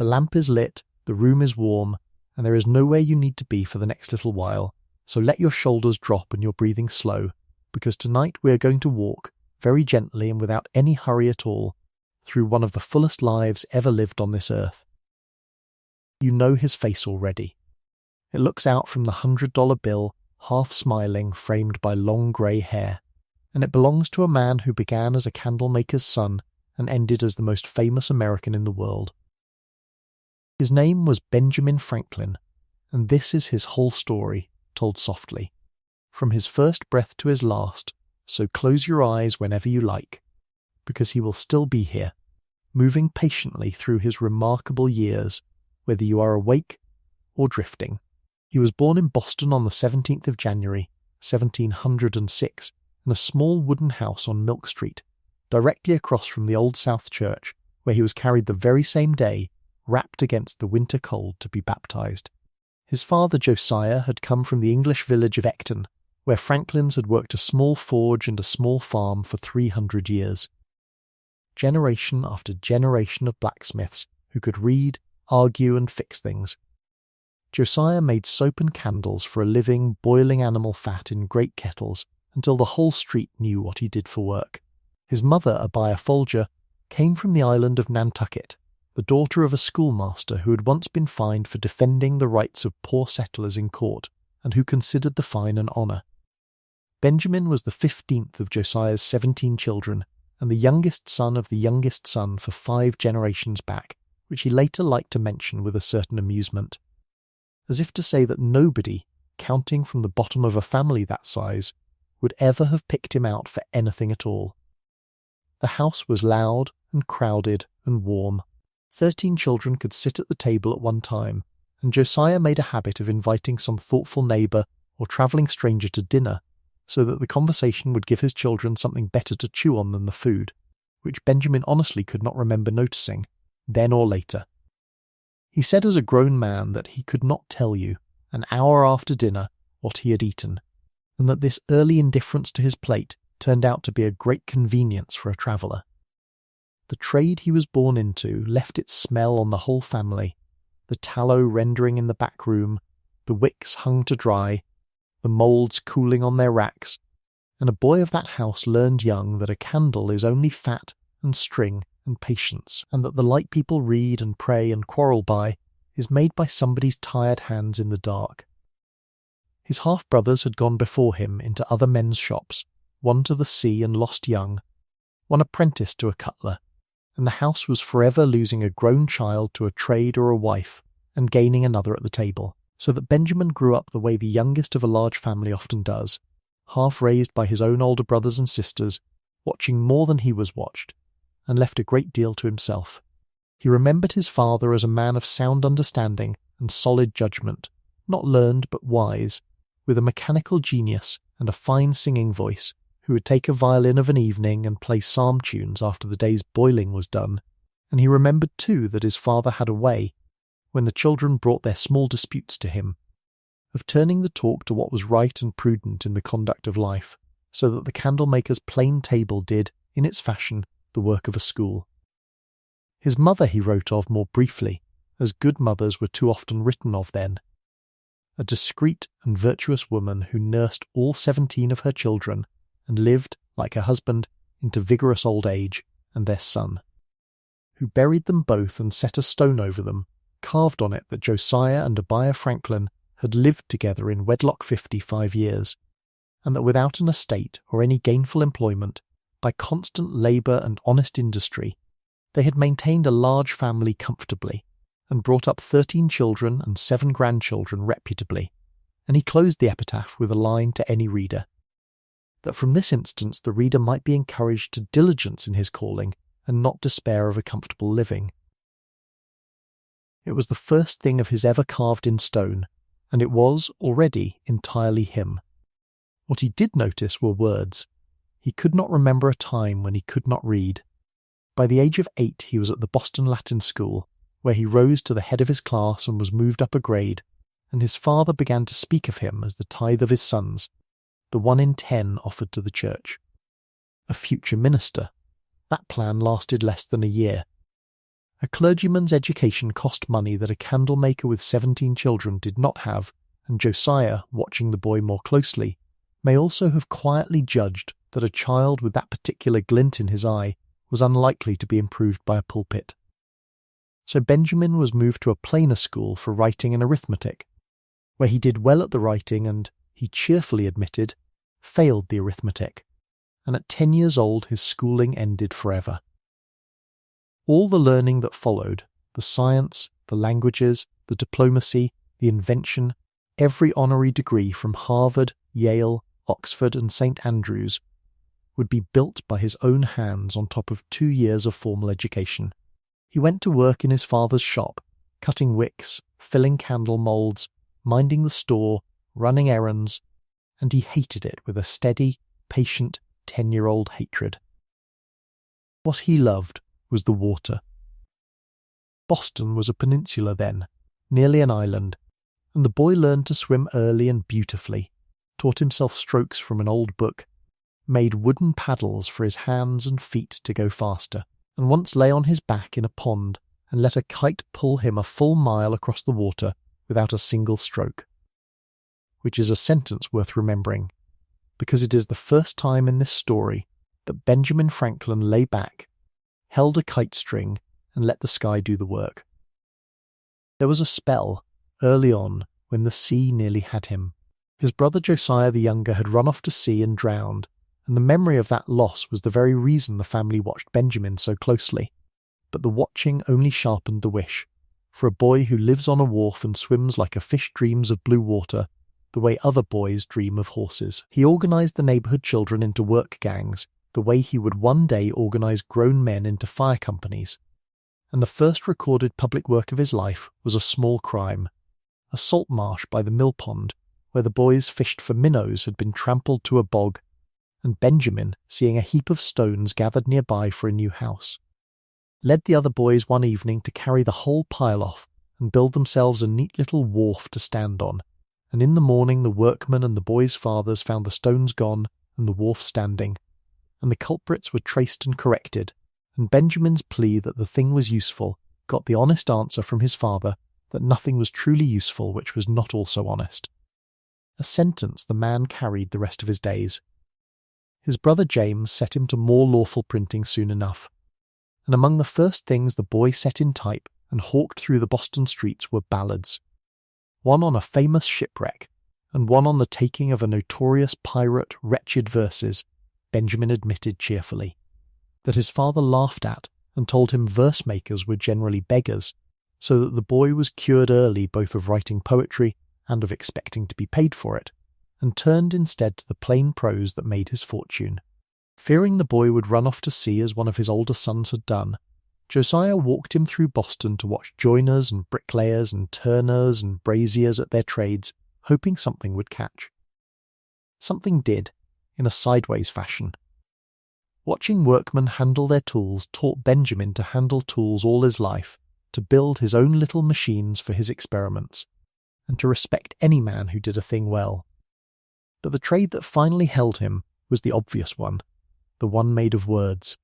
The lamp is lit, the room is warm, and there is nowhere you need to be for the next little while, so let your shoulders drop and your breathing slow, because tonight we are going to walk, very gently and without any hurry at all, through one of the fullest lives ever lived on this earth. You know his face already. It looks out from the $100 bill, half smiling, framed by long grey hair, and it belongs to a man who began as a candlemaker's son and ended as the most famous American in the world. His name was Benjamin Franklin, and this is his whole story, told softly, from his first breath to his last, so close your eyes whenever you like, because he will still be here, moving patiently through his remarkable years, whether you are awake or drifting. He was born in Boston on the 17th of January, 1706, in a small wooden house on Milk Street, directly across from the Old South Church, where he was carried the very same day, wrapped against the winter cold, to be baptized. His father Josiah had come from the English village of Ecton, where Franklins had worked a small forge and a small farm for 300 years. Generation after generation of blacksmiths who could read, argue, and fix things. Josiah made soap and candles for a living, boiling animal fat in great kettles until the whole street knew what he did for work. His mother, Abiah Folger, came from the island of Nantucket, the daughter of a schoolmaster who had once been fined for defending the rights of poor settlers in court, and who considered the fine an honour. Benjamin was the 15th of Josiah's 17 children, and the youngest son of the youngest son for 5 generations back, which he later liked to mention with a certain amusement, as if to say that nobody, counting from the bottom of a family that size, would ever have picked him out for anything at all. The house was loud and crowded and warm. 13 children could sit at the table at one time, and Josiah made a habit of inviting some thoughtful neighbour or travelling stranger to dinner, so that the conversation would give his children something better to chew on than the food, which Benjamin honestly could not remember noticing, then or later. He said as a grown man that he could not tell you, an hour after dinner, what he had eaten, and that this early indifference to his plate turned out to be a great convenience for a traveller. The trade he was born into left its smell on the whole family, the tallow rendering in the back room, the wicks hung to dry, the moulds cooling on their racks, and a boy of that house learned young that a candle is only fat and string and patience, and that the light people read and pray and quarrel by is made by somebody's tired hands in the dark. His half-brothers had gone before him into other men's shops, one to the sea and lost young, one apprenticed to a cutler, and the house was forever losing a grown child to a trade or a wife, and gaining another at the table, so that Benjamin grew up the way the youngest of a large family often does, half raised by his own older brothers and sisters, watching more than he was watched, and left a great deal to himself. He remembered his father as a man of sound understanding and solid judgment, not learned but wise, with a mechanical genius and a fine singing voice, who would take a violin of an evening and play psalm tunes after the day's boiling was done, and he remembered too that his father had a way, when the children brought their small disputes to him, of turning the talk to what was right and prudent in the conduct of life, so that the candlemaker's plain table did, in its fashion, the work of a school. His mother he wrote of more briefly, as good mothers were too often written of then, a discreet and virtuous woman who nursed all 17 of her children, and lived, like her husband, into vigorous old age, and their son, who buried them both and set a stone over them, carved on it that Josiah and Abiah Franklin had lived together in wedlock 55 years, and that without an estate or any gainful employment, by constant labour and honest industry, they had maintained a large family comfortably, and brought up 13 children and 7 grandchildren reputably, and he closed the epitaph with a line to any reader, that from this instance the reader might be encouraged to diligence in his calling, and not despair of a comfortable living. It was the first thing of his ever carved in stone, and it was, already, entirely him. What he did notice were words. He could not remember a time when he could not read. By the age of 8 he was at the Boston Latin School, where he rose to the head of his class and was moved up a grade, and his father began to speak of him as the tithe of his sons, the 1 in 10 offered to the church. A future minister. That plan lasted less than a year. A clergyman's education cost money that a candlemaker with 17 children did not have, and Josiah, watching the boy more closely, may also have quietly judged that a child with that particular glint in his eye was unlikely to be improved by a pulpit. So Benjamin was moved to a plainer school for writing and arithmetic, where he did well at the writing and, he cheerfully admitted, failed the arithmetic, and at 10 years old his schooling ended forever. All the learning that followed, the science, the languages, the diplomacy, the invention, every honorary degree from Harvard, Yale, Oxford and St. Andrews, would be built by his own hands on top of 2 years of formal education. He went to work in his father's shop, cutting wicks, filling candle moulds, minding the store, running errands, and he hated it with a steady, patient, 10-year-old hatred. What he loved was the water. Boston was a peninsula then, nearly an island, and the boy learned to swim early and beautifully, taught himself strokes from an old book, made wooden paddles for his hands and feet to go faster, and once lay on his back in a pond and let a kite pull him a full mile across the water without a single stroke. Which is a sentence worth remembering, because it is the first time in this story that Benjamin Franklin lay back, held a kite string, and let the sky do the work. There was a spell, early on, when the sea nearly had him. His brother Josiah the younger had run off to sea and drowned, and the memory of that loss was the very reason the family watched Benjamin so closely. But the watching only sharpened the wish, for a boy who lives on a wharf and swims like a fish dreams of blue water, the way other boys dream of horses. He organised the neighbourhood children into work gangs, the way he would one day organise grown men into fire companies. And the first recorded public work of his life was a small crime. A salt marsh by the mill pond, where the boys fished for minnows, had been trampled to a bog, and Benjamin, seeing a heap of stones gathered nearby for a new house, led the other boys one evening to carry the whole pile off and build themselves a neat little wharf to stand on, and in the morning the workmen and the boys' fathers found the stones gone and the wharf standing, and the culprits were traced and corrected, and Benjamin's plea that the thing was useful got the honest answer from his father that nothing was truly useful which was not also honest. A sentence the man carried the rest of his days. His brother James set him to more lawful printing soon enough, and among the first things the boy set in type and hawked through the Boston streets were ballads. One on a famous shipwreck, and one on the taking of a notorious pirate, wretched verses, Benjamin admitted cheerfully. That his father laughed at and told him verse makers were generally beggars, so that the boy was cured early both of writing poetry and of expecting to be paid for it, and turned instead to the plain prose that made his fortune. Fearing the boy would run off to sea as one of his older sons had done, Josiah walked him through Boston to watch joiners and bricklayers and turners and braziers at their trades, hoping something would catch. Something did, in a sideways fashion. Watching workmen handle their tools taught Benjamin to handle tools all his life, to build his own little machines for his experiments, and to respect any man who did a thing well. But the trade that finally held him was the obvious one, the one made of words.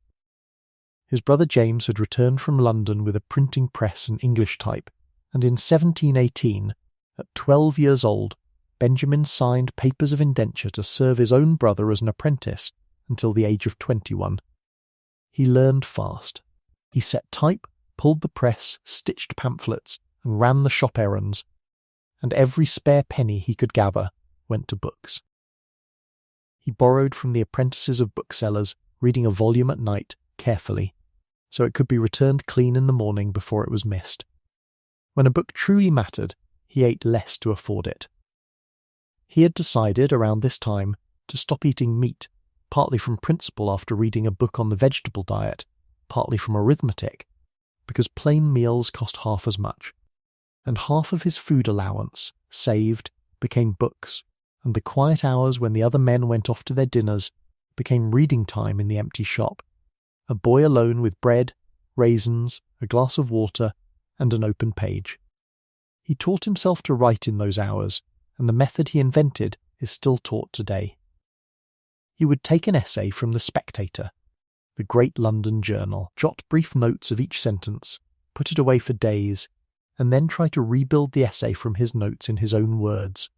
His brother James had returned from London with a printing press and English type, and in 1718, at 12 years old, Benjamin signed papers of indenture to serve his own brother as an apprentice until the age of 21. He learned fast. He set type, pulled the press, stitched pamphlets, and ran the shop errands, and every spare penny he could gather went to books. He borrowed from the apprentices of booksellers, reading a volume at night, carefully, so it could be returned clean in the morning before it was missed. When a book truly mattered, he ate less to afford it. He had decided, around this time, to stop eating meat, partly from principle after reading a book on the vegetable diet, partly from arithmetic, because plain meals cost half as much, and half of his food allowance, saved, became books, and the quiet hours when the other men went off to their dinners became reading time in the empty shop, a boy alone with bread, raisins, a glass of water, and an open page. He taught himself to write in those hours, and the method he invented is still taught today. He would take an essay from The Spectator, the great London journal, jot brief notes of each sentence, put it away for days, and then try to rebuild the essay from his notes in his own words,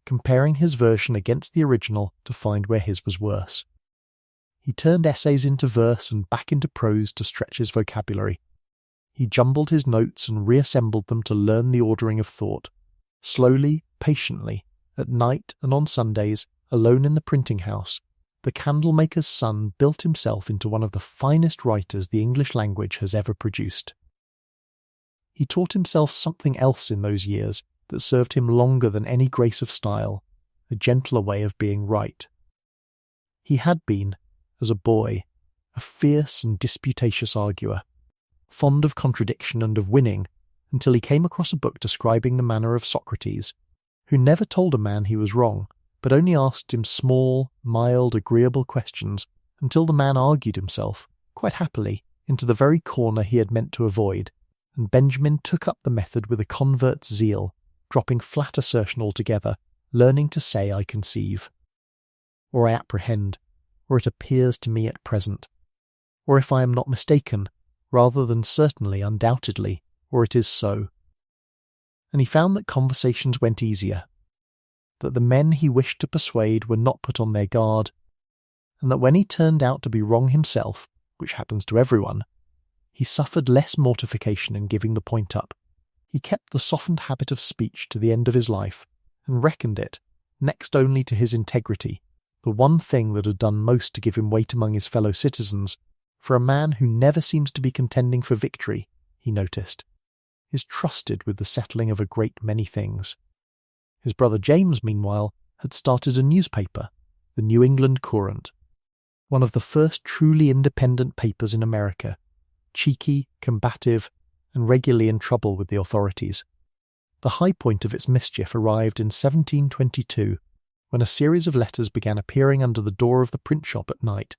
comparing his version against the original to find where his was worse. He turned essays into verse and back into prose to stretch his vocabulary. He jumbled his notes and reassembled them to learn the ordering of thought. Slowly, patiently, at night and on Sundays, alone in the printing house, the candlemaker's son built himself into one of the finest writers the English language has ever produced. He taught himself something else in those years that served him longer than any grace of style, a gentler way of being right. He had been, as a boy, a fierce and disputatious arguer, fond of contradiction and of winning, until he came across a book describing the manner of Socrates, who never told a man he was wrong, but only asked him small, mild, agreeable questions until the man argued himself, quite happily, into the very corner he had meant to avoid, and Benjamin took up the method with a convert's zeal, dropping flat assertion altogether, learning to say I conceive, or I apprehend, or it appears to me at present, or if I am not mistaken, rather than certainly, undoubtedly, or it is so. And he found that conversations went easier, that the men he wished to persuade were not put on their guard, and that when he turned out to be wrong himself, which happens to everyone, he suffered less mortification in giving the point up. He kept the softened habit of speech to the end of his life, and reckoned it, next only to his integrity, the one thing that had done most to give him weight among his fellow citizens. For a man who never seems to be contending for victory, he noticed, is trusted with the settling of a great many things. His brother James, meanwhile, had started a newspaper, the New England Courant, one of the first truly independent papers in America, cheeky, combative, and regularly in trouble with the authorities. The high point of its mischief arrived in 1722, when a series of letters began appearing under the door of the print shop at night,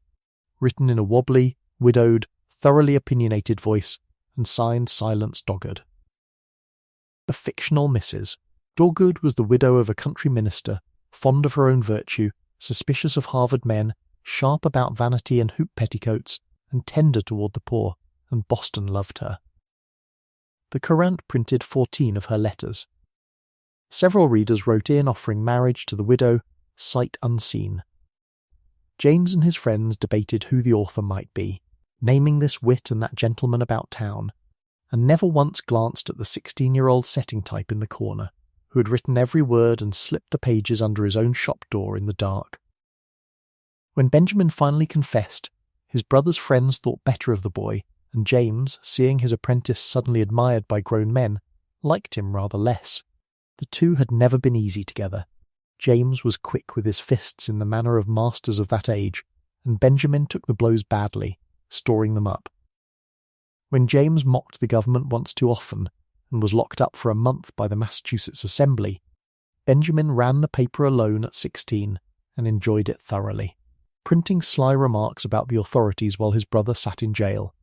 written in a wobbly, widowed, thoroughly opinionated voice, and signed Silence Doggett. The fictional Mrs. Doggett was the widow of a country minister, fond of her own virtue, suspicious of Harvard men, sharp about vanity and hoop petticoats, and tender toward the poor, and Boston loved her. The Courant printed 14 of her letters. Several readers wrote in offering marriage to the widow, sight unseen. James and his friends debated who the author might be, naming this wit and that gentleman about town, and never once glanced at the 16-year-old setting type in the corner, who had written every word and slipped the pages under his own shop door in the dark. When Benjamin finally confessed, his brother's friends thought better of the boy, and James, seeing his apprentice suddenly admired by grown men, liked him rather less. The two had never been easy together. James was quick with his fists in the manner of masters of that age, and Benjamin took the blows badly, storing them up. When James mocked the government once too often, and was locked up for a month by the Massachusetts Assembly, Benjamin ran the paper alone at 16, and enjoyed it thoroughly, printing sly remarks about the authorities while his brother sat in jail.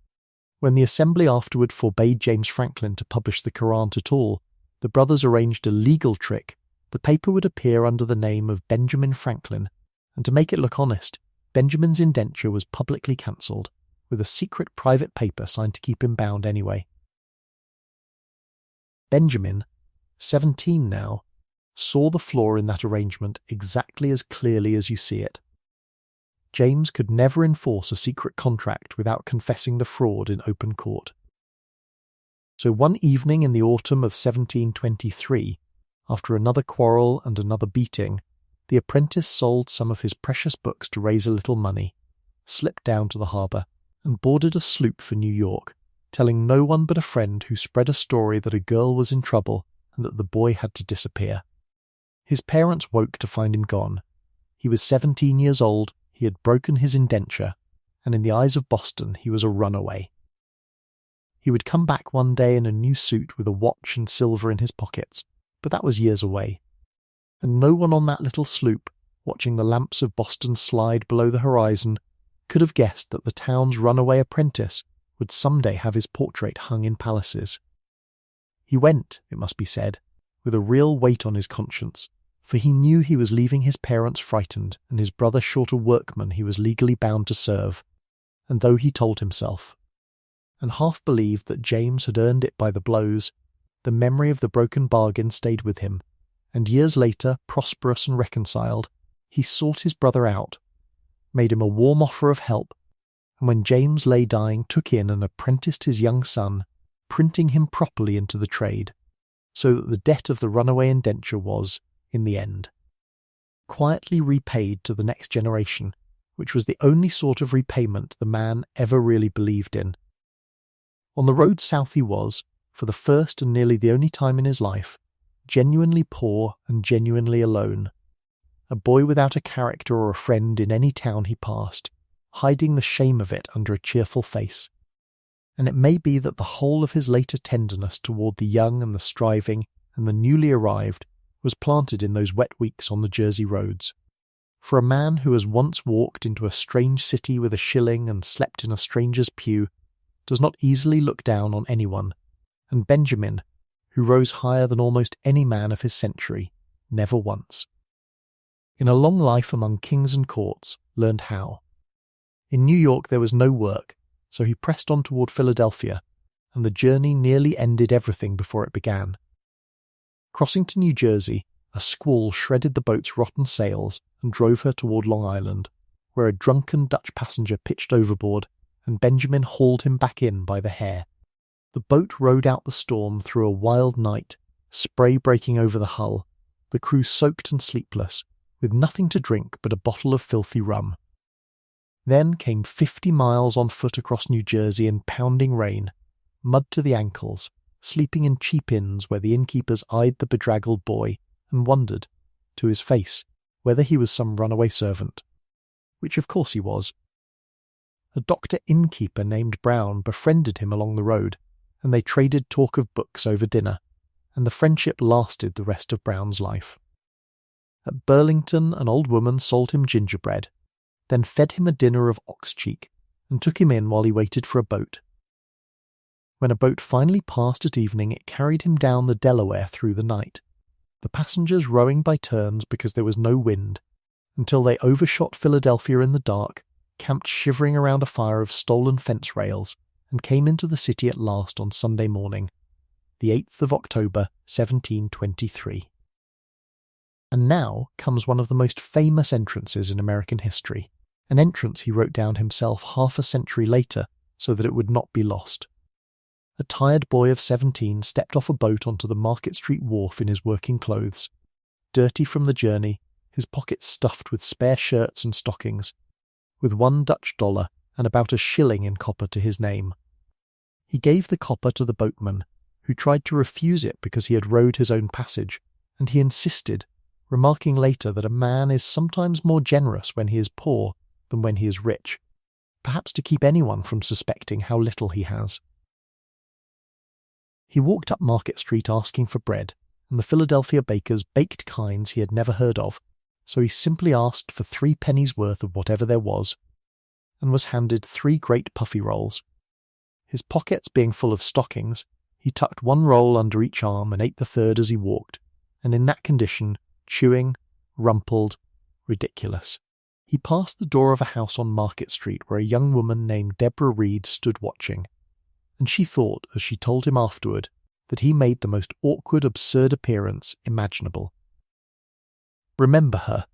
When the Assembly afterward forbade James Franklin to publish the Courant at all, the brothers arranged a legal trick. The paper would appear under the name of Benjamin Franklin, and to make it look honest, Benjamin's indenture was publicly cancelled, with a secret private paper signed to keep him bound anyway. Benjamin, 17 now, saw the flaw in that arrangement exactly as clearly as you see it. James could never enforce a secret contract without confessing the fraud in open court. So one evening in the autumn of 1723, after another quarrel and another beating, the apprentice sold some of his precious books to raise a little money, slipped down to the harbour, and boarded a sloop for New York, telling no one but a friend who spread a story that a girl was in trouble and that the boy had to disappear. His parents woke to find him gone. He was 17 years old, he had broken his indenture, and in the eyes of Boston he was a runaway. He would come back one day in a new suit with a watch and silver in his pockets, but that was years away. And no one on that little sloop, watching the lamps of Boston slide below the horizon, could have guessed that the town's runaway apprentice would some day have his portrait hung in palaces. He went, it must be said, with a real weight on his conscience, for he knew he was leaving his parents frightened and his brother short a workman he was legally bound to serve, and though he told himself, and half believed that James had earned it by the blows, the memory of the broken bargain stayed with him, and years later, prosperous and reconciled, he sought his brother out, made him a warm offer of help, and when James lay dying took in and apprenticed his young son, printing him properly into the trade, so that the debt of the runaway indenture was, in the end, quietly repaid to the next generation, which was the only sort of repayment the man ever really believed in. On the road south he was, for the first and nearly the only time in his life, genuinely poor and genuinely alone, a boy without a character or a friend in any town he passed, hiding the shame of it under a cheerful face. And it may be that the whole of his later tenderness toward the young and the striving and the newly arrived was planted in those wet weeks on the Jersey roads. For a man who has once walked into a strange city with a shilling and slept in a stranger's pew does not easily look down on anyone, and Benjamin, who rose higher than almost any man of his century, never once. In a long life among kings and courts, learned how. In New York there was no work, so he pressed on toward Philadelphia, and the journey nearly ended everything before it began. Crossing to New Jersey, a squall shredded the boat's rotten sails and drove her toward Long Island, where a drunken Dutch passenger pitched overboard, and Benjamin hauled him back in by the hair. The boat rode out the storm through a wild night, spray breaking over the hull, the crew soaked and sleepless, with nothing to drink but a bottle of filthy rum. Then came 50 miles on foot across New Jersey in pounding rain, mud to the ankles, sleeping in cheap inns where the innkeepers eyed the bedraggled boy and wondered, to his face, whether he was some runaway servant. Which of course he was. A doctor innkeeper named Brown befriended him along the road, and they traded talk of books over dinner, and the friendship lasted the rest of Brown's life. At Burlington an old woman sold him gingerbread, then fed him a dinner of ox cheek, and took him in while he waited for a boat. When a boat finally passed at evening, it carried him down the Delaware through the night, the passengers rowing by turns because there was no wind, until they overshot Philadelphia in the dark, camped shivering around a fire of stolen fence rails, and came into the city at last on Sunday morning, the 8th of October, 1723. And now comes one of the most famous entrances in American history, an entrance he wrote down himself half a century later so that it would not be lost. A tired boy of 17 stepped off a boat onto the Market Street wharf in his working clothes, dirty from the journey, his pockets stuffed with spare shirts and stockings, with $1 Dutch and about a shilling in copper to his name. He gave the copper to the boatman, who tried to refuse it because he had rowed his own passage, and he insisted, remarking later that a man is sometimes more generous when he is poor than when he is rich, perhaps to keep anyone from suspecting how little he has. He walked up Market Street asking for bread, and the Philadelphia bakers baked kinds he had never heard of, so he simply asked for 3 pennies worth of whatever there was, and was handed 3 great puffy rolls. His pockets being full of stockings, he tucked 1 roll under each arm and ate the 3rd as he walked, and in that condition, chewing, rumpled, ridiculous. He passed the door of a house on Market Street where a young woman named Deborah Reed stood watching, and she thought, as she told him afterward, that he made the most awkward, absurd appearance imaginable. Remember her.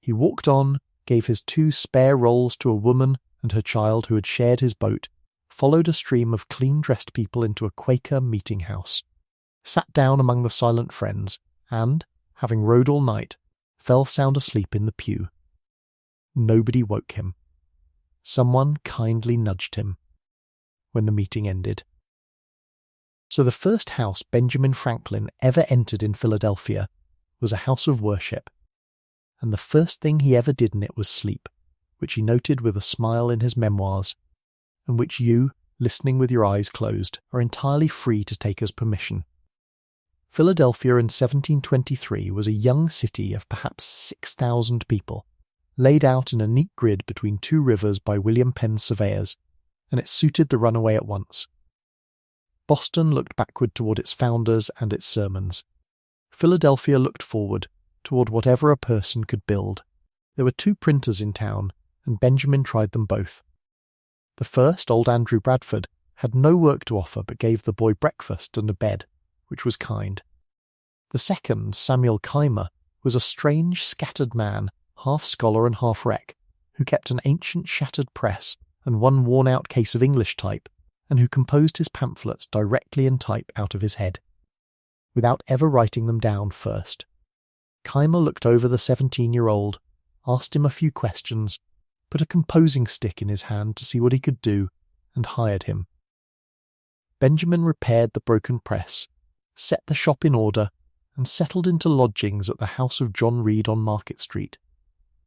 He walked on, gave his 2 spare rolls to a woman and her child who had shared his boat, followed a stream of clean-dressed people into a Quaker meeting house, sat down among the silent friends, and, having rowed all night, fell sound asleep in the pew. Nobody woke him. Someone kindly nudged him when the meeting ended. So the first house Benjamin Franklin ever entered in Philadelphia was a house of worship, and the first thing he ever did in it was sleep, which he noted with a smile in his memoirs, and which you, listening with your eyes closed, are entirely free to take as permission. Philadelphia in 1723 was a young city of perhaps 6,000 people, laid out in a neat grid between 2 rivers by William Penn surveyors, and it suited the runaway at once. Boston looked backward toward its founders and its sermons. Philadelphia looked forward, toward whatever a person could build. There were 2 printers in town, and Benjamin tried them both. The first, old Andrew Bradford, had no work to offer but gave the boy breakfast and a bed, which was kind. The second, Samuel Keimer, was a strange, scattered man, half scholar and half wreck, who kept an ancient shattered press and one worn-out case of English type, and who composed his pamphlets directly in type out of his head, without ever writing them down first. Keimer looked over the 17-year-old, asked him a few questions, put a composing stick in his hand to see what he could do, and hired him. Benjamin repaired the broken press, set the shop in order, and settled into lodgings at the house of John Reed on Market Street,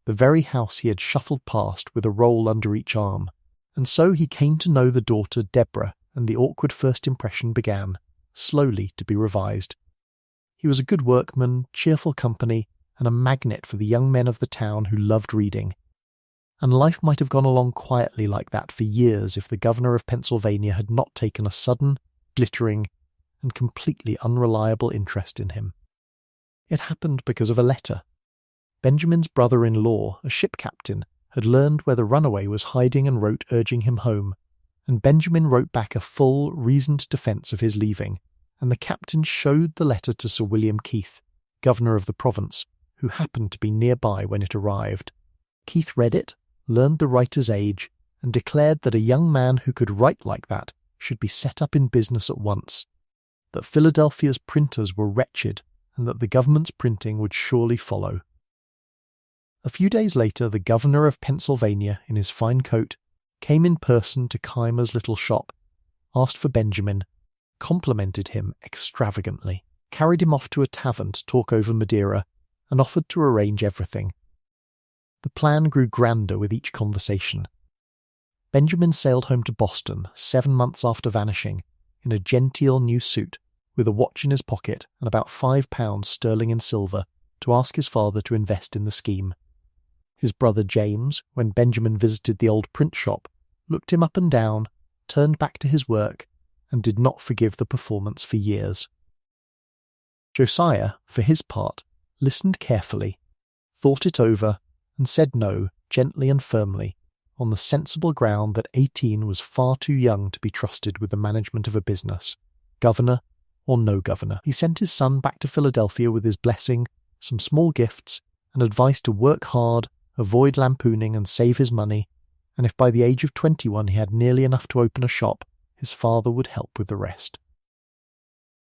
the very house he had shuffled past with a roll under each arm, and so he came to know the daughter Deborah, and the awkward first impression began, slowly to be revised. He was a good workman, cheerful company, and a magnet for the young men of the town who loved reading. And life might have gone along quietly like that for years if the governor of Pennsylvania had not taken a sudden, glittering, and completely unreliable interest in him. It happened because of a letter. Benjamin's brother-in-law, a ship captain, had learned where the runaway was hiding and wrote urging him home, and Benjamin wrote back a full, reasoned defence of his leaving, and the captain showed the letter to Sir William Keith, governor of the province, who happened to be nearby when it arrived. Keith read it, learned the writer's age, and declared that a young man who could write like that should be set up in business at once, that Philadelphia's printers were wretched, and that the government's printing would surely follow. A few days later, the governor of Pennsylvania, in his fine coat, came in person to Keimer's little shop, asked for Benjamin, complimented him extravagantly, carried him off to a tavern to talk over Madeira, and offered to arrange everything. The plan grew grander with each conversation. Benjamin sailed home to Boston 7 months after vanishing, in a genteel new suit, with a watch in his pocket and about £5 sterling in silver, to ask his father to invest in the scheme. His brother James, when Benjamin visited the old print shop, looked him up and down, turned back to his work, and did not forgive the performance for years. Josiah, for his part, listened carefully, thought it over, and said no, gently and firmly, on the sensible ground that 18 was far too young to be trusted with the management of a business, governor or no governor. He sent his son back to Philadelphia with his blessing, some small gifts, and advice to work hard, avoid lampooning and save his money, and if by the age of 21 he had nearly enough to open a shop, his father would help with the rest.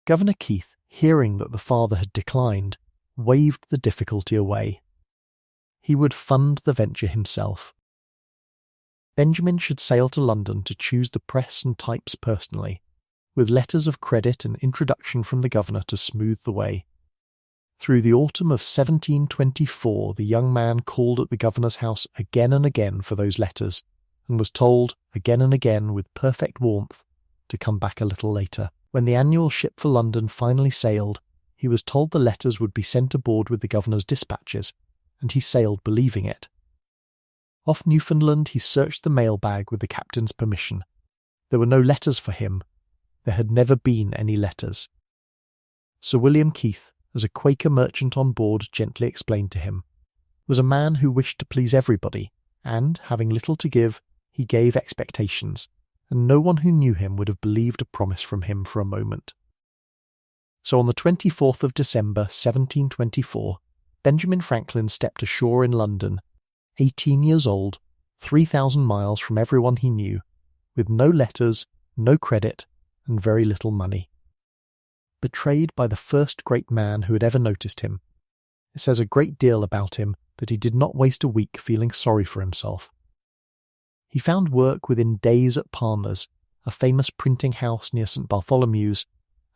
Governor Keith, hearing that the father had declined, waved the difficulty away. He would fund the venture himself. Benjamin should sail to London to choose the press and types personally, with letters of credit and introduction from the governor to smooth the way. Through the autumn of 1724 the young man called at the governor's house again and again for those letters, and was told, again and again with perfect warmth, to come back a little later. When the annual ship for London finally sailed, he was told the letters would be sent aboard with the governor's dispatches, and he sailed believing it. Off Newfoundland he searched the mail-bag with the captain's permission. There were no letters for him. There had never been any letters. Sir William Keith, as a Quaker merchant on board gently explained to him, was a man who wished to please everybody, and, having little to give, he gave expectations, and no one who knew him would have believed a promise from him for a moment. So on the 24th of December 1724, Benjamin Franklin stepped ashore in London, 18 years old, 3,000 miles from everyone he knew, with no letters, no credit, and very little money. Betrayed by the first great man who had ever noticed him. It says a great deal about him that he did not waste a week feeling sorry for himself. He found work within days at Palmer's, a famous printing house near St. Bartholomew's,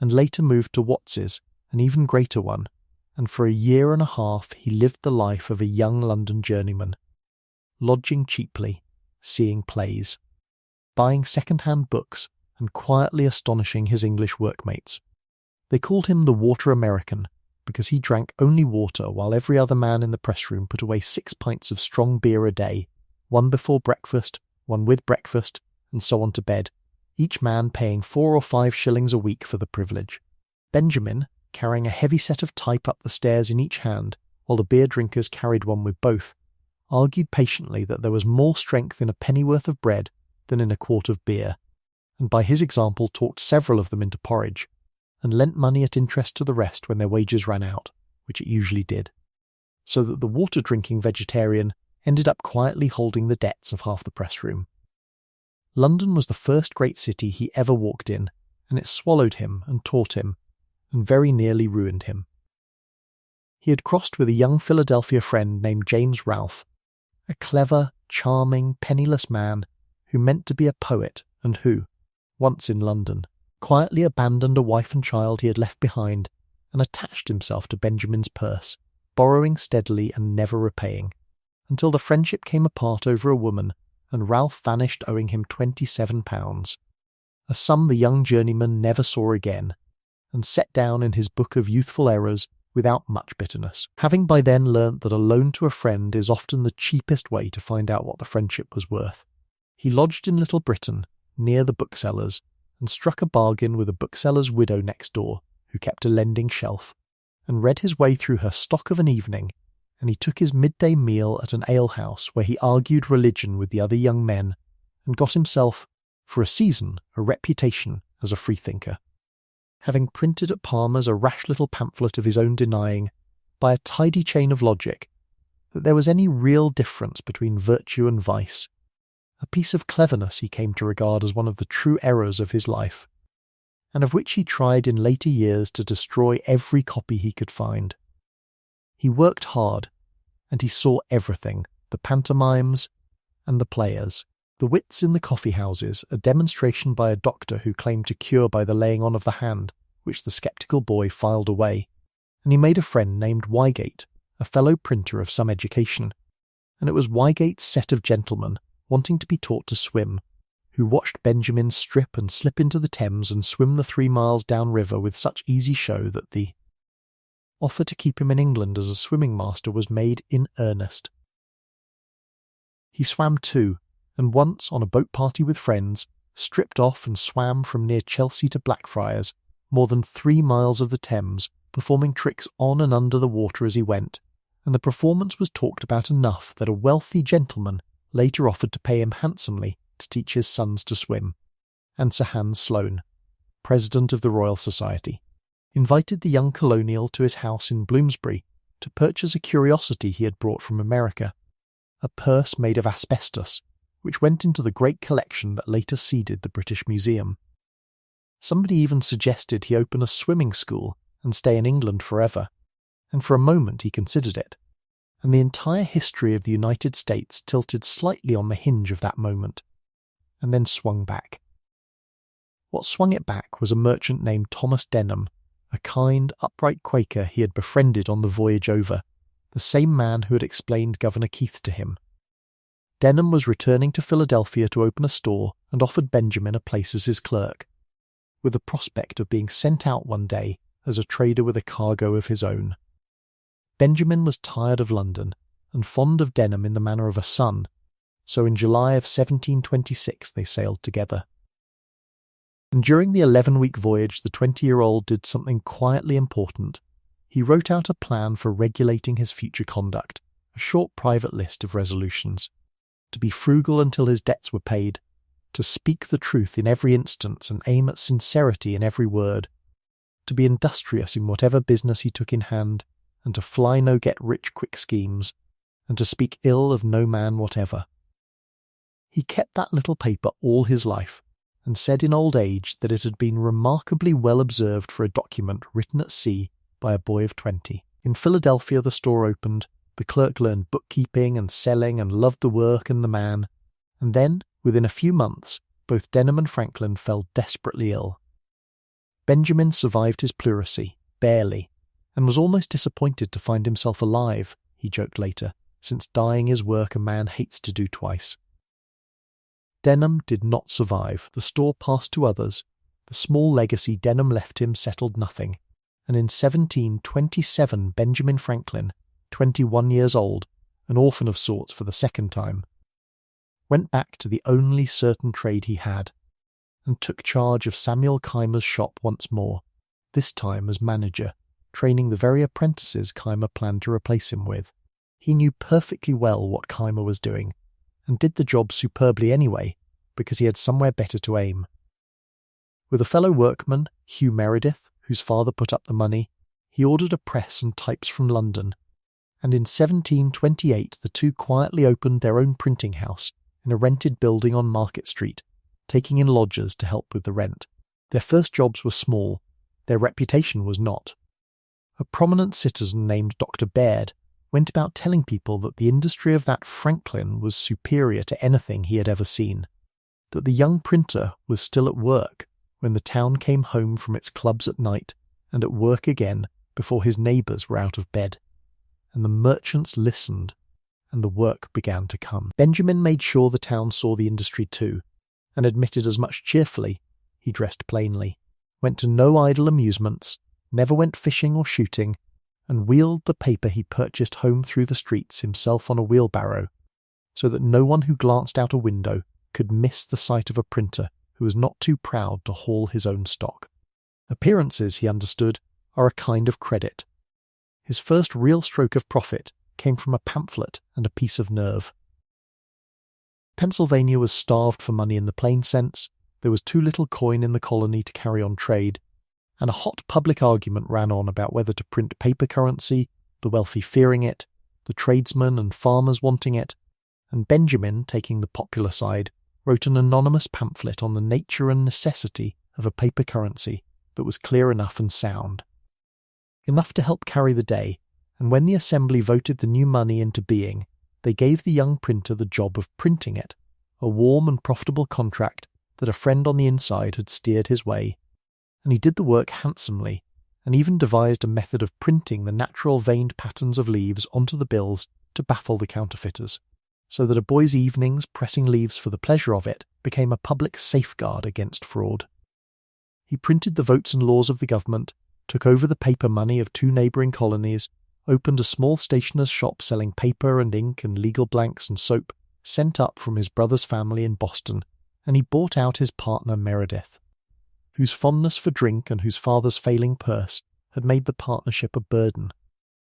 and later moved to Watts's, an even greater one, and for a year and a half he lived the life of a young London journeyman, lodging cheaply, seeing plays, buying second-hand books, and quietly astonishing his English workmates. They called him the Water American, because he drank only water while every other man in the press room put away 6 pints of strong beer a day, one before breakfast, one with breakfast, and so on to bed, each man paying 4 or 5 shillings a week for the privilege. Benjamin, carrying a heavy set of type up the stairs in each hand, while the beer drinkers carried one with both, argued patiently that there was more strength in a pennyworth of bread than in a quart of beer, and by his example talked several of them into porridge, and lent money at interest to the rest when their wages ran out, which it usually did, so that the water-drinking vegetarian ended up quietly holding the debts of half the press room. London was the first great city he ever walked in, and it swallowed him and taught him, and very nearly ruined him. He had crossed with a young Philadelphia friend named James Ralph, a clever, charming, penniless man who meant to be a poet and who, once in London, quietly abandoned a wife and child he had left behind and attached himself to Benjamin's purse, borrowing steadily and never repaying, until the friendship came apart over a woman and Ralph vanished owing him £27, a sum the young journeyman never saw again, and set down in his book of youthful errors without much bitterness, having by then learnt that a loan to a friend is often the cheapest way to find out what the friendship was worth. He lodged in Little Britain, near the booksellers, and struck a bargain with a bookseller's widow next door, who kept a lending shelf, and read his way through her stock of an evening, and he took his midday meal at an alehouse where he argued religion with the other young men, and got himself, for a season, a reputation as a freethinker, having printed at Palmer's a rash little pamphlet of his own denying, by a tidy chain of logic, that there was any real difference between virtue and vice, a piece of cleverness he came to regard as one of the true errors of his life, and of which he tried in later years to destroy every copy he could find. He worked hard, and he saw everything, the pantomimes and the players, the wits in the coffee-houses, a demonstration by a doctor who claimed to cure by the laying on of the hand, which the sceptical boy filed away, and he made a friend named Wygate, a fellow printer of some education, and it was Wygate's set of gentlemen, wanting to be taught to swim, who watched Benjamin strip and slip into the Thames and swim the 3 miles down-river with such easy show that the offer to keep him in England as a swimming master was made in earnest. He swam too, and once, on a boat party with friends, stripped off and swam from near Chelsea to Blackfriars, more than 3 miles of the Thames, performing tricks on and under the water as he went, and the performance was talked about enough that a wealthy gentleman later offered to pay him handsomely to teach his sons to swim, and Sir Hans Sloane, President of the Royal Society, invited the young colonial to his house in Bloomsbury to purchase a curiosity he had brought from America, a purse made of asbestos, which went into the great collection that later seeded the British Museum. Somebody even suggested he open a swimming school and stay in England forever, and for a moment he considered it, and the entire history of the United States tilted slightly on the hinge of that moment, and then swung back. What swung it back was a merchant named Thomas Denham, a kind, upright Quaker he had befriended on the voyage over, the same man who had explained Governor Keith to him. Denham was returning to Philadelphia to open a store and offered Benjamin a place as his clerk, with the prospect of being sent out one day as a trader with a cargo of his own. Benjamin was tired of London and fond of Denham in the manner of a son, so in July of 1726 they sailed together. And during the 11-week voyage the 20-year-old did something quietly important. He wrote out a plan for regulating his future conduct, a short private list of resolutions: to be frugal until his debts were paid, to speak the truth in every instance and aim at sincerity in every word, to be industrious in whatever business he took in hand, and to fly no get-rich-quick schemes, and to speak ill of no man whatever. He kept that little paper all his life, and said in old age that it had been remarkably well observed for a document written at sea by a boy of 20. In Philadelphia the store opened, the clerk learned bookkeeping and selling and loved the work and the man, and then, within a few months, both Denham and Franklin fell desperately ill. Benjamin survived his pleurisy, barely, and was almost disappointed to find himself alive, he joked later, since dying is work a man hates to do twice. Denham did not survive. The store passed to others. The small legacy Denham left him settled nothing, and in 1727 Benjamin Franklin, 21 years old, an orphan of sorts for the second time, went back to the only certain trade he had, and took charge of Samuel Keimer's shop once more, this time as manager, training the very apprentices Keimer planned to replace him with. He knew perfectly well what Keimer was doing, and did the job superbly anyway, because he had somewhere better to aim. With a fellow workman, Hugh Meredith, whose father put up the money, he ordered a press and types from London, and in 1728 the two quietly opened their own printing house in a rented building on Market Street, taking in lodgers to help with the rent. Their first jobs were small, their reputation was not. A prominent citizen named Dr. Baird went about telling people that the industry of that Franklin was superior to anything he had ever seen, that the young printer was still at work when the town came home from its clubs at night, and at work again before his neighbours were out of bed. And the merchants listened, and the work began to come. Benjamin made sure the town saw the industry too, and admitted as much cheerfully. He dressed plainly, went to no idle amusements, never went fishing or shooting, and wheeled the paper he purchased home through the streets himself on a wheelbarrow, so that no one who glanced out a window could miss the sight of a printer who was not too proud to haul his own stock. Appearances, he understood, are a kind of credit. His first real stroke of profit came from a pamphlet and a piece of nerve. Pennsylvania was starved for money in the plain sense, there was too little coin in the colony to carry on trade, and a hot public argument ran on about whether to print paper currency, the wealthy fearing it, the tradesmen and farmers wanting it, and Benjamin, taking the popular side, wrote an anonymous pamphlet on the nature and necessity of a paper currency that was clear enough and sound. Enough to help carry the day, and when the Assembly voted the new money into being, they gave the young printer the job of printing it, a warm and profitable contract that a friend on the inside had steered his way, and he did the work handsomely, and even devised a method of printing the natural veined patterns of leaves onto the bills to baffle the counterfeiters, so that a boy's evenings pressing leaves for the pleasure of it became a public safeguard against fraud. He printed the votes and laws of the government, took over the paper money of 2 neighbouring colonies, opened a small stationer's shop selling paper and ink and legal blanks and soap sent up from his brother's family in Boston, and he bought out his partner Meredith, whose fondness for drink and whose father's failing purse had made the partnership a burden,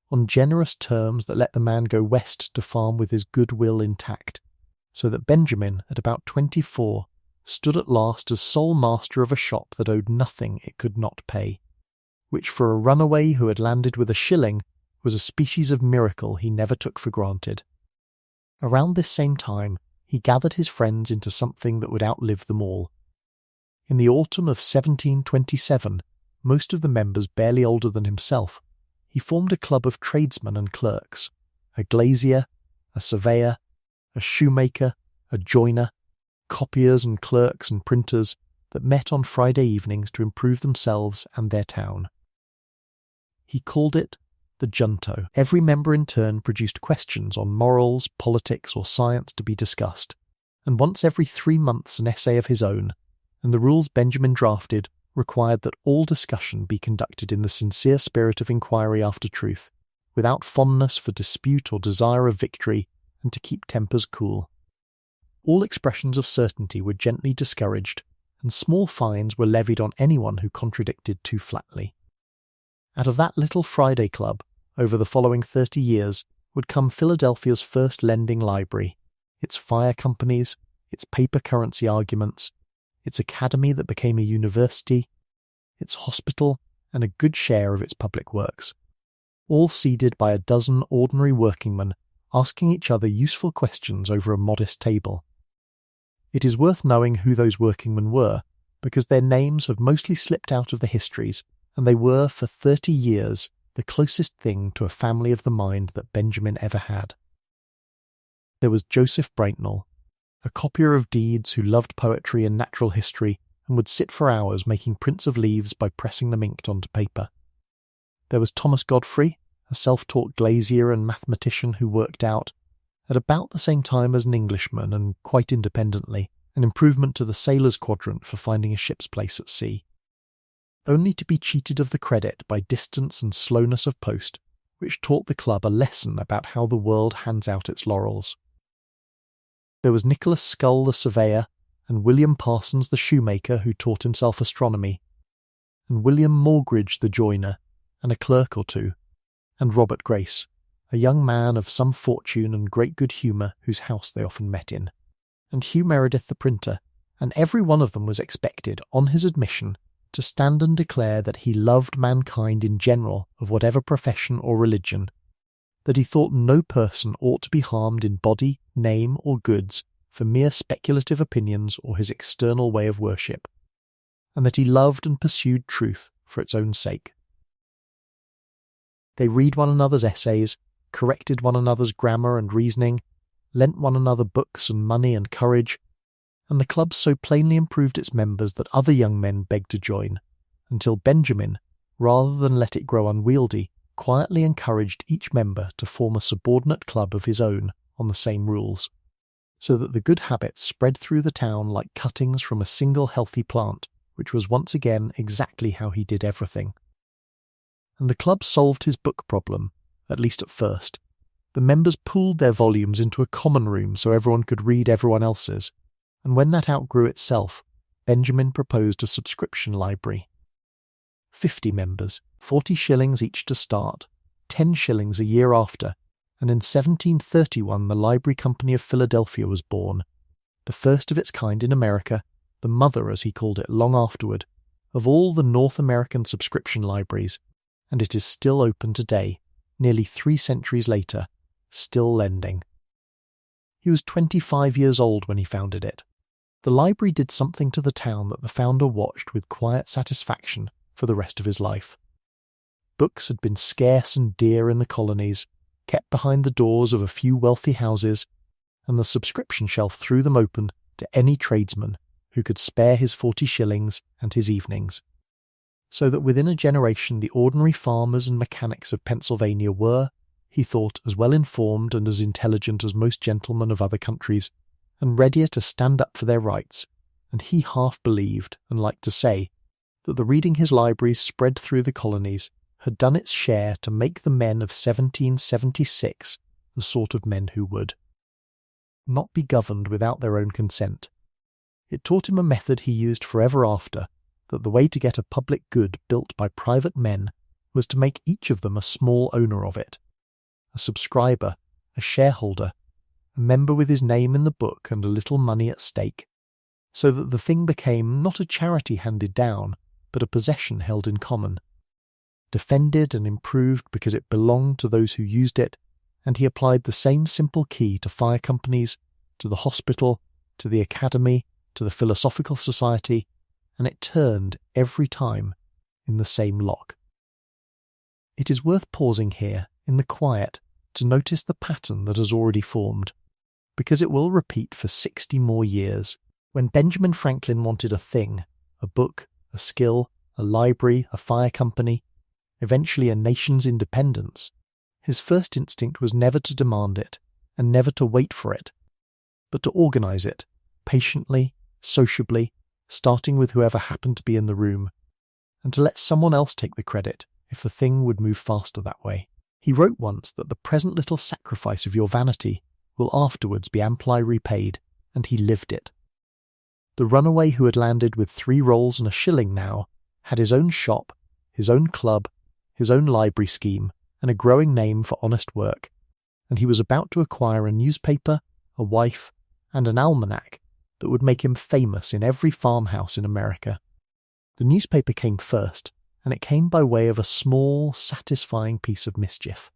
on generous terms that let the man go west to farm with his goodwill intact, so that Benjamin, at about 24, stood at last as sole master of a shop that owed nothing it could not pay, which for a runaway who had landed with a shilling was a species of miracle he never took for granted. Around this same time, he gathered his friends into something that would outlive them all. In the autumn of 1727, most of the members barely older than himself, he formed a club of tradesmen and clerks, a glazier, a surveyor, a shoemaker, a joiner, copiers and clerks and printers that met on Friday evenings to improve themselves and their town. He called it the Junto. Every member in turn produced questions on morals, politics or science to be discussed, and once every 3 months an essay of his own, and the rules Benjamin drafted required that all discussion be conducted in the sincere spirit of inquiry after truth, without fondness for dispute or desire of victory, and to keep tempers cool. All expressions of certainty were gently discouraged, and small fines were levied on anyone who contradicted too flatly. Out of that little Friday club, over the following 30 years, would come Philadelphia's first lending library, its fire companies, its paper currency arguments, its academy that became a university, its hospital, and a good share of its public works, all seeded by a dozen ordinary workingmen asking each other useful questions over a modest table. It is worth knowing who those workingmen were, because their names have mostly slipped out of the histories, and they were for 30 years the closest thing to a family of the mind that Benjamin ever had. There was Joseph Brightnell, a copier of deeds who loved poetry and natural history and would sit for hours making prints of leaves by pressing them inked onto paper. There was Thomas Godfrey, a self-taught glazier and mathematician who worked out, at about the same time as an Englishman and quite independently, an improvement to the sailor's quadrant for finding a ship's place at sea, only to be cheated of the credit by distance and slowness of post, which taught the club a lesson about how the world hands out its laurels. There was Nicholas Scull the surveyor, and William Parsons the shoemaker who taught himself astronomy, and William Morgridge the joiner, and a clerk or two, and Robert Grace, a young man of some fortune and great good humour whose house they often met in, and Hugh Meredith the printer, and every one of them was expected, on his admission, to stand and declare that he loved mankind in general of whatever profession or religion, that he thought no person ought to be harmed in body, name, or goods for mere speculative opinions or his external way of worship, and that he loved and pursued truth for its own sake. They read one another's essays, corrected one another's grammar and reasoning, lent one another books and money and courage, and the club so plainly improved its members that other young men begged to join, until Benjamin, rather than let it grow unwieldy, quietly encouraged each member to form a subordinate club of his own on the same rules, so that the good habits spread through the town like cuttings from a single healthy plant, which was once again exactly how he did everything. And the club solved his book problem, at least at first. The members pooled their volumes into a common room so everyone could read everyone else's, and when that outgrew itself, Benjamin proposed a subscription library. 50 members, 40 shillings each to start, 10 shillings a year after, and in 1731 the Library Company of Philadelphia was born, the first of its kind in America, the mother, as he called it long afterward, of all the North American subscription libraries, and it is still open today, nearly 3 centuries later, still lending. He was 25 years old when he founded it. The library did something to the town that the founder watched with quiet satisfaction for the rest of his life. Books had been scarce and dear in the colonies, kept behind the doors of a few wealthy houses, and the subscription shelf threw them open to any tradesman who could spare his 40 shillings and his evenings. So that within a generation the ordinary farmers and mechanics of Pennsylvania were, he thought, as well informed and as intelligent as most gentlemen of other countries, and readier to stand up for their rights, and he half believed, and liked to say, that the reading his libraries spread through the colonies had done its share to make the men of 1776 the sort of men who would not be governed without their own consent. It taught him a method he used forever after, that the way to get a public good built by private men was to make each of them a small owner of it, a subscriber, a shareholder, a member with his name in the book and a little money at stake, so that the thing became not a charity handed down, but a possession held in common, defended and improved because it belonged to those who used it, and he applied the same simple key to fire companies, to the hospital, to the academy, to the philosophical society, and it turned every time in the same lock. It is worth pausing here, in the quiet, to notice the pattern that has already formed, because it will repeat for 60 more years. When Benjamin Franklin wanted a thing, a book, a skill, a library, a fire company, eventually a nation's independence, his first instinct was never to demand it, and never to wait for it, but to organize it, patiently, sociably, starting with whoever happened to be in the room, and to let someone else take the credit if the thing would move faster that way. He wrote once that the present little sacrifice of your vanity will afterwards be amply repaid, and he lived it. The runaway who had landed with 3 rolls and a shilling now had his own shop, his own club, his own library scheme, and a growing name for honest work, and he was about to acquire a newspaper, a wife, and an almanac that would make him famous in every farmhouse in America. The newspaper came first, and it came by way of a small, satisfying piece of mischief.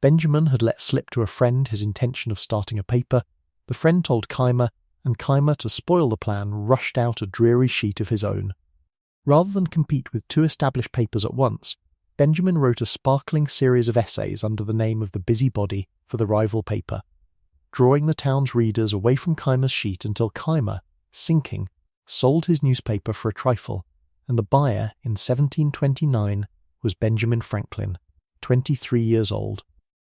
Benjamin had let slip to a friend his intention of starting a paper. The friend told Keimer, and Keimer, to spoil the plan, rushed out a dreary sheet of his own. Rather than compete with 2 established papers at once, Benjamin wrote a sparkling series of essays under the name of The Busybody for the rival paper, drawing the town's readers away from Keimer's sheet until Keimer, sinking, sold his newspaper for a trifle, and the buyer in 1729 was Benjamin Franklin, 23 years old.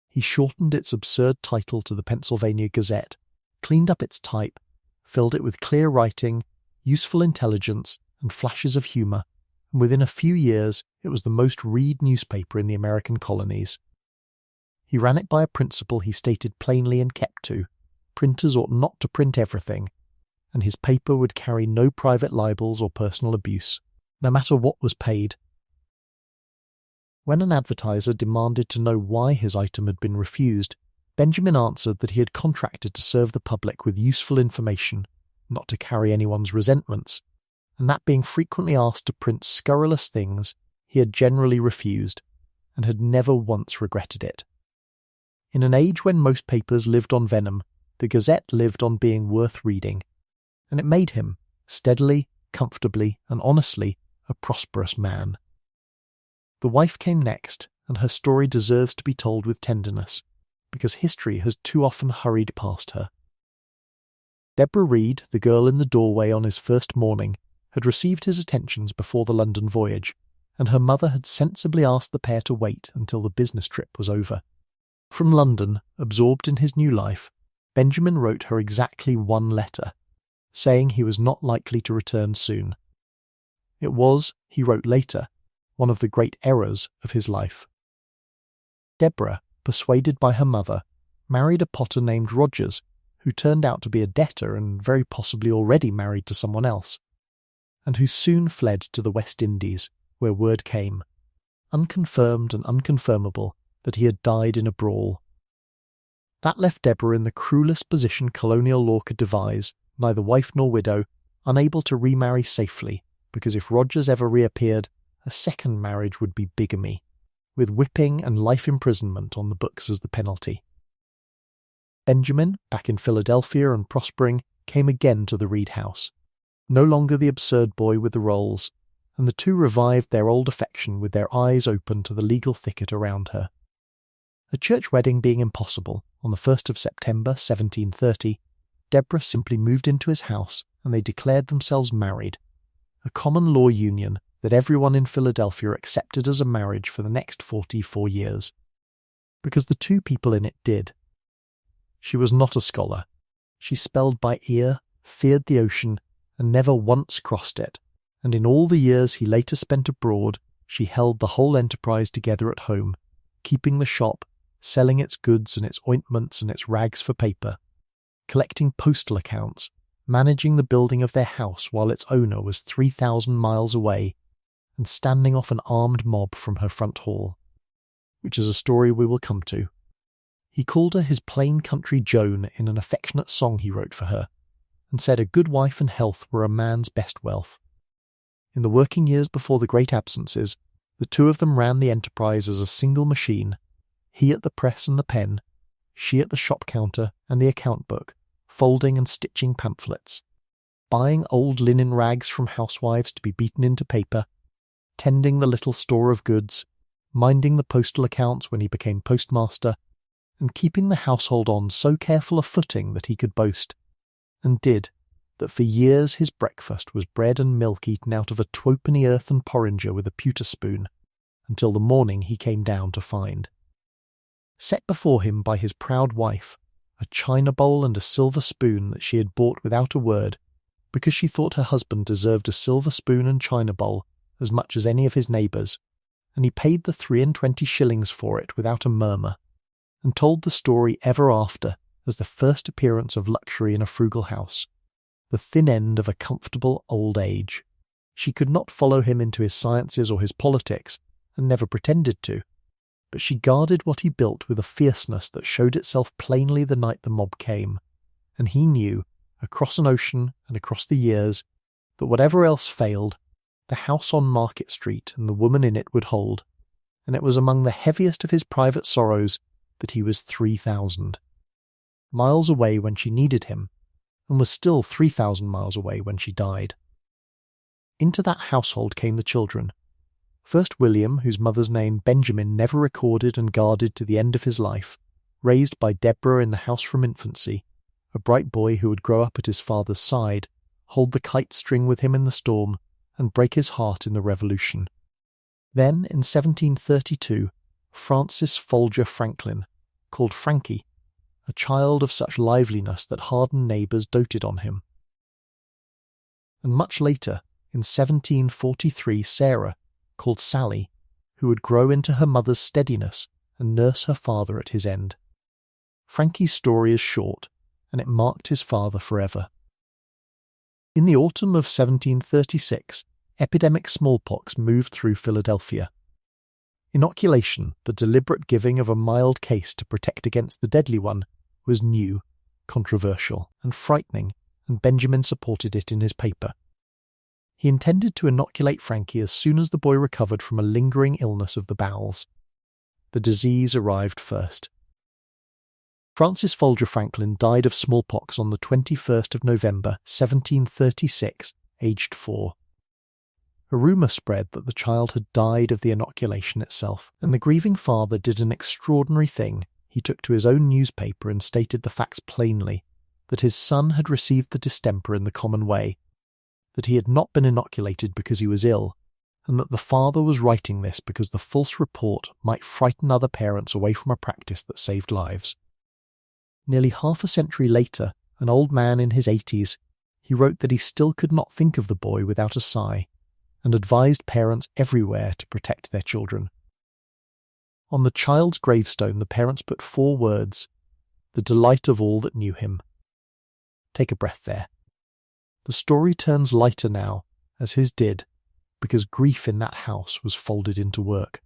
He shortened its absurd title to the Pennsylvania Gazette, cleaned up its type, filled it with clear writing, useful intelligence, and flashes of humour, and within a few years it was the most read newspaper in the American colonies. He ran it by a principle he stated plainly and kept to: printers ought not to print everything, and his paper would carry no private libels or personal abuse, no matter what was paid. When an advertiser demanded to know why his item had been refused, Benjamin answered that he had contracted to serve the public with useful information, not to carry anyone's resentments, and that being frequently asked to print scurrilous things, he had generally refused, and had never once regretted it. In an age when most papers lived on venom, the Gazette lived on being worth reading, and it made him, steadily, comfortably, and honestly, a prosperous man. The wife came next, and her story deserves to be told with tenderness, because history has too often hurried past her. Deborah Reed, the girl in the doorway on his first morning, had received his attentions before the London voyage, and her mother had sensibly asked the pair to wait until the business trip was over. From London, absorbed in his new life, Benjamin wrote her exactly one letter, saying he was not likely to return soon. It was, he wrote later, one of the great errors of his life. Deborah, persuaded by her mother, married a potter named Rogers, who turned out to be a debtor and very possibly already married to someone else, and who soon fled to the West Indies, where word came, unconfirmed and unconfirmable, that he had died in a brawl. That left Deborah in the cruelest position colonial law could devise, neither wife nor widow, unable to remarry safely, because if Rogers ever reappeared, a second marriage would be bigamy, with whipping and life imprisonment on the books as the penalty. Benjamin, back in Philadelphia and prospering, came again to the Reed house, no longer the absurd boy with the rolls, and the two revived their old affection with their eyes open to the legal thicket around her. A church wedding being impossible, on the 1st of September 1730, Deborah simply moved into his house and they declared themselves married, a common law union that everyone in Philadelphia accepted as a marriage for the next 44 years, because the two people in it did. She was not a scholar. She spelled by ear, feared the ocean, and never once crossed it, and in all the years he later spent abroad, she held the whole enterprise together at home, keeping the shop, selling its goods and its ointments and its rags for paper, collecting postal accounts, managing the building of their house while its owner was 3,000 miles away, and standing off an armed mob from her front hall, which is a story we will come to. He called her his plain country Joan in an affectionate song he wrote for her, and said a good wife and health were a man's best wealth. In the working years before the great absences, the two of them ran the enterprise as a single machine, he at the press and the pen, she at the shop counter and the account book, folding and stitching pamphlets, buying old linen rags from housewives to be beaten into paper, tending the little store of goods, minding the postal accounts when he became postmaster, and keeping the household on so careful a footing that he could boast, and did, that for years his breakfast was bread and milk eaten out of a twopenny earthen porringer with a pewter spoon, until the morning he came down to find. Set before him by his proud wife, a china bowl and a silver spoon that she had bought without a word, because she thought her husband deserved a silver spoon and china bowl as much as any of his neighbours, and he paid the 23 shillings for it without a murmur, and told the story ever after as the first appearance of luxury in a frugal house, the thin end of a comfortable old age. She could not follow him into his sciences or his politics, and never pretended to, but she guarded what he built with a fierceness that showed itself plainly the night the mob came, and he knew, across an ocean and across the years, that whatever else failed, the house on Market Street and the woman in it would hold, and it was among the heaviest of his private sorrows that he was 3,000 miles away when she needed him, and was still 3,000 miles away when she died. Into that household came the children. First William, whose mother's name Benjamin never recorded and guarded to the end of his life, raised by Deborah in the house from infancy, a bright boy who would grow up at his father's side, hold the kite string with him in the storm, and break his heart in the Revolution. Then, in 1732, Francis Folger Franklin, called Frankie, a child of such liveliness that hardened neighbours doted on him. And much later, in 1743, Sarah, called Sally, who would grow into her mother's steadiness and nurse her father at his end. Frankie's story is short, and it marked his father forever. In the autumn of 1736, epidemic smallpox moved through Philadelphia. Inoculation, the deliberate giving of a mild case to protect against the deadly one, was new, controversial, and frightening, and Benjamin supported it in his paper. He intended to inoculate Frankie as soon as the boy recovered from a lingering illness of the bowels. The disease arrived first. Francis Folger Franklin died of smallpox on the 21st of November, 1736, aged 4. A rumour spread that the child had died of the inoculation itself, and the grieving father did an extraordinary thing. He took to his own newspaper and stated the facts plainly, that his son had received the distemper in the common way, that he had not been inoculated because he was ill, and that the father was writing this because the false report might frighten other parents away from a practice that saved lives. Nearly half a century later, an old man in his 80s, he wrote that he still could not think of the boy without a sigh, and advised parents everywhere to protect their children. On the child's gravestone the parents put 4 words, "The delight of all that knew him." Take a breath there. The story turns lighter now, as his did, because grief in that house was folded into work.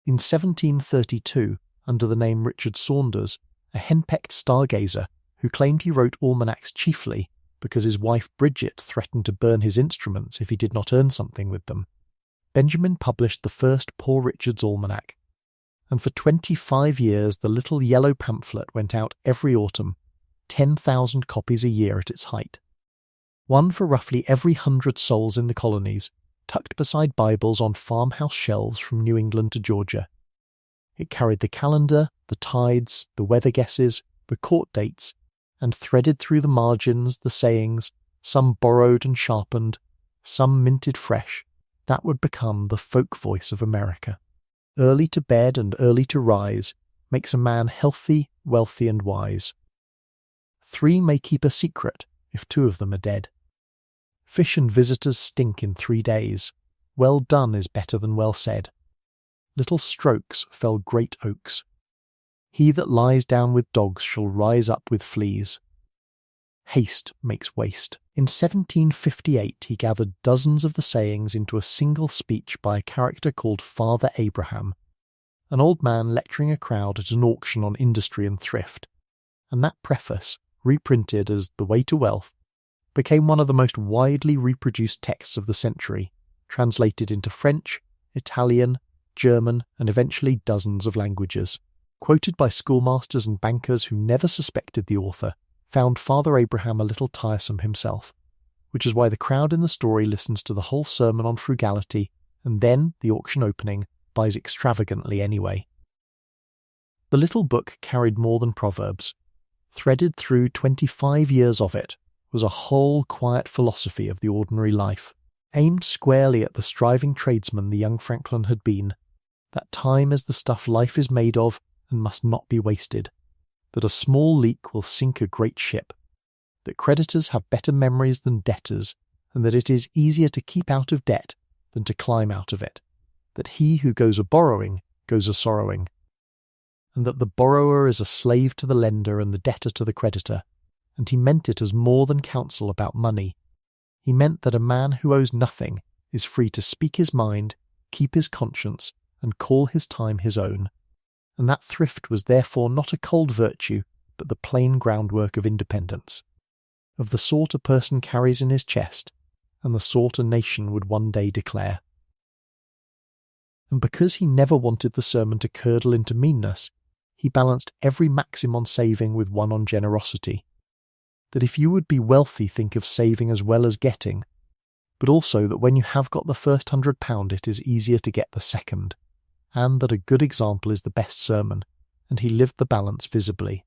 In 1732, under the name Richard Saunders, a henpecked stargazer who claimed he wrote almanacs chiefly because his wife Bridget threatened to burn his instruments if he did not earn something with them, Benjamin published the first Poor Richard's Almanac, and for 25 years the little yellow pamphlet went out every autumn, 10,000 copies a year at its height. One for roughly every 100 souls in the colonies, tucked beside Bibles on farmhouse shelves from New England to Georgia. It carried the calendar, the tides, the weather guesses, the court dates, and threaded through the margins the sayings, some borrowed and sharpened, some minted fresh, that would become the folk voice of America. Early to bed and early to rise makes a man healthy, wealthy, and wise. 3 may keep a secret if 2 of them are dead. Fish and visitors stink in 3 days. Well done is better than well said. Little strokes fell great oaks. He that lies down with dogs shall rise up with fleas. Haste makes waste. In 1758 he gathered dozens of the sayings into a single speech by a character called Father Abraham, an old man lecturing a crowd at an auction on industry and thrift, and that preface, reprinted as The Way to Wealth, became one of the most widely reproduced texts of the century, translated into French, Italian, German, and eventually dozens of languages. Quoted by schoolmasters and bankers who never suspected the author, found Father Abraham a little tiresome himself, which is why the crowd in the story listens to the whole sermon on frugality, and then, the auction opening, buys extravagantly anyway. The little book carried more than proverbs. Threaded through 25 years of it was a whole quiet philosophy of the ordinary life, aimed squarely at the striving tradesman the young Franklin had been, that time is the stuff life is made of and must not be wasted, that a small leak will sink a great ship, that creditors have better memories than debtors, and that it is easier to keep out of debt than to climb out of it, that he who goes a-borrowing goes a-sorrowing, and that the borrower is a slave to the lender and the debtor to the creditor, and he meant it as more than counsel about money. He meant that a man who owes nothing is free to speak his mind, keep his conscience, and call his time his own, and that thrift was therefore not a cold virtue, but the plain groundwork of independence, of the sort a person carries in his chest, and the sort a nation would one day declare. And because he never wanted the sermon to curdle into meanness, he balanced every maxim on saving with one on generosity, that if you would be wealthy, think of saving as well as getting, but also that when you have got the first £100 it is easier to get the second, and that a good example is the best sermon, and he lived the balance visibly,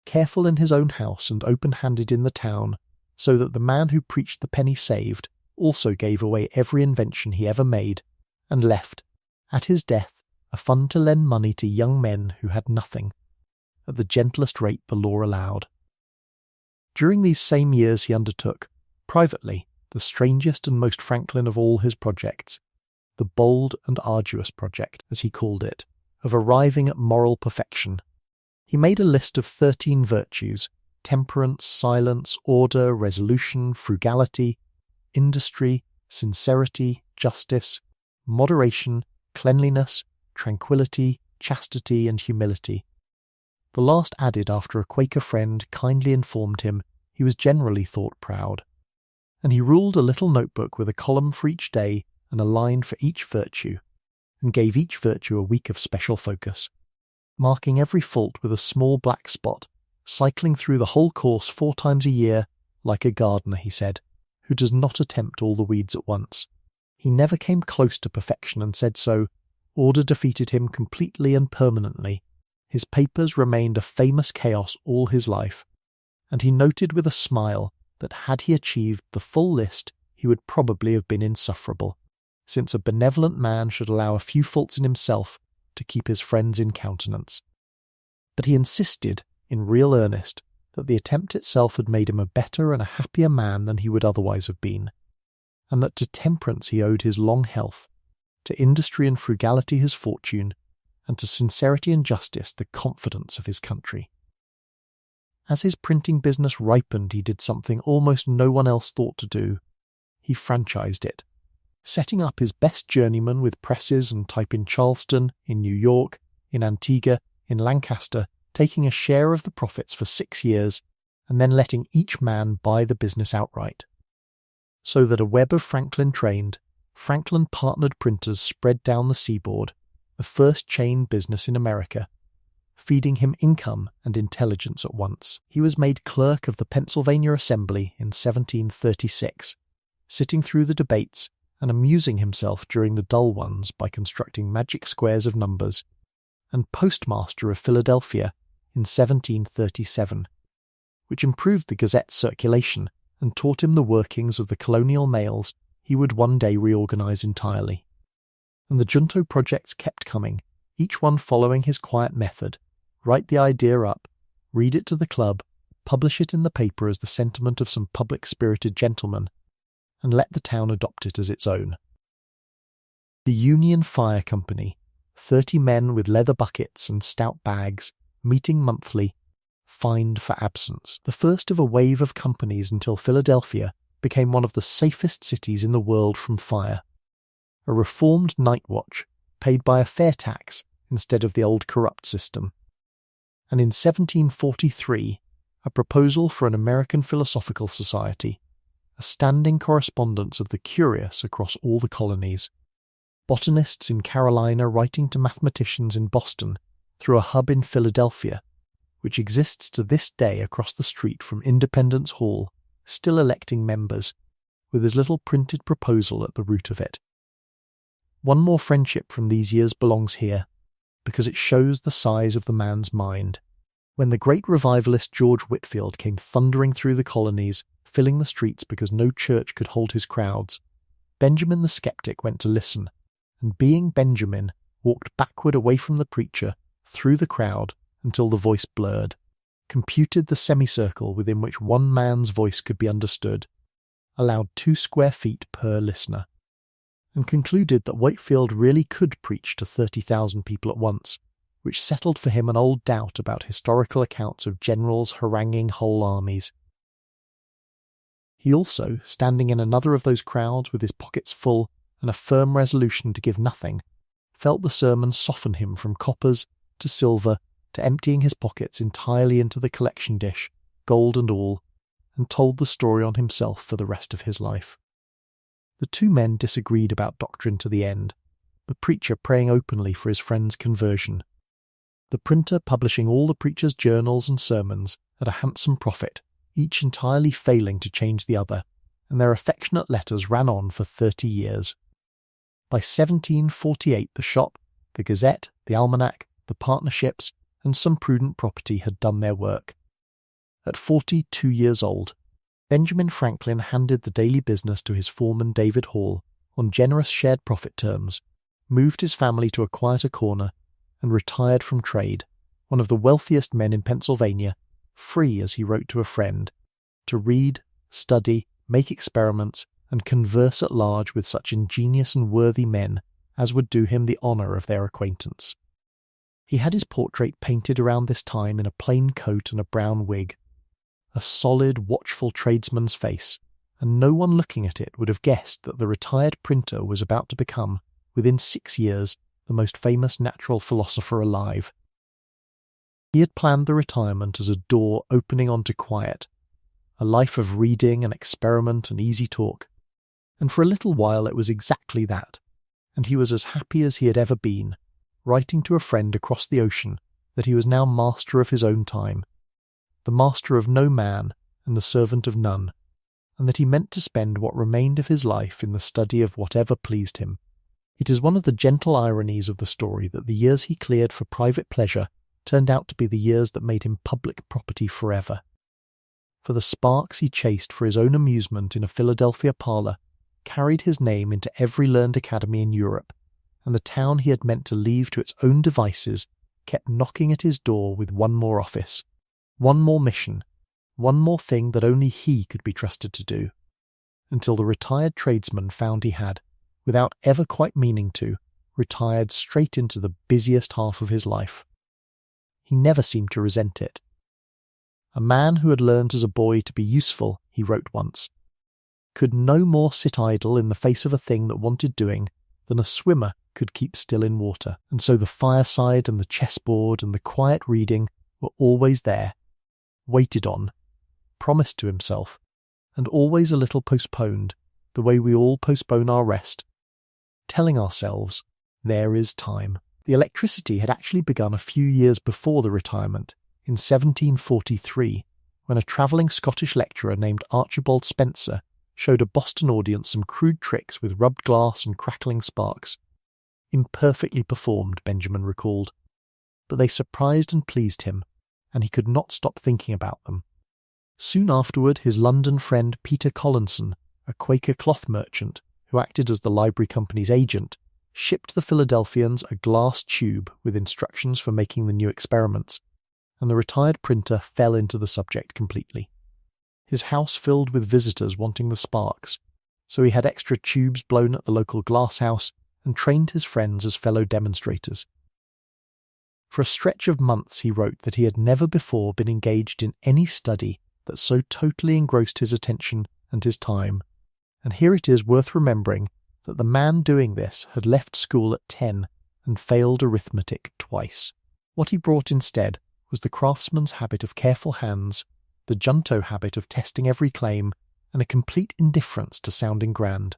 careful in his own house and open-handed in the town, so that the man who preached the penny saved also gave away every invention he ever made, and left, at his death, a fund to lend money to young men who had nothing, at the gentlest rate the law allowed. During these same years he undertook, privately, the strangest and most Franklin of all his projects, the bold and arduous project, as he called it, of arriving at moral perfection. He made a list of 13 virtues: temperance, silence, order, resolution, frugality, industry, sincerity, justice, moderation, cleanliness, tranquillity, chastity, and humility. The last added after a Quaker friend kindly informed him he was generally thought proud. And he ruled a little notebook with a column for each day and a line for each virtue, and gave each virtue a week of special focus, marking every fault with a small black spot, cycling through the whole course 4 times a year, like a gardener, he said, who does not attempt all the weeds at once. He never came close to perfection and said so. Order defeated him completely and permanently. His papers remained a famous chaos all his life, and he noted with a smile that had he achieved the full list, he would probably have been insufferable, since a benevolent man should allow a few faults in himself to keep his friends in countenance. But he insisted, in real earnest, that the attempt itself had made him a better and a happier man than he would otherwise have been, and that to temperance he owed his long health, to industry and frugality his fortune, and to sincerity and justice the confidence of his country. As his printing business ripened, he did something almost no one else thought to do. He franchised it, setting up his best journeymen with presses and type in Charleston, in New York, in Antigua, in Lancaster, taking a share of the profits for 6 years, and then letting each man buy the business outright. So that a web of Franklin-trained, Franklin-partnered printers spread down the seaboard, the first chain business in America, feeding him income and intelligence at once. He was made clerk of the Pennsylvania Assembly in 1736, sitting through the debates and amusing himself during the dull ones by constructing magic squares of numbers, and postmaster of Philadelphia in 1737, which improved the Gazette's circulation and taught him the workings of the colonial mails he would one day reorganize entirely. And the Junto projects kept coming, each one following his quiet method: write the idea up, read it to the club, publish it in the paper as the sentiment of some public-spirited gentleman, and let the town adopt it as its own. The Union Fire Company, 30 men with leather buckets and stout bags, meeting monthly, fined for absence. The first of a wave of companies until Philadelphia became one of the safest cities in the world from fire. A reformed night watch, paid by a fair tax instead of the old corrupt system. And in 1743, a proposal for an American Philosophical Society, a standing correspondence of the curious across all the colonies, botanists in Carolina writing to mathematicians in Boston through a hub in Philadelphia, which exists to this day across the street from Independence Hall, still electing members, with his little printed proposal at the root of it. One more friendship from these years belongs here, because it shows the size of the man's mind. When the great revivalist George Whitefield came thundering through the colonies, filling the streets because no church could hold his crowds, Benjamin the skeptic went to listen, and being Benjamin, walked backward away from the preacher, through the crowd, until the voice blurred, computed the semicircle within which one man's voice could be understood, allowed 2 square feet per listener, and concluded that Whitefield really could preach to 30,000 people at once, which settled for him an old doubt about historical accounts of generals haranguing whole armies. He also, standing in another of those crowds with his pockets full and a firm resolution to give nothing, felt the sermon soften him from coppers to silver to emptying his pockets entirely into the collection dish, gold and all, and told the story on himself for the rest of his life. The 2 men disagreed about doctrine to the end, the preacher praying openly for his friend's conversion, the printer publishing all the preacher's journals and sermons at a handsome profit, each entirely failing to change the other, and their affectionate letters ran on for 30 years. By 1748 the shop, the Gazette, the Almanac, the partnerships, and some prudent property had done their work. At 42 years old, Benjamin Franklin handed the daily business to his foreman David Hall on generous shared profit terms, moved his family to a quieter corner, and retired from trade, one of the wealthiest men in Pennsylvania, free, as he wrote to a friend, to read, study, make experiments, and converse at large with such ingenious and worthy men as would do him the honour of their acquaintance. He had his portrait painted around this time in a plain coat and a brown wig, a solid, watchful tradesman's face, and no one looking at it would have guessed that the retired printer was about to become, within 6 years, the most famous natural philosopher alive. He had planned the retirement as a door opening onto quiet, a life of reading and experiment and easy talk. And for a little while it was exactly that, and he was as happy as he had ever been, writing to a friend across the ocean that he was now master of his own time, the master of no man and the servant of none, and that he meant to spend what remained of his life in the study of whatever pleased him. It is one of the gentle ironies of the story that the years he cleared for private pleasure turned out to be the years that made him public property forever. For the sparks he chased for his own amusement in a Philadelphia parlour carried his name into every learned academy in Europe, and the town he had meant to leave to its own devices kept knocking at his door with one more office, one more mission, one more thing that only he could be trusted to do, until the retired tradesman found he had, without ever quite meaning to, retired straight into the busiest half of his life. He never seemed to resent it. A man who had learned as a boy to be useful, he wrote once, could no more sit idle in the face of a thing that wanted doing than a swimmer could keep still in water, and so the fireside and the chessboard and the quiet reading were always there, waited on, promised to himself, and always a little postponed, the way we all postpone our rest, telling ourselves, there is time. The electricity had actually begun a few years before the retirement, in 1743, when a travelling Scottish lecturer named Archibald Spencer showed a Boston audience some crude tricks with rubbed glass and crackling sparks. Imperfectly performed, Benjamin recalled, but they surprised and pleased him, and he could not stop thinking about them. Soon afterward, his London friend Peter Collinson, a Quaker cloth merchant who acted as the library company's agent, shipped the Philadelphians a glass tube with instructions for making the new experiments, and the retired printer fell into the subject completely. His house filled with visitors wanting the sparks, so he had extra tubes blown at the local glass house and trained his friends as fellow demonstrators. For a stretch of months he wrote that he had never before been engaged in any study that so totally engrossed his attention and his time, and here it is worth remembering that the man doing this had left school at 10 and failed arithmetic twice. What he brought instead was the craftsman's habit of careful hands, the junto habit of testing every claim, and a complete indifference to sounding grand.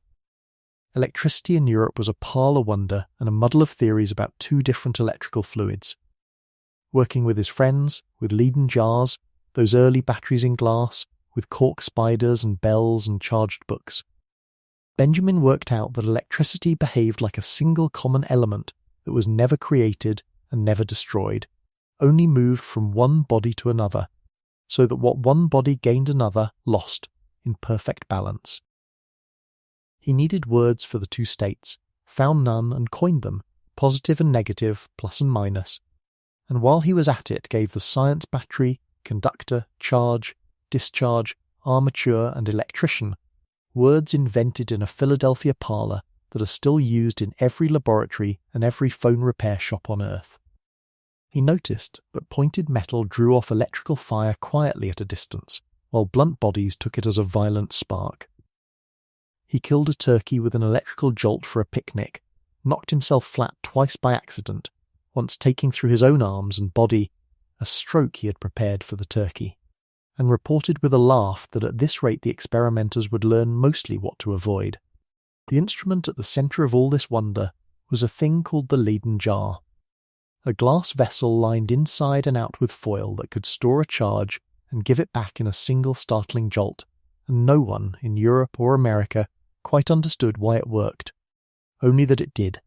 Electricity in Europe was a parlour wonder and a muddle of theories about two different electrical fluids. Working with his friends, with Leyden jars, those early batteries in glass, with cork spiders and bells and charged books, Benjamin worked out that electricity behaved like a single common element that was never created and never destroyed, only moved from one body to another, so that what one body gained another lost, in perfect balance. He needed words for the two states, found none and coined them, positive and negative, plus and minus, and while he was at it gave the science battery, conductor, charge, discharge, armature and electrician words invented in a Philadelphia parlour that are still used in every laboratory and every phone repair shop on earth. He noticed that pointed metal drew off electrical fire quietly at a distance, while blunt bodies took it as a violent spark. He killed a turkey with an electrical jolt for a picnic, knocked himself flat twice by accident, once taking through his own arms and body a stroke he had prepared for the turkey, and reported with a laugh that at this rate the experimenters would learn mostly what to avoid. The instrument at the centre of all this wonder was a thing called the Leyden jar, a glass vessel lined inside and out with foil that could store a charge and give it back in a single startling jolt, and no one in Europe or America quite understood why it worked, only that it did,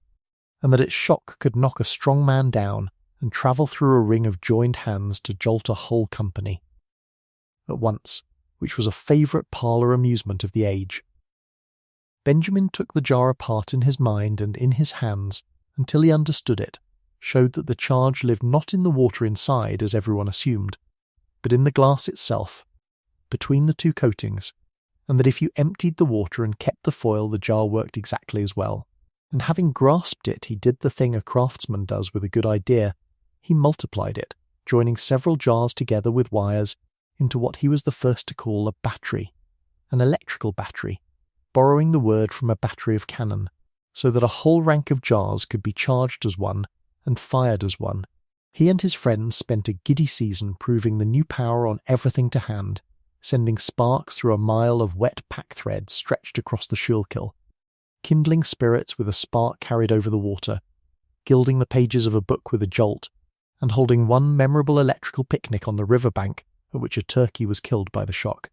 and that its shock could knock a strong man down and travel through a ring of joined hands to jolt a whole company at once, which was a favourite parlour amusement of the age. Benjamin took the jar apart in his mind and in his hands until he understood it, showed that the charge lived not in the water inside, as everyone assumed, but in the glass itself, between the two coatings, and that if you emptied the water and kept the foil, the jar worked exactly as well. And having grasped it, he did the thing a craftsman does with a good idea. He multiplied it, joining several jars together with wires into what he was the first to call a battery, an electrical battery, borrowing the word from a battery of cannon, so that a whole rank of jars could be charged as one and fired as one. He and his friends spent a giddy season proving the new power on everything to hand, sending sparks through a mile of wet packthread stretched across the Schuylkill, kindling spirits with a spark carried over the water, gilding the pages of a book with a jolt, and holding one memorable electrical picnic on the riverbank at which a turkey was killed by the shock.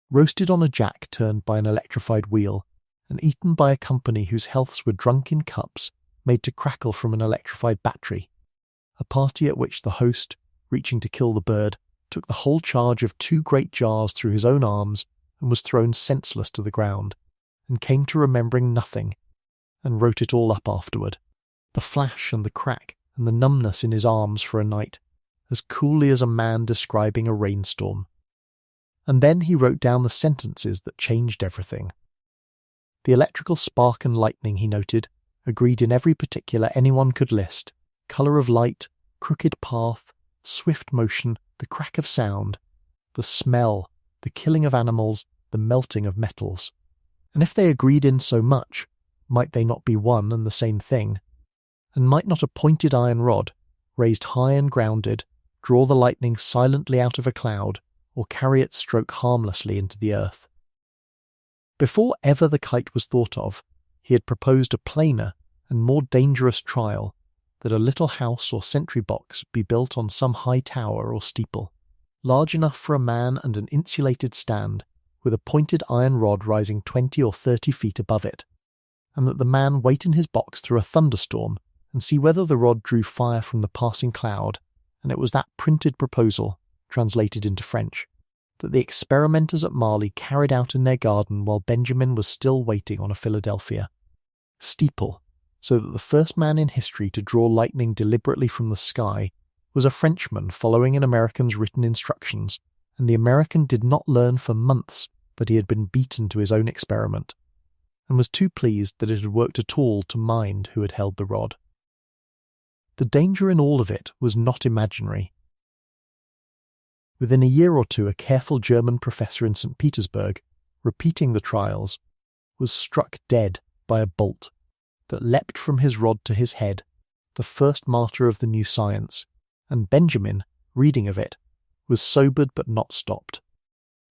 Roasted on a jack turned by an electrified wheel, and eaten by a company whose healths were drunk in cups made to crackle from an electrified battery, a party at which the host, reaching to kill the bird, took the whole charge of 2 great jars through his own arms and was thrown senseless to the ground, and came to remembering nothing, and wrote it all up afterward, the flash and the crack and the numbness in his arms for a night, as coolly as a man describing a rainstorm. And then he wrote down the sentences that changed everything. The electrical spark and lightning, he noted, agreed in every particular anyone could list: colour of light, crooked path, swift motion, the crack of sound, the smell, the killing of animals, the melting of metals. And if they agreed in so much, might they not be one and the same thing? And might not a pointed iron rod, raised high and grounded, draw the lightning silently out of a cloud, or carry its stroke harmlessly into the earth? Before ever the kite was thought of, he had proposed a plainer and more dangerous trial, that a little house or sentry box be built on some high tower or steeple, large enough for a man and an insulated stand, with a pointed iron rod rising 20 or 30 feet above it, and that the man wait in his box through a thunderstorm and see whether the rod drew fire from the passing cloud. And it was that printed proposal, translated into French, that the experimenters at Marley carried out in their garden while Benjamin was still waiting on a Philadelphia steeple, so that the first man in history to draw lightning deliberately from the sky was a Frenchman following an American's written instructions, and the American did not learn for months that he had been beaten to his own experiment, and was too pleased that it had worked at all to mind who had held the rod. The danger in all of it was not imaginary. Within a year or two, a careful German professor in St. Petersburg, repeating the trials, was struck dead by a bolt that leapt from his rod to his head, the first martyr of the new science, and Benjamin, reading of it, was sobered but not stopped,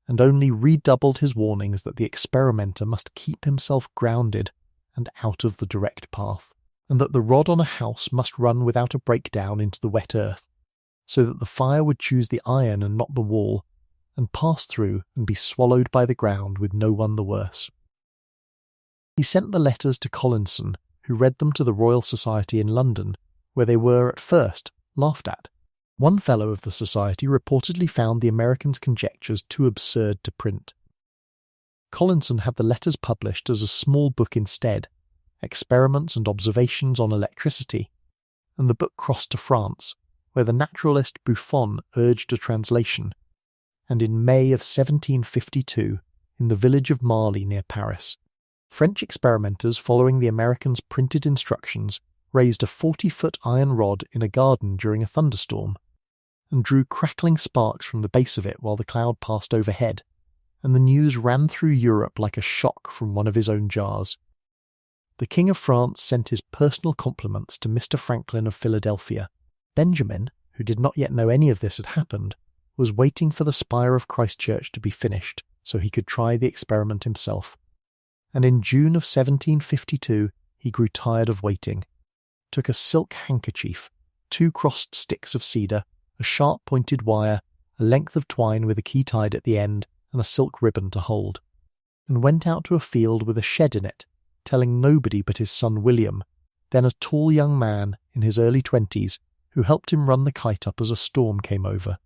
and only redoubled his warnings that the experimenter must keep himself grounded and out of the direct path, and that the rod on a house must run without a breakdown into the wet earth, so that the fire would choose the iron and not the wall, and pass through and be swallowed by the ground with no one the worse. He sent the letters to Collinson, who read them to the Royal Society in London, where they were at first laughed at. One fellow of the Society reportedly found the American's conjectures too absurd to print. Collinson had the letters published as a small book instead, Experiments and Observations on Electricity, and the book crossed to France, where the naturalist Buffon urged a translation, and in May of 1752, in the village of Marly near Paris, French experimenters, following the Americans' printed instructions, raised a 40-foot iron rod in a garden during a thunderstorm, and drew crackling sparks from the base of it while the cloud passed overhead, and the news ran through Europe like a shock from one of his own jars. The King of France sent his personal compliments to Mr. Franklin of Philadelphia. Benjamin, who did not yet know any of this had happened, was waiting for the spire of Christchurch to be finished so he could try the experiment himself. And in June of 1752 he grew tired of waiting, took a silk handkerchief, 2 crossed sticks of cedar, a sharp-pointed wire, a length of twine with a key tied at the end, and a silk ribbon to hold, and went out to a field with a shed in it, telling nobody but his son William, then a tall young man in his early 20s, who helped him run the kite up as a storm came over.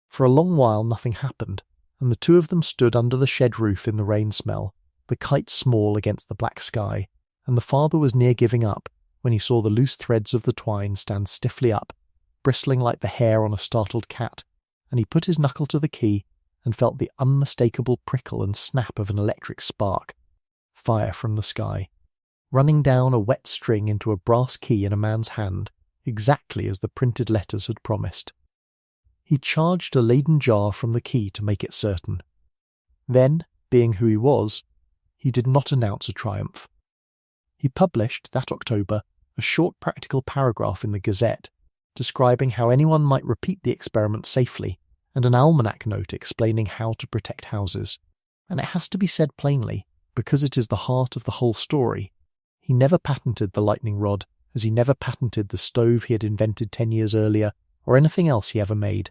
For a long while nothing happened, and the two of them stood under the shed roof in the rain smell, the kite small against the black sky, and the father was near giving up when he saw the loose threads of the twine stand stiffly up, bristling like the hair on a startled cat, and he put his knuckle to the key and felt the unmistakable prickle and snap of an electric spark, fire from the sky, running down a wet string into a brass key in a man's hand, exactly as the printed letters had promised. He charged a Leyden jar from the key to make it certain. Then, being who he was, he did not announce a triumph. He published, that October, a short practical paragraph in the Gazette, describing how anyone might repeat the experiment safely, and an almanac note explaining how to protect houses. And it has to be said plainly, because it is the heart of the whole story. He never patented the lightning rod, as he never patented the stove he had invented 10 years earlier, or anything else he ever made.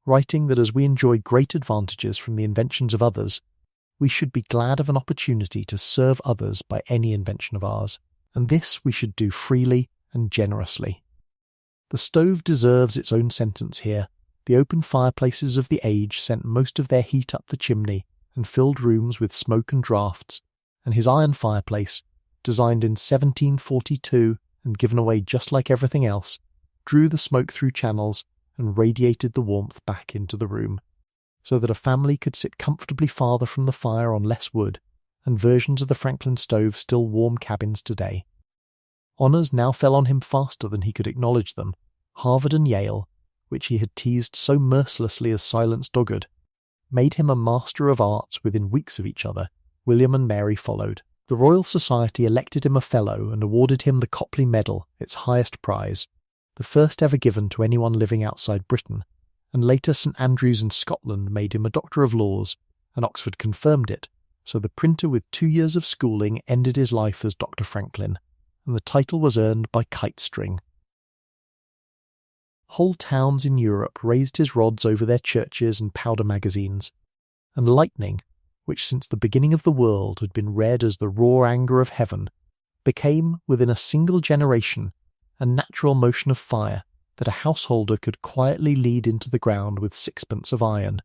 Writing that as we enjoy great advantages from the inventions of others, we should be glad of an opportunity to serve others by any invention of ours, and this we should do freely and generously. The stove deserves its own sentence here. The open fireplaces of the age sent most of their heat up the chimney and filled rooms with smoke and draughts, and his iron fireplace, designed in 1742 and given away just like everything else, drew the smoke through channels and radiated the warmth back into the room, so that a family could sit comfortably farther from the fire on less wood, and versions of the Franklin stove still warm cabins today. Honours now fell on him faster than he could acknowledge them. Harvard and Yale, which he had teased so mercilessly as Silence Dogged, made him a Master of Arts within weeks of each other. William and Mary followed. The Royal Society elected him a Fellow and awarded him the Copley Medal, its highest prize, the first ever given to anyone living outside Britain, and later St Andrews in Scotland made him a Doctor of Laws, and Oxford confirmed it, so the printer with 2 years of schooling ended his life as Dr. Franklin, and the title was earned by kite string. Whole towns in Europe raised his rods over their churches and powder magazines, and lightning, which since the beginning of the world had been read as the raw anger of heaven, became, within a single generation, a natural motion of fire that a householder could quietly lead into the ground with sixpence of iron,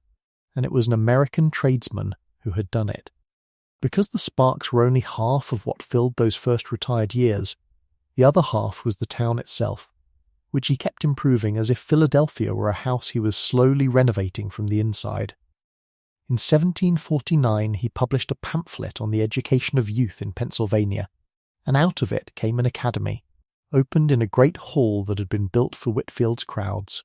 and it was an American tradesman who had done it. Because the sparks were only half of what filled those first retired years, the other half was the town itself, which he kept improving as if Philadelphia were a house he was slowly renovating from the inside. In 1749 he published a pamphlet on the education of youth in Pennsylvania, and out of it came an academy, opened in a great hall that had been built for Whitfield's crowds,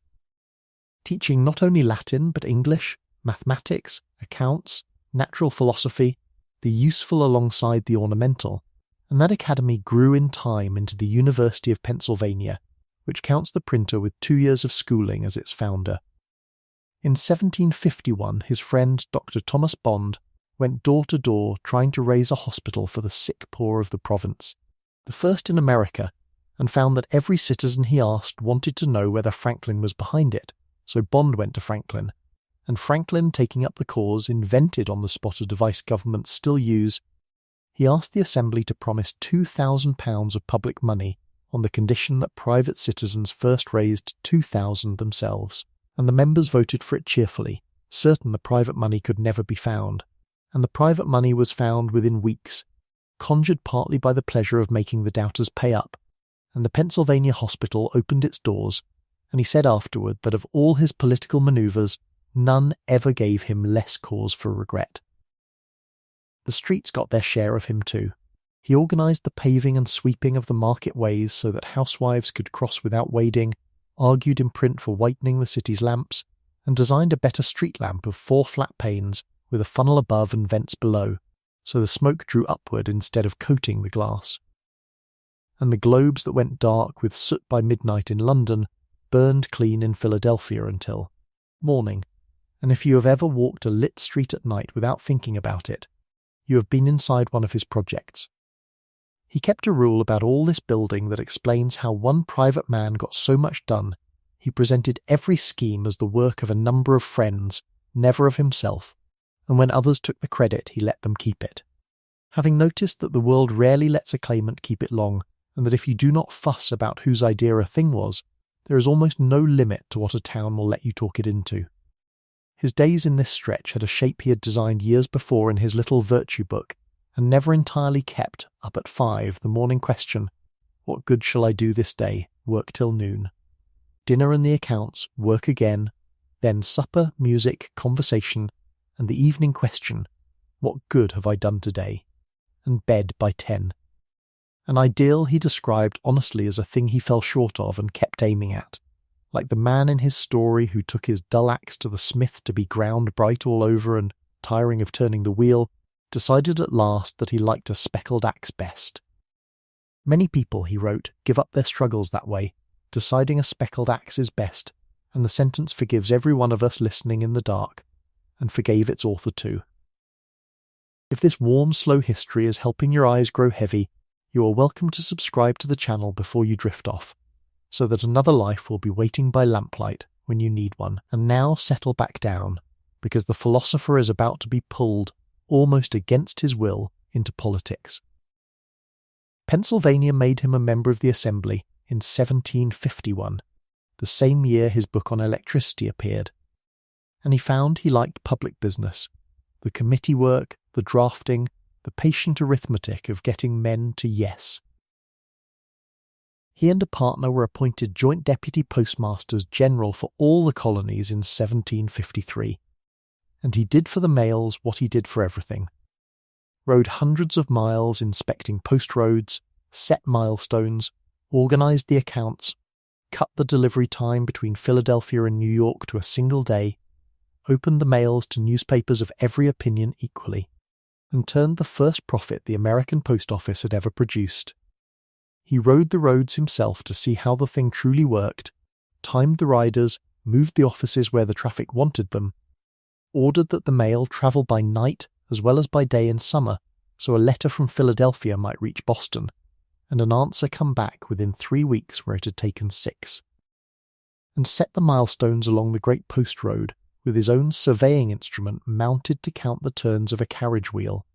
teaching not only Latin but English, mathematics, accounts, natural philosophy, the useful alongside the ornamental, and that academy grew in time into the University of Pennsylvania, which counts the printer with 2 years of schooling as its founder. In 1751 his friend Dr. Thomas Bond went door to door trying to raise a hospital for the sick poor of the province, the first in America, and found that every citizen he asked wanted to know whether Franklin was behind it, so Bond went to Franklin, and Franklin, taking up the cause, invented on the spot a device governments still use. He asked the Assembly to promise £2,000 of public money on the condition that private citizens first raised £2,000 themselves, and the members voted for it cheerfully, certain the private money could never be found, and the private money was found within weeks, conjured partly by the pleasure of making the doubters pay up, and the Pennsylvania Hospital opened its doors, and he said afterward that of all his political manoeuvres, none ever gave him less cause for regret. The streets got their share of him too. He organised the paving and sweeping of the market ways so that housewives could cross without wading, argued in print for whitening the city's lamps, and designed a better street lamp of 4 flat panes with a funnel above and vents below, so the smoke drew upward instead of coating the glass. And the globes that went dark with soot by midnight in London burned clean in Philadelphia until morning, and if you have ever walked a lit street at night without thinking about it, you have been inside one of his projects. He kept a rule about all this building that explains how one private man got so much done. He presented every scheme as the work of a number of friends, never of himself, and when others took the credit he let them keep it. Having noticed that the world rarely lets a claimant keep it long, and that if you do not fuss about whose idea a thing was, there is almost no limit to what a town will let you talk it into. His days in this stretch had a shape he had designed years before in his little virtue book, and never entirely kept, up at 5, the morning question, "What good shall I do this day? Work till noon." Dinner and the accounts, work again, then supper, music, conversation, and the evening question, "What good have I done today?" and bed by 10. An ideal he described honestly as a thing he fell short of and kept aiming at, like the man in his story who took his dull axe to the smith to be ground bright all over and, tiring of turning the wheel, decided at last that he liked a speckled axe best. Many people, he wrote, give up their struggles that way, deciding a speckled axe is best, and the sentence forgives every one of us listening in the dark, and forgave its author too. If this warm, slow history is helping your eyes grow heavy, you are welcome to subscribe to the channel before you drift off, so that another life will be waiting by lamplight when you need one. And now settle back down, because the philosopher is about to be pulled, almost against his will, into politics. Pennsylvania made him a member of the Assembly in 1751, the same year his book on electricity appeared, and he found he liked public business, the committee work, the drafting, the patient arithmetic of getting men to yes. He and a partner were appointed joint deputy postmasters general for all the colonies in 1753, and he did for the mails what he did for everything. Rode hundreds of miles inspecting post roads, set milestones, organised the accounts, cut the delivery time between Philadelphia and New York to a single day, opened the mails to newspapers of every opinion equally, and turned the first profit the American post office had ever produced. He rode the roads himself to see how the thing truly worked, timed the riders, moved the offices where the traffic wanted them, ordered that the mail travel by night as well as by day in summer, so a letter from Philadelphia might reach Boston, and an answer come back within 3 weeks where it had taken 6. And set the milestones along the great post road, with his own surveying instrument mounted to count the turns of a carriage wheel,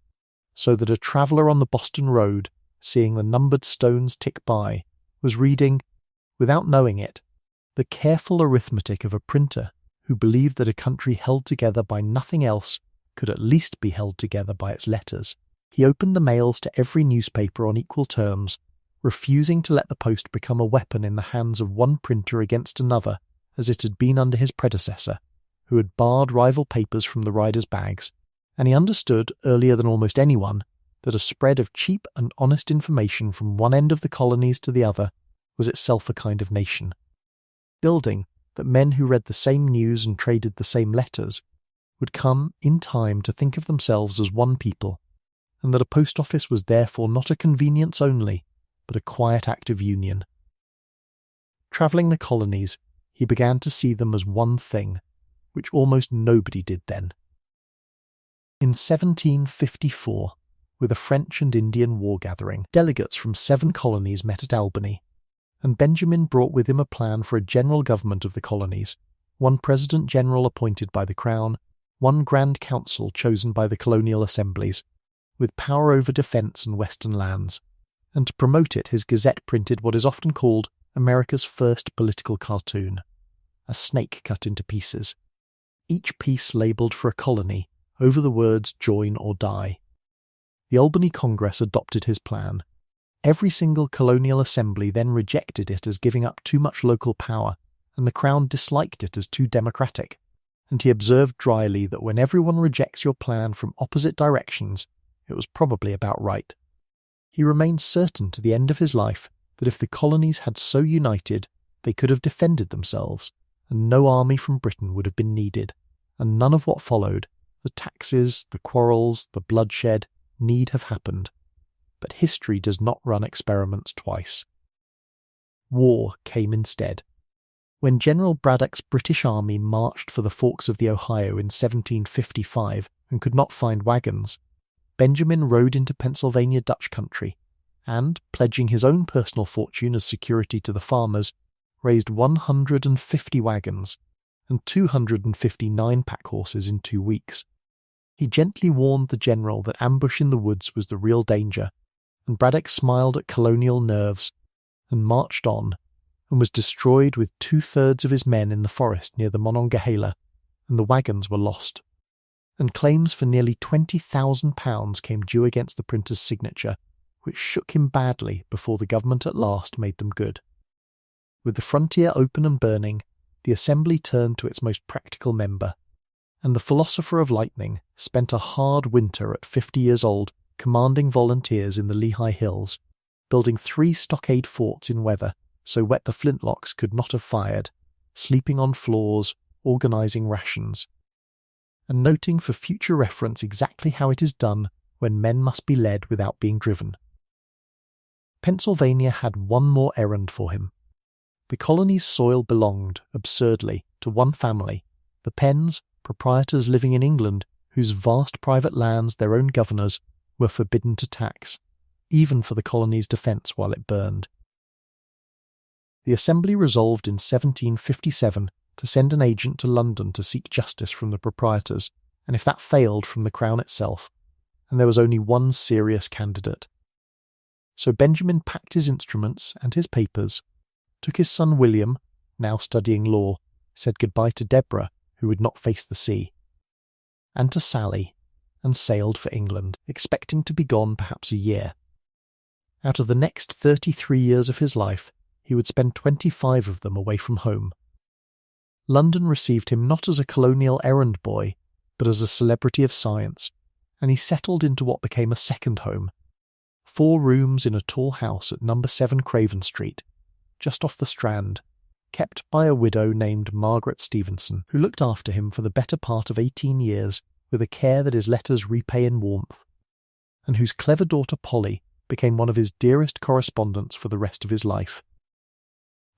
so that a traveller on the Boston road, seeing the numbered stones tick by, was reading, without knowing it, the careful arithmetic of a printer who believed that a country held together by nothing else could at least be held together by its letters. He opened the mails to every newspaper on equal terms, refusing to let the post become a weapon in the hands of one printer against another, as it had been under his predecessor, who had barred rival papers from the riders' bags, and he understood, earlier than almost anyone, that a spread of cheap and honest information from one end of the colonies to the other was itself a kind of nation. Building that men who read the same news and traded the same letters would come, in time, to think of themselves as one people, and that a post office was therefore not a convenience only, but a quiet act of union. Travelling the colonies, he began to see them as one thing, which almost nobody did then. In 1754, with a French and Indian war gathering, delegates from 7 colonies met at Albany, and Benjamin brought with him a plan for a general government of the colonies, one President General appointed by the Crown, one Grand Council chosen by the colonial assemblies, with power over defence and western lands, and to promote it his Gazette printed what is often called America's first political cartoon, a snake cut into pieces, each piece labelled for a colony, over the words "Join or Die." The Albany Congress adopted his plan. Every single colonial assembly then rejected it as giving up too much local power, and the Crown disliked it as too democratic, and he observed dryly that when everyone rejects your plan from opposite directions, it was probably about right. He remained certain to the end of his life that if the colonies had so united, they could have defended themselves, and no army from Britain would have been needed, and none of what followed, the taxes, the quarrels, the bloodshed, need have happened. But history does not run experiments twice. War came instead. When General Braddock's British army marched for the forks of the Ohio in 1755 and could not find wagons, Benjamin rode into Pennsylvania Dutch country, and, pledging his own personal fortune as security to the farmers, raised 150 wagons and 259 pack horses in 2 weeks. He gently warned the general that ambush in the woods was the real danger, and Braddock smiled at colonial nerves, and marched on, and was destroyed with 2/3 of his men in the forest near the Monongahela, and the wagons were lost. And claims for nearly £20,000 came due against the printer's signature, which shook him badly before the government at last made them good. With the frontier open and burning, the Assembly turned to its most practical member, and the philosopher of lightning spent a hard winter at 50 years old commanding volunteers in the Lehigh Hills, building 3 stockade forts in weather so wet the flintlocks could not have fired, sleeping on floors, organising rations, and noting for future reference exactly how it is done when men must be led without being driven. Pennsylvania had one more errand for him. The colony's soil belonged, absurdly, to one family, the Penns, proprietors living in England, whose vast private lands their own governors were forbidden to tax, even for the colony's defence while it burned. The Assembly resolved in 1757 to send an agent to London to seek justice from the proprietors, and if that failed, from the Crown itself, and there was only one serious candidate. So Benjamin packed his instruments and his papers, took his son William, now studying law, said goodbye to Deborah, who would not face the sea, and to Sally, and sailed for England, expecting to be gone perhaps a year. Out of the next 33 years of his life, he would spend 25 of them away from home. London received him not as a colonial errand boy, but as a celebrity of science, and he settled into what became a second home, 4 rooms in a tall house at No. 7 Craven Street, just off the Strand, kept by a widow named Margaret Stevenson, who looked after him for the better part of 18 years with a care that his letters repay in warmth, and whose clever daughter Polly became one of his dearest correspondents for the rest of his life.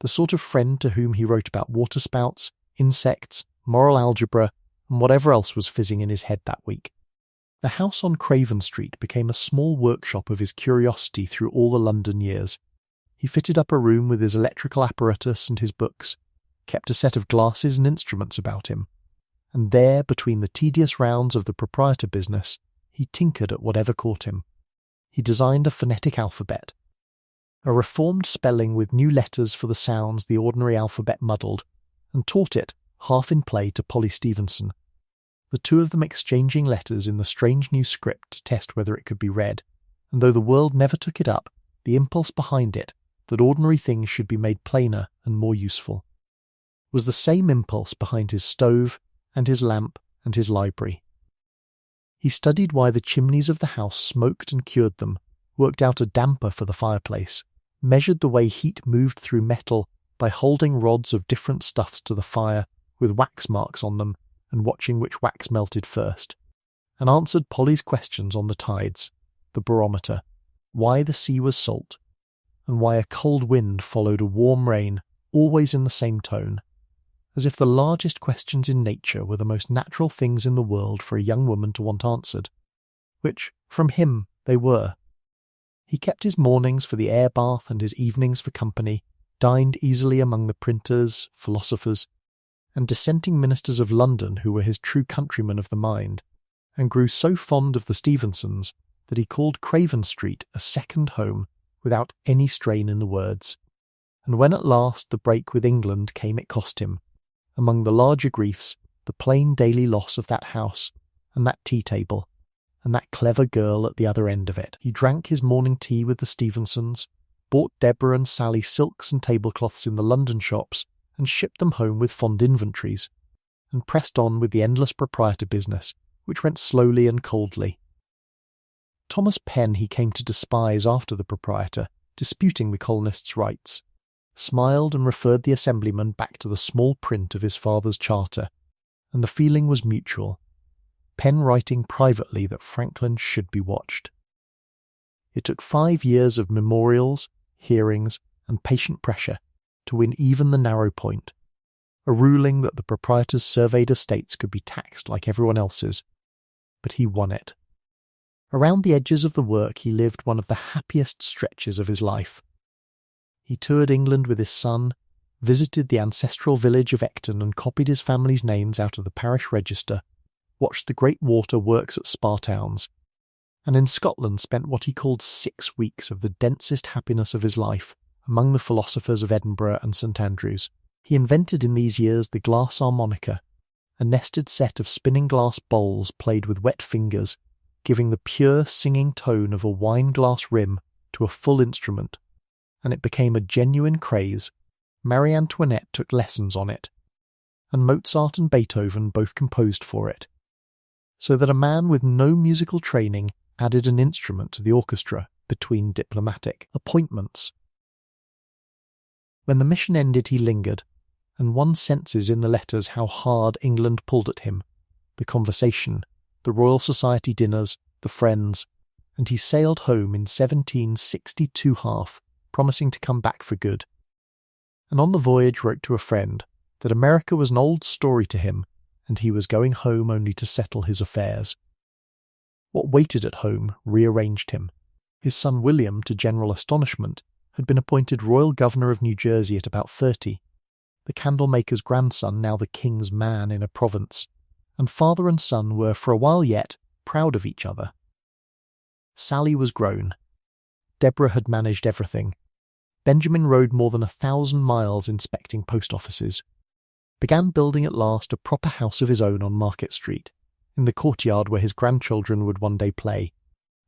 The sort of friend to whom he wrote about waterspouts, insects, moral algebra, and whatever else was fizzing in his head that week. The house on Craven Street became a small workshop of his curiosity through all the London years. He fitted up a room with his electrical apparatus and his books, kept a set of glasses and instruments about him, and there, between the tedious rounds of the proprietor business, he tinkered at whatever caught him. He designed a phonetic alphabet, a reformed spelling with new letters for the sounds the ordinary alphabet muddled, and taught it, half in play, to Polly Stevenson, the 2 of them exchanging letters in the strange new script to test whether it could be read, and though the world never took it up, the impulse behind it, that ordinary things should be made plainer and more useful, was the same impulse behind his stove and his lamp and his library. He studied why the chimneys of the house smoked and cured them, worked out a damper for the fireplace, measured the way heat moved through metal by holding rods of different stuffs to the fire with wax marks on them and watching which wax melted first, and answered Polly's questions on the tides, the barometer, why the sea was salt, and why a cold wind followed a warm rain always in the same tone, as if the largest questions in nature were the most natural things in the world for a young woman to want answered, which, from him, they were. He kept his mornings for the air bath and his evenings for company, dined easily among the printers, philosophers, and dissenting ministers of London who were his true countrymen of the mind, and grew so fond of the Stevensons that he called Craven Street a second home without any strain in the words. And when at last the break with England came, it cost him, among the larger griefs, the plain daily loss of that house, and that tea-table, and that clever girl at the other end of it. He drank his morning tea with the Stevensons, bought Deborah and Sally silks and tablecloths in the London shops, and shipped them home with fond inventories, and pressed on with the endless proprietor business, which went slowly and coldly. Thomas Penn he came to despise after the proprietor, disputing the colonists' rights, smiled and referred the assemblyman back to the small print of his father's charter, and the feeling was mutual, Penn writing privately that Franklin should be watched. It took 5 years of memorials, hearings, and patient pressure to win even the narrow point, a ruling that the proprietor's surveyed estates could be taxed like everyone else's, but he won it. Around the edges of the work he lived one of the happiest stretches of his life. He toured England with his son, visited the ancestral village of Ecton and copied his family's names out of the parish register, watched the great water works at Spartowns, and in Scotland spent what he called 6 weeks of the densest happiness of his life among the philosophers of Edinburgh and St Andrews. He invented in these years the glass harmonica, a nested set of spinning glass bowls played with wet fingers, giving the pure singing tone of a wine-glass rim to a full instrument, and it became a genuine craze. Marie Antoinette took lessons on it, and Mozart and Beethoven both composed for it, so that a man with no musical training added an instrument to the orchestra between diplomatic appointments. When the mission ended he lingered, and one senses in the letters how hard England pulled at him, the conversation, the Royal Society dinners, the friends, and he sailed home in 1762 half, promising to come back for good. and on the voyage wrote to a friend that America was an old story to him and he was going home only to settle his affairs. What waited at home rearranged him. His son William, to general astonishment, had been appointed Royal Governor of New Jersey at about 30, the candlemaker's grandson now the king's man in a province, and father and son were for a while yet proud of each other. Sally was grown. Deborah had managed everything. Benjamin rode more than 1,000 miles inspecting post offices, began building at last a proper house of his own on Market Street, in the courtyard where his grandchildren would one day play,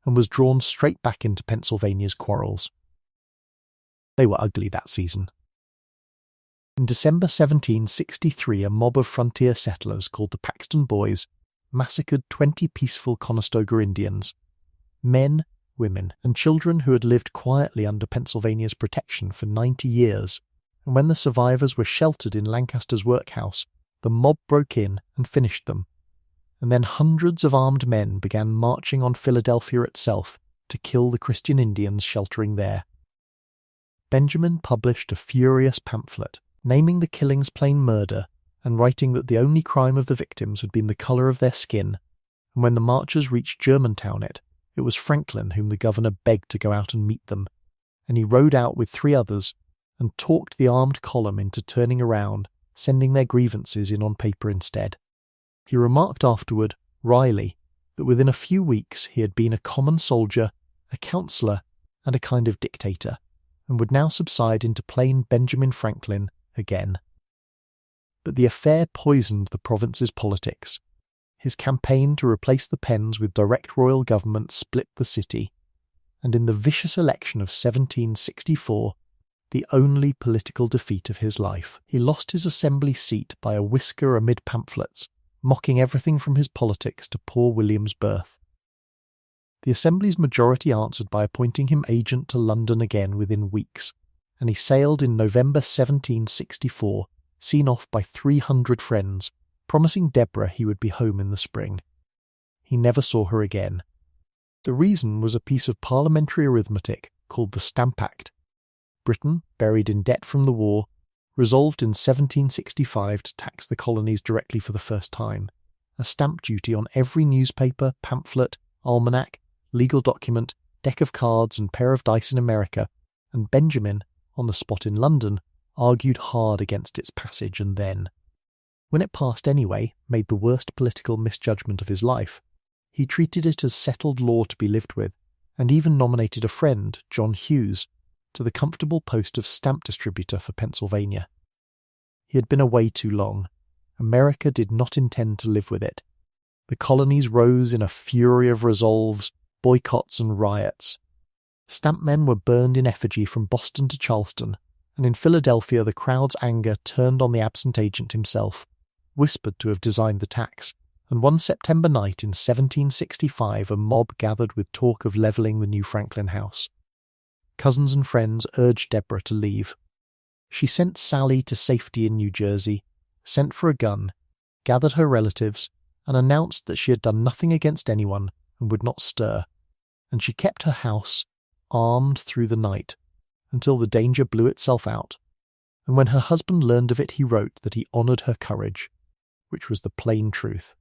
and was drawn straight back into Pennsylvania's quarrels. They were ugly that season. In December 1763, a mob of frontier settlers called the Paxton Boys massacred 20 peaceful Conestoga Indians, men, women, and children who had lived quietly under Pennsylvania's protection for 90 years, and when the survivors were sheltered in Lancaster's workhouse, the mob broke in and finished them. And then hundreds of armed men began marching on Philadelphia itself to kill the Christian Indians sheltering there. Benjamin published a furious pamphlet, naming the killings plain murder and writing that the only crime of the victims had been the colour of their skin, and when the marchers reached Germantown it was Franklin whom the governor begged to go out and meet them, and he rode out with 3 others and talked the armed column into turning around, sending their grievances in on paper instead. He remarked afterward, wryly, that within a few weeks he had been a common soldier, a counsellor, and a kind of dictator, and would now subside into plain Benjamin Franklin again. But the affair poisoned the province's politics. His campaign to replace the Penns with direct royal government split the city, and in the vicious election of 1764, the only political defeat of his life, he lost his assembly seat by a whisker amid pamphlets, mocking everything from his politics to poor William's birth. The Assembly's majority answered by appointing him agent to London again within weeks, and he sailed in November 1764, seen off by 300 friends, promising Deborah he would be home in the spring. He never saw her again. The reason was a piece of parliamentary arithmetic called the Stamp Act. Britain, buried in debt from the war, resolved in 1765 to tax the colonies directly for the first time, a stamp duty on every newspaper, pamphlet, almanac, legal document, deck of cards and pair of dice in America, and Benjamin, on the spot in London, argued hard against its passage and then, when it passed anyway, made the worst political misjudgment of his life. He treated it as settled law to be lived with, and even nominated a friend, John Hughes, to the comfortable post of stamp distributor for Pennsylvania. He had been away too long. America did not intend to live with it. The colonies rose in a fury of resolves, boycotts and riots. Stamp men were burned in effigy from Boston to Charleston, and in Philadelphia the crowd's anger turned on the absent agent himself, whispered to have designed the tax, and one September night in 1765 a mob gathered with talk of levelling the new Franklin house. Cousins and friends urged Deborah to leave. She sent Sally to safety in New Jersey, sent for a gun, gathered her relatives, and announced that she had done nothing against anyone and would not stir, and she kept her house, armed through the night, until the danger blew itself out, and when her husband learned of it he wrote that he honoured her courage, which was the plain truth.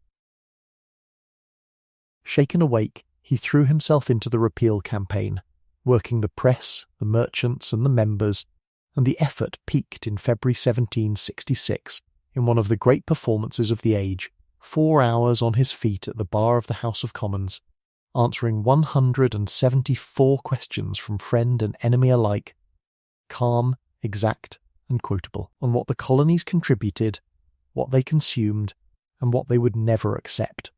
Shaken awake, he threw himself into the repeal campaign, working the press, the merchants and the members, and the effort peaked in February 1766 in one of the great performances of the age, 4 hours on his feet at the bar of the House of Commons, answering 174 questions from friend and enemy alike, calm, exact, and quotable, on what the colonies contributed, what they consumed, and what they would never accept,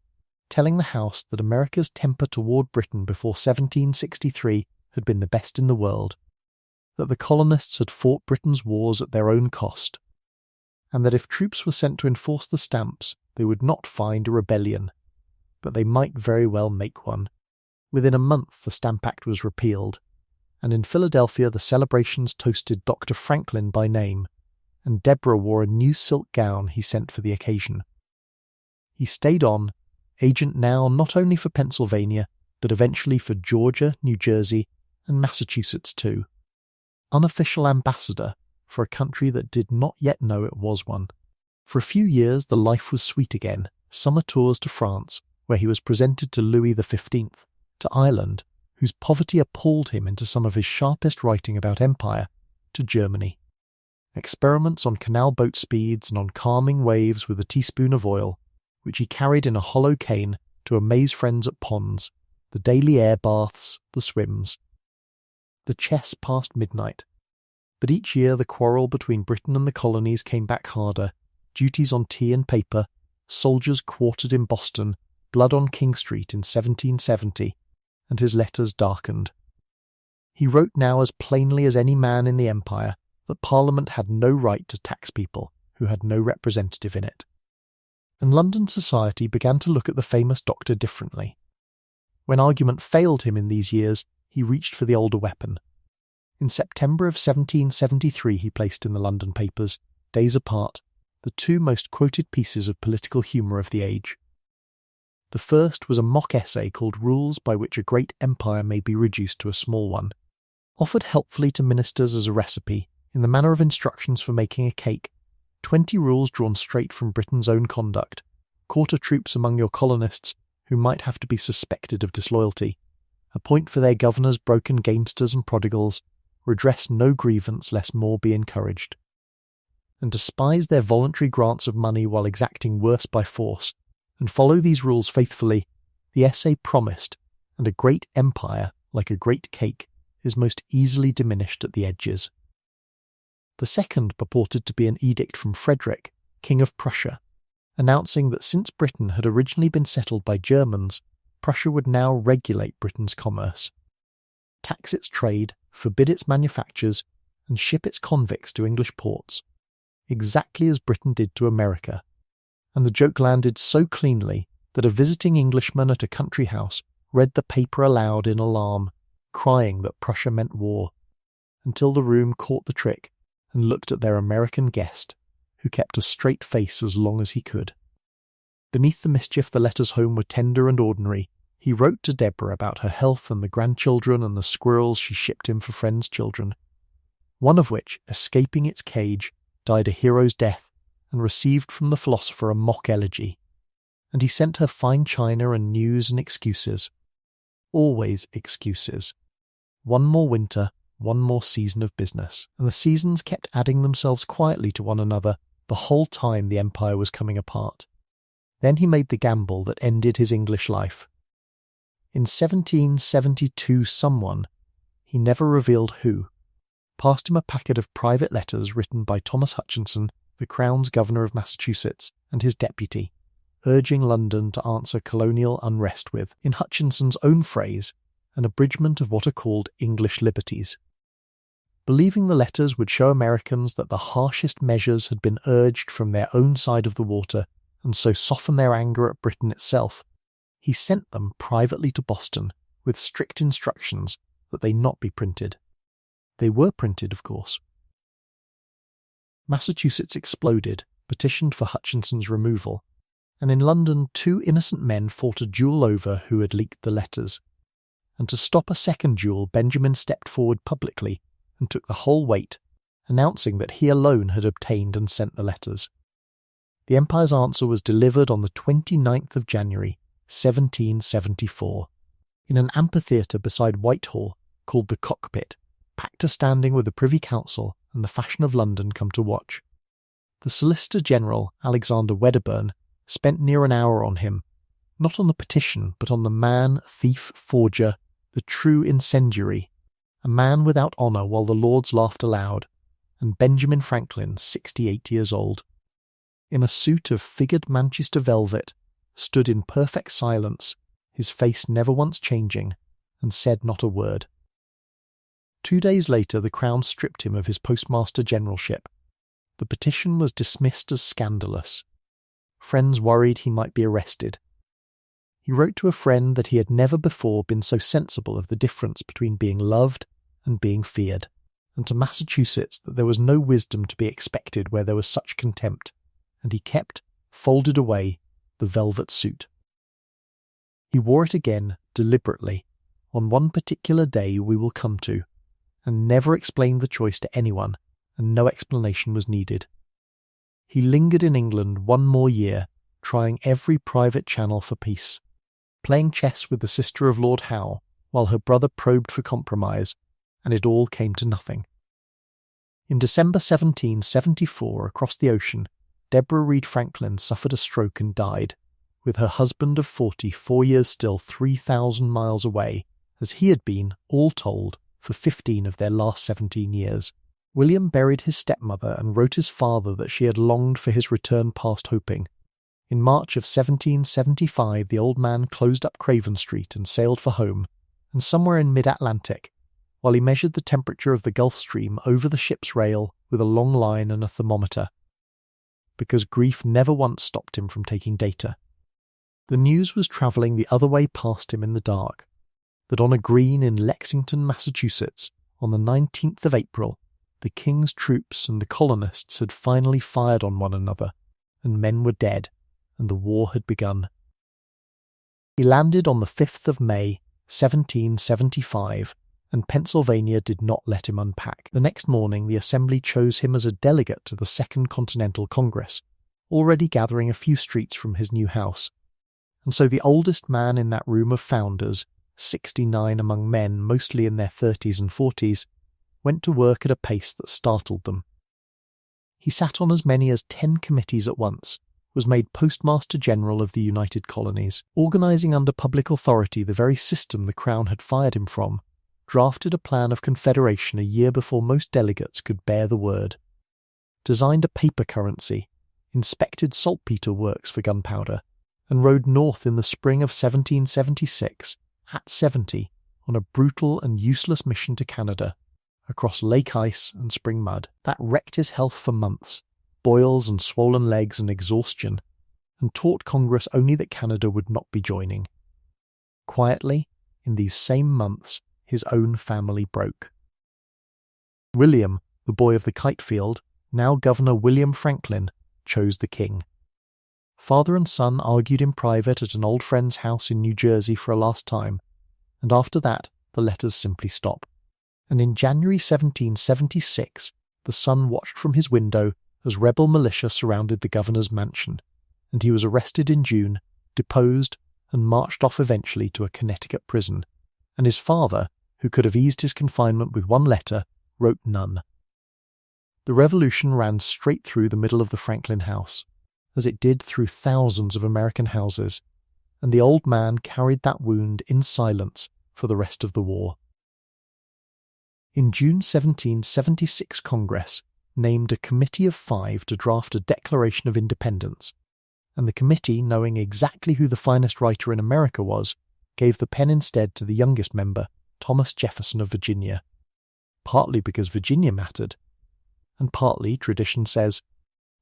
telling the House that America's temper toward Britain before 1763 had been the best in the world, that the colonists had fought Britain's wars at their own cost, and that if troops were sent to enforce the stamps, they would not find a rebellion, but they might very well make one. Within a month the Stamp Act was repealed, and in Philadelphia the celebrations toasted Dr. Franklin by name, and Deborah wore a new silk gown he sent for the occasion. He stayed on, agent now not only for Pennsylvania, but eventually for Georgia, New Jersey, and Massachusetts too. Unofficial ambassador for a country that did not yet know it was one. For a few years the life was sweet again, summer tours to France, where he was presented to Louis XV, to Ireland, whose poverty appalled him into some of his sharpest writing about empire, to Germany. Experiments on canal boat speeds and on calming waves with a teaspoon of oil, which he carried in a hollow cane to amaze friends at ponds, the daily air baths, the swims. The chess past midnight. But each year the quarrel between Britain and the colonies came back harder, duties on tea and paper, soldiers quartered in Boston, blood on King Street in 1770, and his letters darkened. He wrote now as plainly as any man in the empire that Parliament had no right to tax people who had no representative in it. And London society began to look at the famous doctor differently. When argument failed him in these years, he reached for the older weapon. In September of 1773 he placed in the London papers, days apart, the two most quoted pieces of political humour of the age. The first was a mock essay called Rules by which a great empire may be reduced to a small one, offered helpfully to ministers as a recipe, in the manner of instructions for making a cake, 20 rules drawn straight from Britain's own conduct, quarter troops among your colonists who might have to be suspected of disloyalty, appoint for their governors broken gamesters and prodigals, redress no grievance lest more be encouraged, and despise their voluntary grants of money while exacting worse by force, and follow these rules faithfully, the essay promised, and a great empire, like a great cake, is most easily diminished at the edges. The second purported to be an edict from Frederick, King of Prussia, announcing that since Britain had originally been settled by Germans, Prussia would now regulate Britain's commerce, tax its trade, forbid its manufactures, and ship its convicts to English ports, exactly as Britain did to America. And the joke landed so cleanly that a visiting Englishman at a country house read the paper aloud in alarm, crying that Prussia meant war, until the room caught the trick and looked at their American guest, who kept a straight face as long as he could. Beneath the mischief the letters home were tender and ordinary. He wrote to Deborah about her health and the grandchildren and the squirrels she shipped him for friends' children, one of which, escaping its cage, died a hero's death, and received from the philosopher a mock elegy, and he sent her fine china and news and excuses. Always excuses. One more winter, one more season of business, and the seasons kept adding themselves quietly to one another the whole time the empire was coming apart. Then he made the gamble that ended his English life. In 1772 someone, he never revealed who, passed him a packet of private letters written by Thomas Hutchinson, the Crown's Governor of Massachusetts, and his deputy, urging London to answer colonial unrest with, in Hutchinson's own phrase, an abridgment of what are called English liberties. Believing the letters would show Americans that the harshest measures had been urged from their own side of the water, and so soften their anger at Britain itself, he sent them privately to Boston, with strict instructions that they not be printed. They were printed, of course. Massachusetts exploded, petitioned for Hutchinson's removal, and in London 2 innocent men fought a duel over who had leaked the letters. And to stop a second duel, Benjamin stepped forward publicly and took the whole weight, announcing that he alone had obtained and sent the letters. The Empire's answer was delivered on the 29th of January, 1774, in an amphitheatre beside Whitehall called the Cockpit, packed to standing with the Privy Council and the fashion of London come to watch. The Solicitor General, Alexander Wedderburn, spent near an hour on him, not on the petition, but on the man, thief, forger, the true incendiary, a man without honour, while the Lords laughed aloud, and Benjamin Franklin, 68 years old, in a suit of figured Manchester velvet, stood in perfect silence, his face never once changing, and said not a word. 2 days later the Crown stripped him of his postmaster generalship. The petition was dismissed as scandalous. Friends worried he might be arrested. He wrote to a friend that he had never before been so sensible of the difference between being loved and being feared, and to Massachusetts that there was no wisdom to be expected where there was such contempt, and he kept, folded away, the velvet suit. He wore it again, deliberately, on one particular day we will come to, and never explained the choice to anyone, and no explanation was needed. He lingered in England one more year, trying every private channel for peace, playing chess with the sister of Lord Howe while her brother probed for compromise, and it all came to nothing. In December 1774, across the ocean, Deborah Reed Franklin suffered a stroke and died, with her husband of 40 4 years still 3,000 miles away, as he had been, all told, for 15 of their last 17 years. William buried his stepmother and wrote his father that she had longed for his return past hoping. In March of 1775 the old man closed up Craven Street and sailed for home, and somewhere in mid-Atlantic, while he measured the temperature of the Gulf Stream over the ship's rail with a long line and a thermometer, because grief never once stopped him from taking data. The news was travelling the other way past him in the dark, that on a green in Lexington, Massachusetts, on the 19th of April, the King's troops and the colonists had finally fired on one another, and men were dead, and the war had begun. He landed on the 5th of May, 1775, and Pennsylvania did not let him unpack. The next morning the Assembly chose him as a delegate to the Second Continental Congress, already gathering a few streets from his new house. And so the oldest man in that room of founders, 69 among men mostly in their 30s and 40s, went to work at a pace that startled them. He sat on as many as 10 committees at once, was made Postmaster General of the United Colonies, organising under public authority the very system the Crown had fired him from, drafted a plan of confederation a year before most delegates could bear the word, designed a paper currency, inspected saltpetre works for gunpowder, and rode north in the spring of 1776, at 70, on a brutal and useless mission to Canada, across lake ice and spring mud, that wrecked his health for months, boils and swollen legs and exhaustion, and taught Congress only that Canada would not be joining. Quietly, in these same months, his own family broke. William, the boy of the kite field, now Governor William Franklin, chose the king. Father and son argued in private at an old friend's house in New Jersey for a last time, and after that the letters simply stop. And in January 1776 the son watched from his window as rebel militia surrounded the governor's mansion, and he was arrested in June, deposed, and marched off eventually to a Connecticut prison, and his father, who could have eased his confinement with one letter, wrote none. The revolution ran straight through the middle of the Franklin house, as it did through thousands of American houses, and the old man carried that wound in silence for the rest of the war. In June 1776 Congress named a committee of 5 to draft a Declaration of Independence, and the committee, knowing exactly who the finest writer in America was, gave the pen instead to the youngest member, Thomas Jefferson of Virginia, partly because Virginia mattered, and partly, tradition says,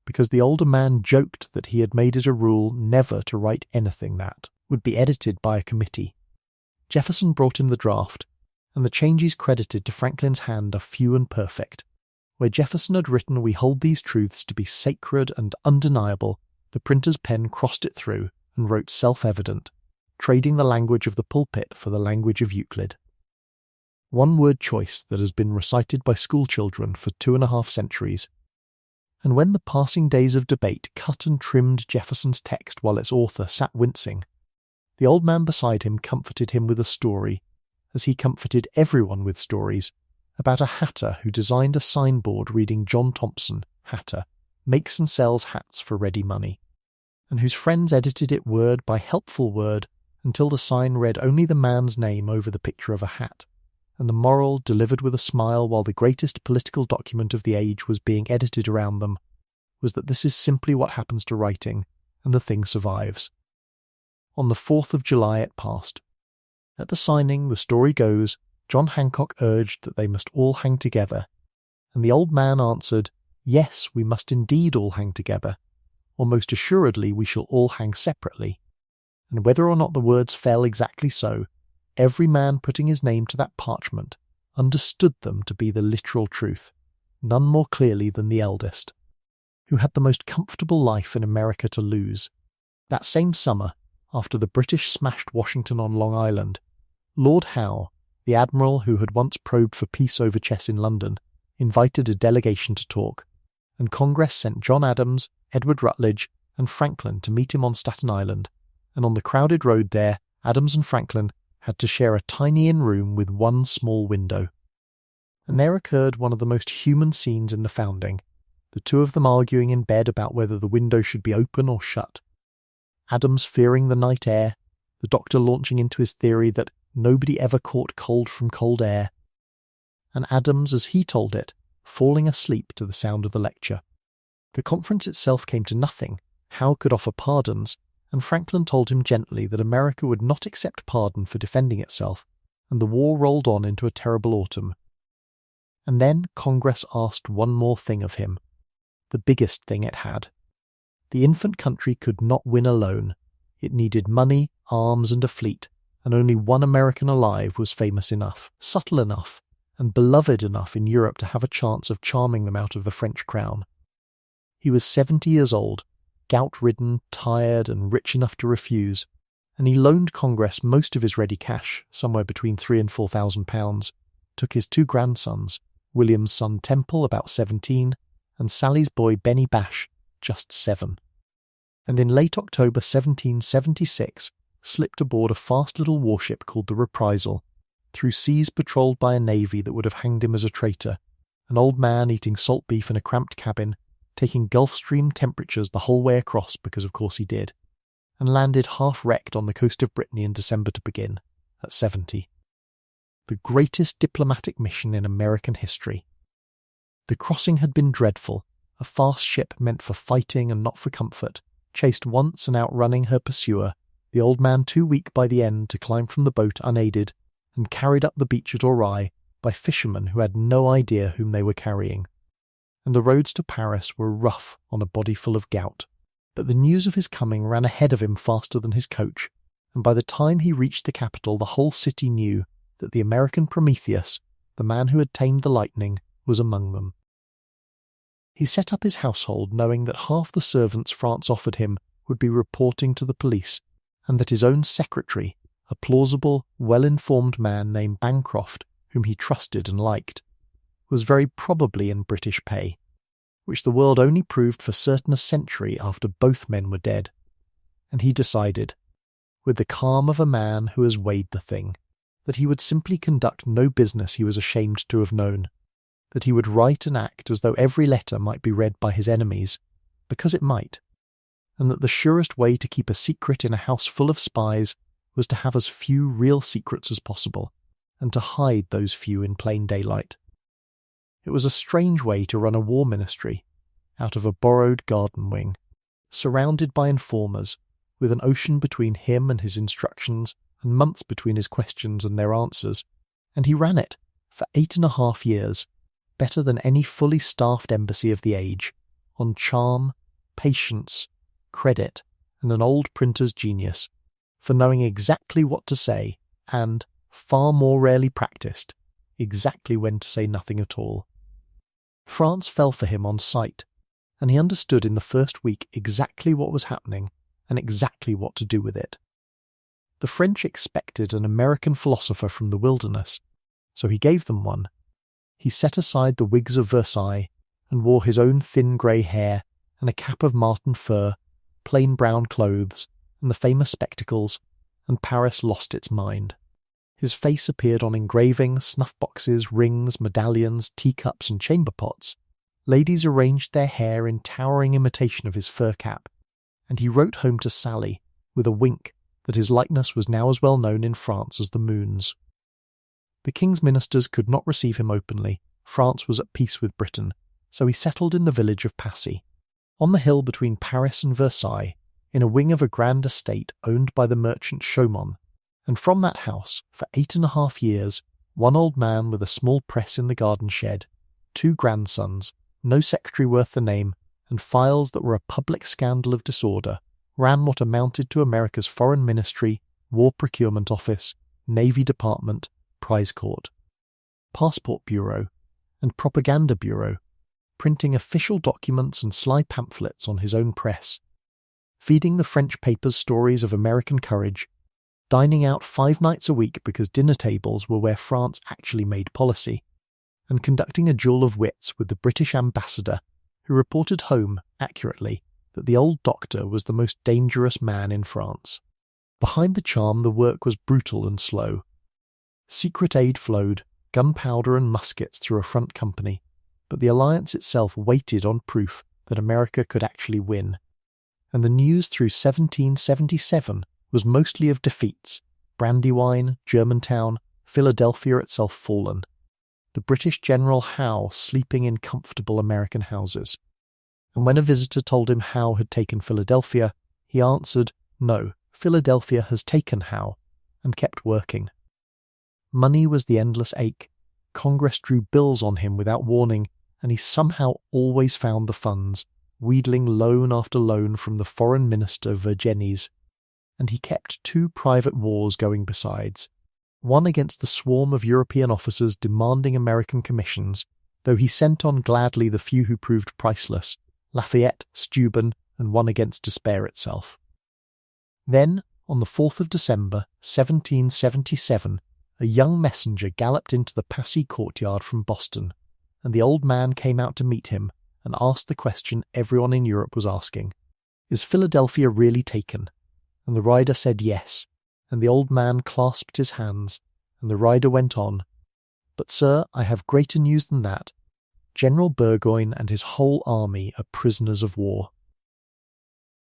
because the older man joked that he had made it a rule never to write anything that would be edited by a committee. Jefferson brought him the draft, and the changes credited to Franklin's hand are few and perfect. Where Jefferson had written, "We hold these truths to be sacred and undeniable," the printer's pen crossed it through and wrote self-evident, trading the language of the pulpit for the language of Euclid. One word choice that has been recited by schoolchildren for 2.5 centuries. And when the passing days of debate cut and trimmed Jefferson's text while its author sat wincing, the old man beside him comforted him with a story, as he comforted everyone with stories, about a hatter who designed a signboard reading "John Thompson, hatter, makes and sells hats for ready money," and whose friends edited it word by helpful word until the sign read only the man's name over the picture of a hat, and the moral, delivered with a smile while the greatest political document of the age was being edited around them, was that this is simply what happens to writing, and the thing survives. On the 4th of July it passed. At the signing, the story goes, John Hancock urged that they must all hang together, and the old man answered, "Yes, we must indeed all hang together, or most assuredly we shall all hang separately." And whether or not the words fell exactly so, every man putting his name to that parchment understood them to be the literal truth, none more clearly than the eldest, who had the most comfortable life in America to lose. That same summer, after the British smashed Washington on Long Island, Lord Howe, the admiral who had once probed for peace over chess in London, invited a delegation to talk, and Congress sent John Adams, Edward Rutledge, and Franklin to meet him on Staten Island, and on the crowded road there, Adams and Franklin had to share a tiny inn room with one small window. And there occurred one of the most human scenes in the founding, the two of them arguing in bed about whether the window should be open or shut. Adams fearing the night air, the doctor launching into his theory that nobody ever caught cold from cold air, and Adams, as he told it, falling asleep to the sound of the lecture. The conference itself came to nothing. Howe could offer pardons, and Franklin told him gently that America would not accept pardon for defending itself, and the war rolled on into a terrible autumn. And then Congress asked one more thing of him, the biggest thing it had. The infant country could not win alone. It needed money, arms, and a fleet, and only one American alive was famous enough, subtle enough, and beloved enough in Europe to have a chance of charming them out of the French crown. He was 70 years old, gout-ridden, tired, and rich enough to refuse, and he loaned Congress most of his ready cash, somewhere between £3,000 and £4,000, took his two grandsons, William's son Temple, about 17, and Sally's boy Benny Bash, just 7. And in late October 1776, slipped aboard a fast little warship called the Reprisal, through seas patrolled by a navy that would have hanged him as a traitor, an old man eating salt beef in a cramped cabin, taking Gulf Stream temperatures the whole way across because of course he did, and landed half-wrecked on the coast of Brittany in December to begin, at 70. The greatest diplomatic mission in American history. The crossing had been dreadful, a fast ship meant for fighting and not for comfort, chased once and outrunning her pursuer, the old man too weak by the end to climb from the boat unaided, and carried up the beach at Auray by fishermen who had no idea whom they were carrying. And the roads to Paris were rough on a body full of gout. But the news of his coming ran ahead of him faster than his coach, and by the time he reached the capital the whole city knew that the American Prometheus, the man who had tamed the lightning, was among them. He set up his household knowing that half the servants France offered him would be reporting to the police, and that his own secretary, a plausible, well-informed man named Bancroft, whom he trusted and liked, was very probably in British pay, which the world only proved for certain a century after both men were dead. And he decided, with the calm of a man who has weighed the thing, that he would simply conduct no business he was ashamed to have known, that he would write and act as though every letter might be read by his enemies, because it might, and that the surest way to keep a secret in a house full of spies was to have as few real secrets as possible, and to hide those few in plain daylight. It was a strange way to run a war ministry, out of a borrowed garden wing, surrounded by informers, with an ocean between him and his instructions, and months between his questions and their answers, and he ran it for 8.5 years, better than any fully staffed embassy of the age, on charm, patience, credit, and an old printer's genius, for knowing exactly what to say, and, far more rarely practised, exactly when to say nothing at all. France fell for him on sight, and he understood in the first week exactly what was happening and exactly what to do with it. The French expected an American philosopher from the wilderness, so he gave them one. He set aside the wigs of Versailles and wore his own thin grey hair and a cap of marten fur, plain brown clothes, and the famous spectacles, and Paris lost its mind. His face appeared on engravings, snuff-boxes, rings, medallions, teacups, and chamber pots. Ladies arranged their hair in towering imitation of his fur cap, and he wrote home to Sally, with a wink, that his likeness was now as well known in France as the moon's. The king's ministers could not receive him openly. France was at peace with Britain, so he settled in the village of Passy, on the hill between Paris and Versailles, in a wing of a grand estate owned by the merchant Chaumont, and from that house, for 8.5 years, one old man with a small press in the garden shed, 2 grandsons, no secretary worth the name, and files that were a public scandal of disorder, ran what amounted to America's Foreign Ministry, War Procurement Office, Navy Department, Prize Court, Passport Bureau, and Propaganda Bureau, printing official documents and sly pamphlets on his own press, feeding the French papers stories of American courage, dining out 5 nights a week because dinner tables were where France actually made policy, and conducting a duel of wits with the British ambassador, who reported home, accurately, that the old doctor was the most dangerous man in France. Behind the charm, the work was brutal and slow. Secret aid flowed, gunpowder and muskets through a front company, but the alliance itself waited on proof that America could actually win. And the news through 1777 was mostly of defeats: Brandywine, Germantown, Philadelphia itself fallen. The British General Howe sleeping in comfortable American houses. And when a visitor told him Howe had taken Philadelphia, he answered, "No, Philadelphia has taken Howe," and kept working. Money was the endless ache. Congress drew bills on him without warning, and he somehow always found the funds, wheedling loan after loan from the foreign minister Vergennes. And he kept 2 private wars going besides, one against the swarm of European officers demanding American commissions, though he sent on gladly the few who proved priceless, Lafayette, Steuben, and one against despair itself. Then, on the 4th of December, 1777, a young messenger galloped into the Passy courtyard from Boston, and the old man came out to meet him and asked the question everyone in Europe was asking: "Is Philadelphia really taken?" And the rider said yes, and the old man clasped his hands, and the rider went on, "But, sir, I have greater news than that. General Burgoyne and his whole army are prisoners of war."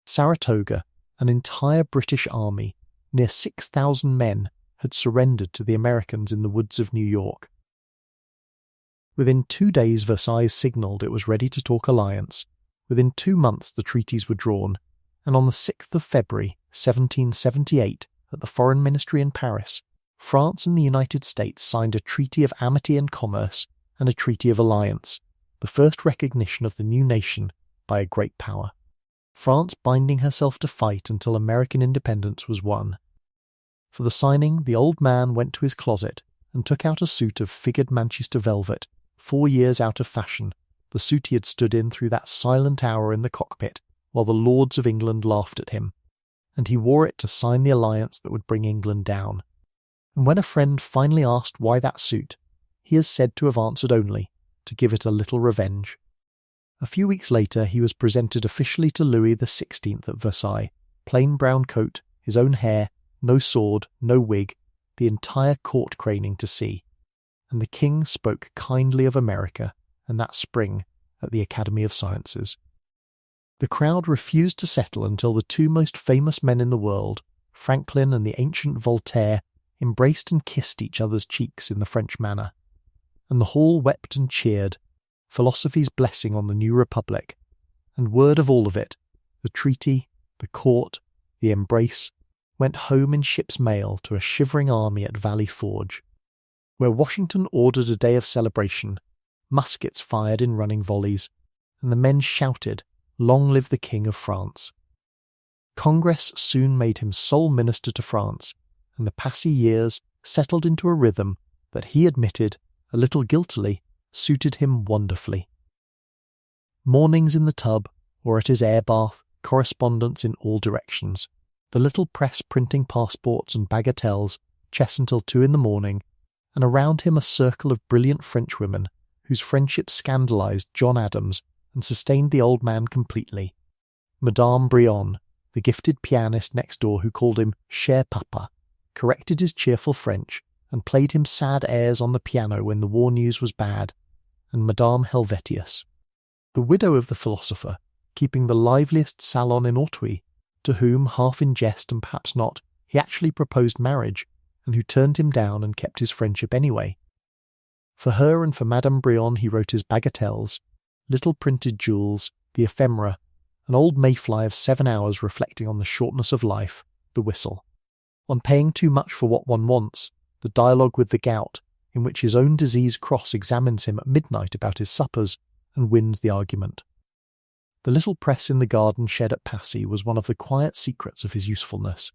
Saratoga, an entire British army, near 6,000 men, had surrendered to the Americans in the woods of New York. Within 2 days Versailles signalled it was ready to talk alliance. Within 2 months the treaties were drawn, and on the 6th of February, 1778, at the Foreign Ministry in Paris, France and the United States signed a treaty of amity and commerce and a treaty of alliance, the first recognition of the new nation by a great power. France binding herself to fight until American independence was won. For the signing, the old man went to his closet and took out a suit of figured Manchester velvet, 4 years out of fashion, the suit he had stood in through that silent hour in the cockpit, while the lords of England laughed at him, and he wore it to sign the alliance that would bring England down. And when a friend finally asked why that suit, he is said to have answered only, to give it a little revenge. A few weeks later he was presented officially to Louis XVI at Versailles, plain brown coat, his own hair, no sword, no wig, the entire court craning to see, and the king spoke kindly of America and that spring at the Academy of Sciences. The crowd refused to settle until the 2 most famous men in the world, Franklin and the ancient Voltaire, embraced and kissed each other's cheeks in the French manner, and the hall wept and cheered, philosophy's blessing on the new republic, and word of all of it, the treaty, the court, the embrace, went home in ship's mail to a shivering army at Valley Forge, where Washington ordered a day of celebration, muskets fired in running volleys, and the men shouted, "Long live the King of France." Congress soon made him sole minister to France, and the Passy years settled into a rhythm that he admitted, a little guiltily, suited him wonderfully. Mornings in the tub, or at his air bath, correspondence in all directions, the little press printing passports and bagatelles, chess until 2 in the morning, and around him a circle of brilliant Frenchwomen, whose friendship scandalized John Adams and sustained the old man completely. Madame Brionne, the gifted pianist next door who called him Cher Papa, corrected his cheerful French and played him sad airs on the piano when the war news was bad, and Madame Helvetius, the widow of the philosopher, keeping the liveliest salon in Auteuil, to whom, half in jest and perhaps not, he actually proposed marriage, and who turned him down and kept his friendship anyway. For her and for Madame Brionne he wrote his bagatelles, little printed jewels, the ephemera, an old mayfly of 7 hours reflecting on the shortness of life, the whistle. On paying too much for what one wants, the dialogue with the gout, in which his own disease cross examines him at midnight about his suppers and wins the argument. The little press in the garden shed at Passy was one of the quiet secrets of his usefulness.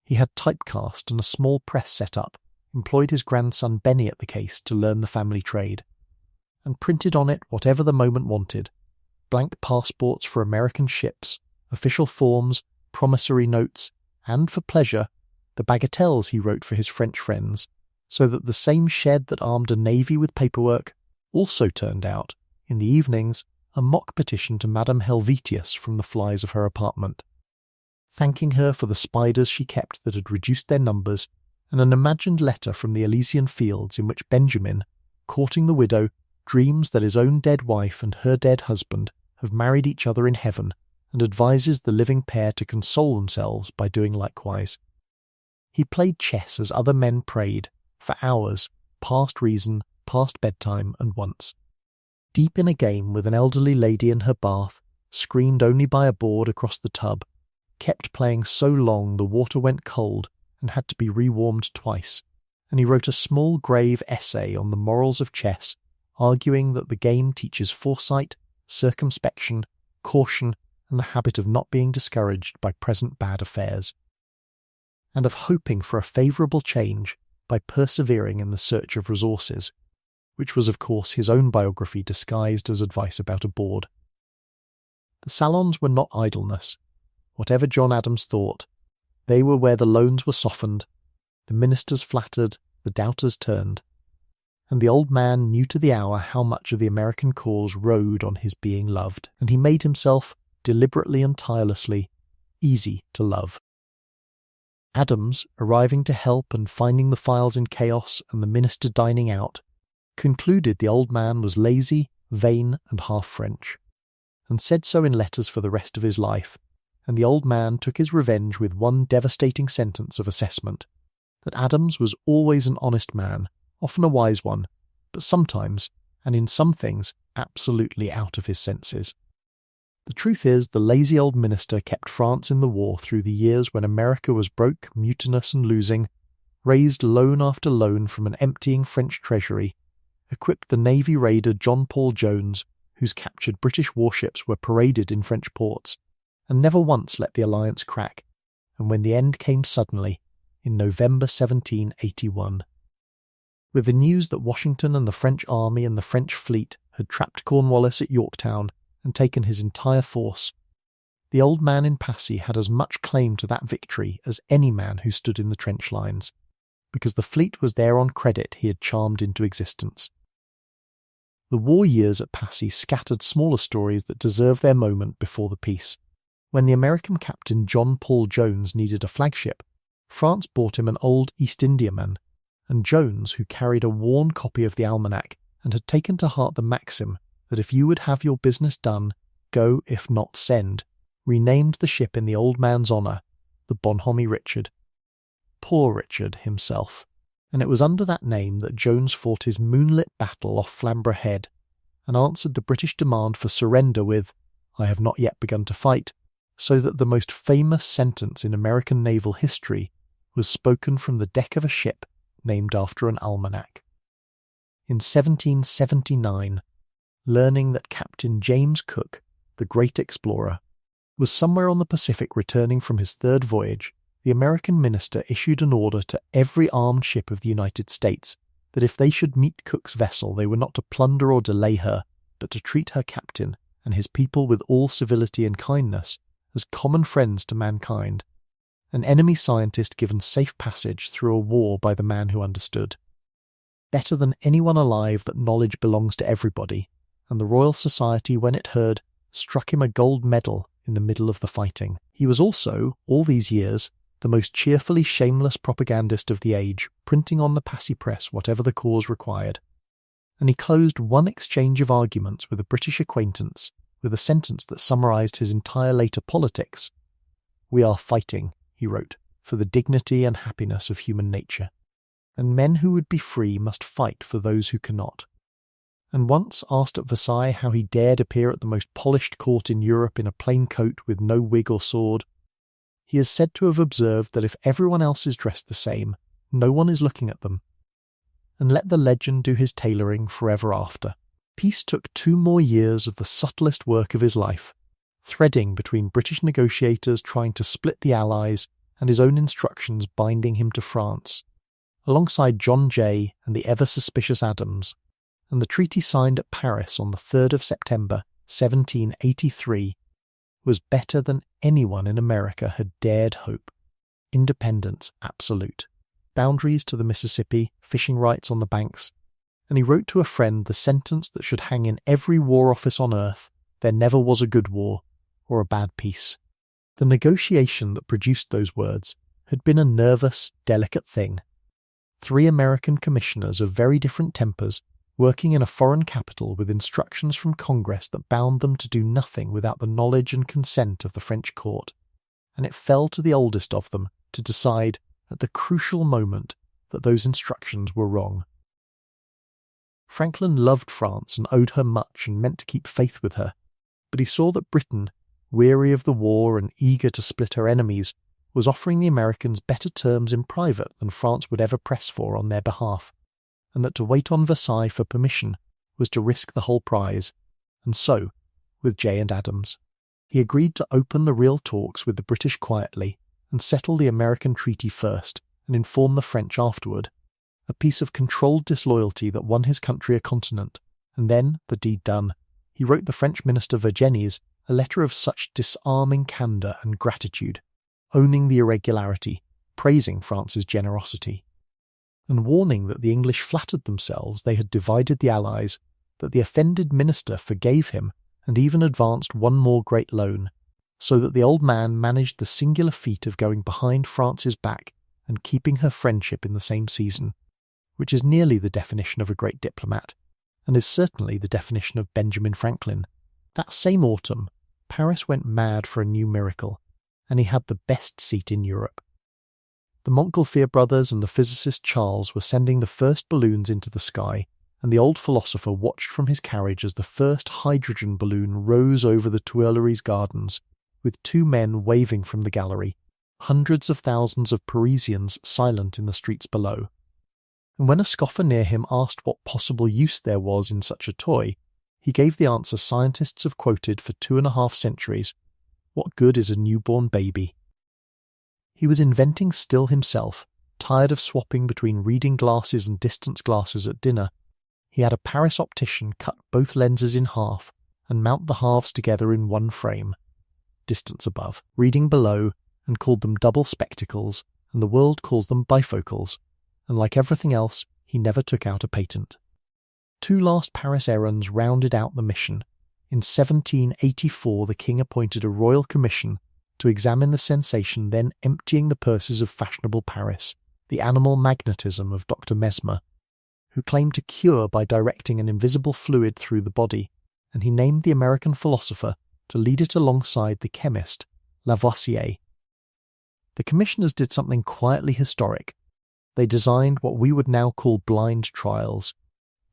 He had typecast and a small press set up, employed his grandson Benny at the case to learn the family trade, and printed on it whatever the moment wanted: blank passports for American ships, official forms, promissory notes, and, for pleasure, the bagatelles he wrote for his French friends, so that the same shed that armed a navy with paperwork also turned out, in the evenings, a mock petition to Madame Helvetius from the flies of her apartment, thanking her for the spiders she kept that had reduced their numbers, and an imagined letter from the Elysian fields in which Benjamin, courting the widow, dreams that his own dead wife and her dead husband have married each other in heaven, and advises the living pair to console themselves by doing likewise. He played chess as other men prayed, for hours, past reason, past bedtime, and once. Deep in a game with an elderly lady in her bath, screened only by a board across the tub, kept playing so long the water went cold and had to be rewarmed twice, and he wrote a small grave essay on the morals of chess, arguing that the game teaches foresight, circumspection, caution, and the habit of not being discouraged by present bad affairs, and of hoping for a favourable change by persevering in the search of resources, which was of course his own biography disguised as advice about a board. The salons were not idleness. Whatever John Adams thought, they were where the loans were softened, the ministers flattered, the doubters turned, and the old man knew to the hour how much of the American cause rode on his being loved, and he made himself, deliberately and tirelessly, easy to love. Adams, arriving to help and finding the files in chaos and the minister dining out, concluded the old man was lazy, vain, and half French, and said so in letters for the rest of his life, and the old man took his revenge with one devastating sentence of assessment, that Adams was always an honest man, often a wise one, but sometimes, and in some things, absolutely out of his senses. The truth is, the lazy old minister kept France in the war through the years when America was broke, mutinous, and losing, raised loan after loan from an emptying French treasury, equipped the Navy raider John Paul Jones, whose captured British warships were paraded in French ports, and never once let the alliance crack, and when the end came suddenly, in November 1781, with the news that Washington and the French army and the French fleet had trapped Cornwallis at Yorktown and taken his entire force, the old man in Passy had as much claim to that victory as any man who stood in the trench lines, because the fleet was there on credit he had charmed into existence. The war years at Passy scattered smaller stories that deserve their moment before the peace. When the American captain John Paul Jones needed a flagship, France bought him an old East Indiaman, and Jones, who carried a worn copy of the almanac and had taken to heart the maxim that if you would have your business done, go, if not send, renamed the ship in the old man's honour, the Bonhomme Richard. Poor Richard himself, and it was under that name that Jones fought his moonlit battle off Flamborough Head, and answered the British demand for surrender with, "I have not yet begun to fight," so that the most famous sentence in American naval history was spoken from the deck of a ship named after an almanac. In 1779, learning that Captain James Cook, the great explorer, was somewhere on the Pacific returning from his third voyage, the American minister issued an order to every armed ship of the United States that if they should meet Cook's vessel they were not to plunder or delay her, but to treat her captain and his people with all civility and kindness, as common friends to mankind, an enemy scientist given safe passage through a war by the man who understood. Better than anyone alive that knowledge belongs to everybody, and the Royal Society, when it heard, struck him a gold medal in the middle of the fighting. He was also, all these years, the most cheerfully shameless propagandist of the age, printing on the Passy press whatever the cause required. And he closed one exchange of arguments with a British acquaintance with a sentence that summarised his entire later politics. "We are fighting," he wrote, "for the dignity and happiness of human nature, and men who would be free must fight for those who cannot." And once asked at Versailles how he dared appear at the most polished court in Europe in a plain coat with no wig or sword, he is said to have observed that if everyone else is dressed the same, no one is looking at them. And let the legend do his tailoring forever after. Peace took 2 more years of the subtlest work of his life, threading between British negotiators trying to split the Allies and his own instructions binding him to France, alongside John Jay and the ever-suspicious Adams, and the treaty signed at Paris on the 3rd of September 1783 was better than anyone in America had dared hope. Independence absolute, boundaries to the Mississippi, fishing rights on the banks, and he wrote to a friend the sentence that should hang in every war office on earth: "There never was a good war or a bad peace." The negotiation that produced those words had been a nervous, delicate thing. 3 American commissioners of very different tempers working in a foreign capital with instructions from Congress that bound them to do nothing without the knowledge and consent of the French court, and it fell to the oldest of them to decide at the crucial moment that those instructions were wrong. Franklin loved France and owed her much and meant to keep faith with her, but he saw that Britain, weary of the war and eager to split her enemies, was offering the Americans better terms in private than France would ever press for on their behalf, and that to wait on Versailles for permission was to risk the whole prize, and so, with Jay and Adams, he agreed to open the real talks with the British quietly and settle the American treaty first and inform the French afterward, a piece of controlled disloyalty that won his country a continent, and then, the deed done, he wrote the French minister Vergennes a letter of such disarming candour and gratitude, owning the irregularity, praising France's generosity, and warning that the English flattered themselves they had divided the Allies, that the offended minister forgave him and even advanced one more great loan, so that the old man managed the singular feat of going behind France's back and keeping her friendship in the same season, which is nearly the definition of a great diplomat, and is certainly the definition of Benjamin Franklin. That same autumn, Paris went mad for a new miracle, and he had the best seat in Europe. The Montgolfier brothers and the physicist Charles were sending the first balloons into the sky, and the old philosopher watched from his carriage as the first hydrogen balloon rose over the Tuileries gardens, with 2 men waving from the gallery, hundreds of thousands of Parisians silent in the streets below. And when a scoffer near him asked what possible use there was in such a toy, he gave the answer scientists have quoted for 2.5 centuries: "What good is a newborn baby?" He was inventing still himself, tired of swapping between reading glasses and distance glasses at dinner. He had a Paris optician cut both lenses in half and mount the halves together in one frame, distance above, reading below, and called them double spectacles, and the world calls them bifocals, and like everything else, he never took out a patent. 2 last Paris errands rounded out the mission. In 1784 the king appointed a royal commission to examine the sensation then emptying the purses of fashionable Paris, the animal magnetism of Dr. Mesmer, who claimed to cure by directing an invisible fluid through the body, and he named the American philosopher to lead it alongside the chemist, Lavoisier. The commissioners did something quietly historic. They designed what we would now call blind trials.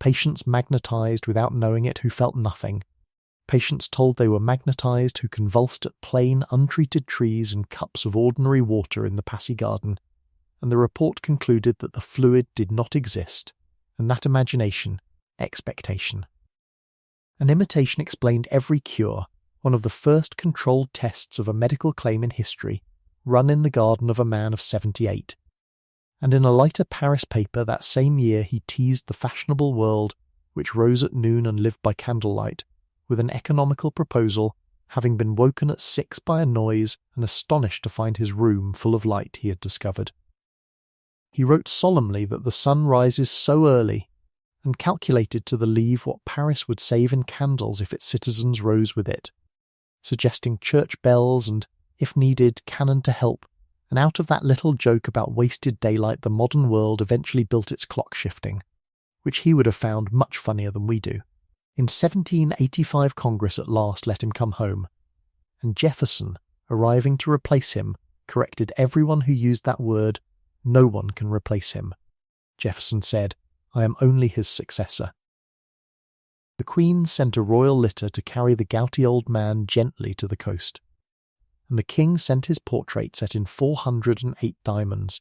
Patients magnetized without knowing it who felt nothing. Patients told they were magnetized who convulsed at plain, untreated trees and cups of ordinary water in the Passy Garden, and the report concluded that the fluid did not exist, and that imagination, expectation. An imitation explained every cure, one of the first controlled tests of a medical claim in history, run in the garden of a man of 78. And in a lighter Paris paper that same year he teased the fashionable world, which rose at noon and lived by candlelight, with an economical proposal, having been woken at 6 by a noise and astonished to find his room full of light he had discovered. He wrote solemnly that the sun rises so early, and calculated to the leave what Paris would save in candles if its citizens rose with it, suggesting church bells and, if needed, cannon to help, and out of that little joke about wasted daylight the modern world eventually built its clock shifting, which he would have found much funnier than we do. In 1785 Congress at last let him come home, and Jefferson, arriving to replace him, corrected everyone who used that word. "No one can replace him." Jefferson said, "I am only his successor." The Queen sent a royal litter to carry the gouty old man gently to the coast, and the King sent his portrait set in 408 diamonds.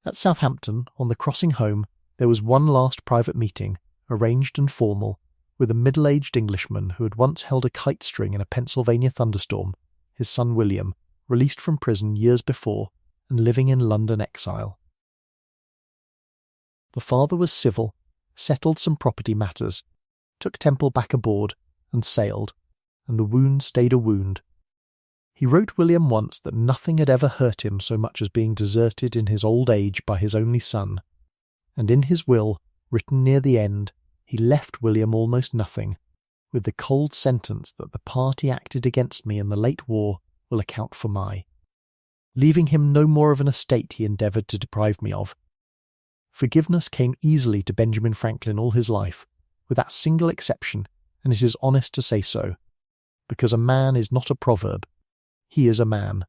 At Southampton, on the crossing home, there was one last private meeting, arranged and formal, with a middle-aged Englishman who had once held a kite string in a Pennsylvania thunderstorm, his son William, released from prison years before and living in London exile. The father was civil, settled some property matters, took Temple back aboard, and sailed, and the wound stayed a wound. He wrote William once that nothing had ever hurt him so much as being deserted in his old age by his only son, and in his will, written near the end, he left William almost nothing, with the cold sentence that the party acted against me in the late war will account for my. Leaving him no more of an estate he endeavoured to deprive me of. Forgiveness came easily to Benjamin Franklin all his life, with that single exception, and it is honest to say so, because a man is not a proverb, he is a man.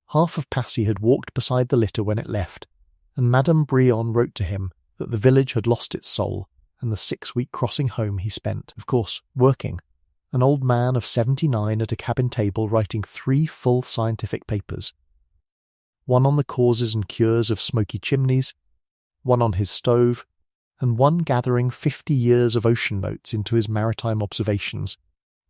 Half of Passy had walked beside the litter when it left, and Madame Brillon wrote to him that the village had lost its soul, and the 6-week crossing home he spent, of course, working, an old man of 79 at a cabin table writing 3 full scientific papers. One on the causes and cures of smoky chimneys, one on his stove, and one gathering 50 years of ocean notes into his maritime observations,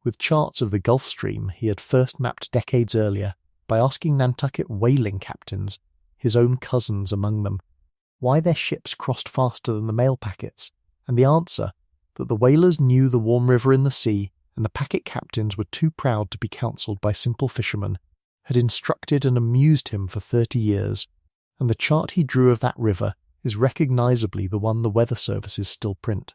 with charts of the Gulf Stream he had first mapped decades earlier by asking Nantucket whaling captains, his own cousins among them, why their ships crossed faster than the mail packets, and the answer, that the whalers knew the warm river in the sea, and the packet captains were too proud to be counselled by simple fishermen, had instructed and amused him for 30 years, and the chart he drew of that river is recognisably the one the weather services still print.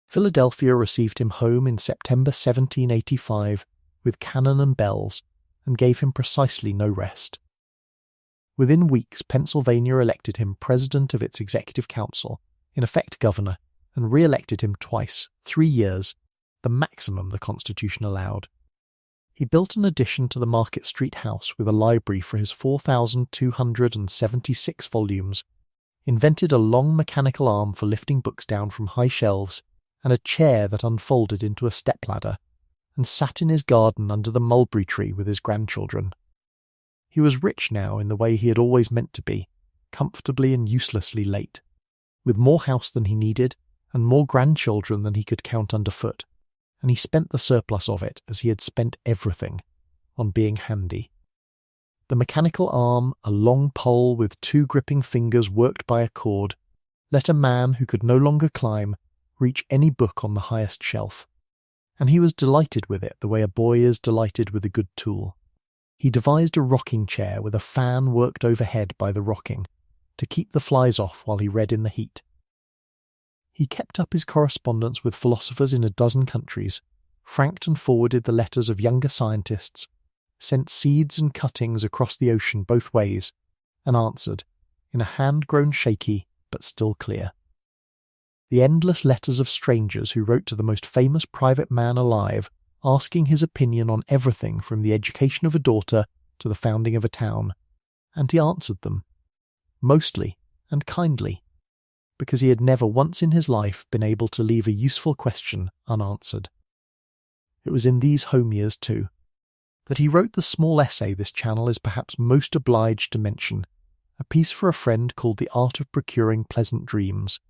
Philadelphia received him home in September 1785 with cannon and bells, and gave him precisely no rest. Within weeks Pennsylvania elected him president of its executive council, in effect governor, and re-elected him twice, 3 years, the maximum the Constitution allowed. He built an addition to the Market Street house with a library for his 4,276 volumes, invented a long mechanical arm for lifting books down from high shelves, and a chair that unfolded into a stepladder, and sat in his garden under the mulberry tree with his grandchildren. He was rich now in the way he had always meant to be, comfortably and uselessly late, with more house than he needed, and more grandchildren than he could count underfoot, and he spent the surplus of it as he had spent everything, on being handy. The mechanical arm, a long pole with 2 gripping fingers worked by a cord, let a man who could no longer climb reach any book on the highest shelf, and he was delighted with it the way a boy is delighted with a good tool. He devised a rocking chair with a fan worked overhead by the rocking, to keep the flies off while he read in the heat. He kept up his correspondence with philosophers in a dozen countries, franked and forwarded the letters of younger scientists, sent seeds and cuttings across the ocean both ways, and answered, in a hand grown shaky but still clear. The endless letters of strangers who wrote to the most famous private man alive, asking his opinion on everything from the education of a daughter to the founding of a town, and he answered them, mostly and kindly, because he had never once in his life been able to leave a useful question unanswered. It was in these home years, too, that he wrote the small essay this channel is perhaps most obliged to mention, a piece for a friend called The Art of Procuring Pleasant Dreams,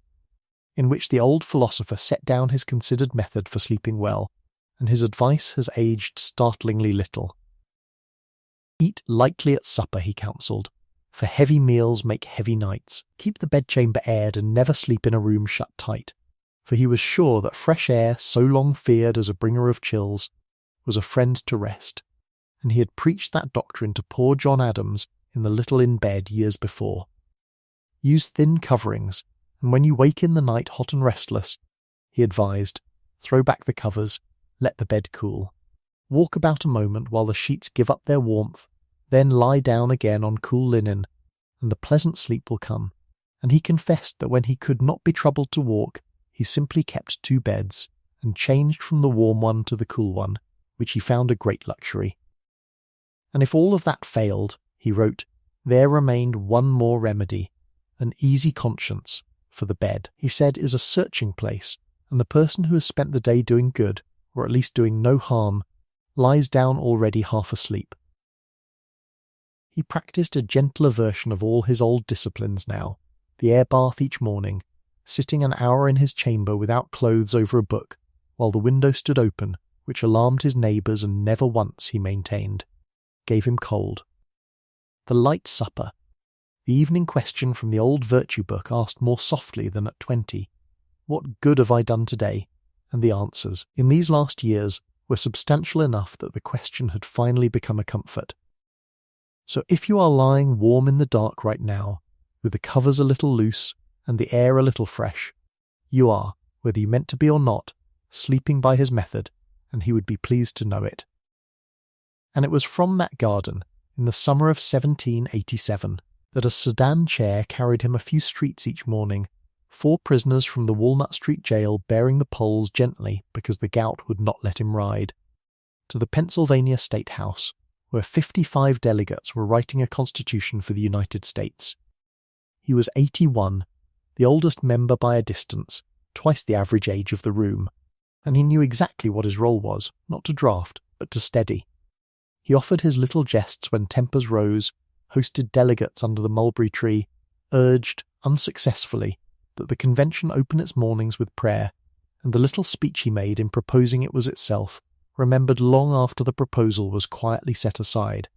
in which the old philosopher set down his considered method for sleeping well, and his advice has aged startlingly little. Eat lightly at supper, he counselled, for heavy meals make heavy nights. Keep the bedchamber aired and never sleep in a room shut tight, for he was sure that fresh air, so long feared as a bringer of chills, was a friend to rest, and he had preached that doctrine to poor John Adams in the little inn bed years before. Use thin coverings, and when you wake in the night hot and restless, he advised, throw back the covers, let the bed cool. Walk about a moment while the sheets give up their warmth, then lie down again on cool linen, and the pleasant sleep will come. And he confessed that when he could not be troubled to walk, he simply kept 2 beds, and changed from the warm one to the cool one, which he found a great luxury. And if all of that failed, he wrote, there remained one more remedy, an easy conscience, for the bed, he said, is a searching place, and the person who has spent the day doing good, or at least doing no harm, lies down already half asleep. He practised a gentler version of all his old disciplines now, the air bath each morning, sitting an hour in his chamber without clothes over a book, while the window stood open, which alarmed his neighbours and never once, he maintained, gave him cold. The light supper, the evening question from the old virtue book asked more softly than at 20, what good have I done today? And the answers, in these last years, were substantial enough that the question had finally become a comfort. So if you are lying warm in the dark right now, with the covers a little loose and the air a little fresh, you are, whether you meant to be or not, sleeping by his method, and he would be pleased to know it. And it was from that garden, in the summer of 1787, that a sedan chair carried him a few streets each morning, 4 prisoners from the Walnut Street jail bearing the poles gently because the gout would not let him ride, to the Pennsylvania State House, where 55 delegates were writing a constitution for the United States. He was 81, the oldest member by a distance, twice the average age of the room, and he knew exactly what his role was, not to draft, but to steady. He offered his little jests when tempers rose, hosted delegates under the mulberry tree, urged, unsuccessfully, that the convention open its mornings with prayer, and the little speech he made in proposing it was itself remembered long after the proposal was quietly set aside,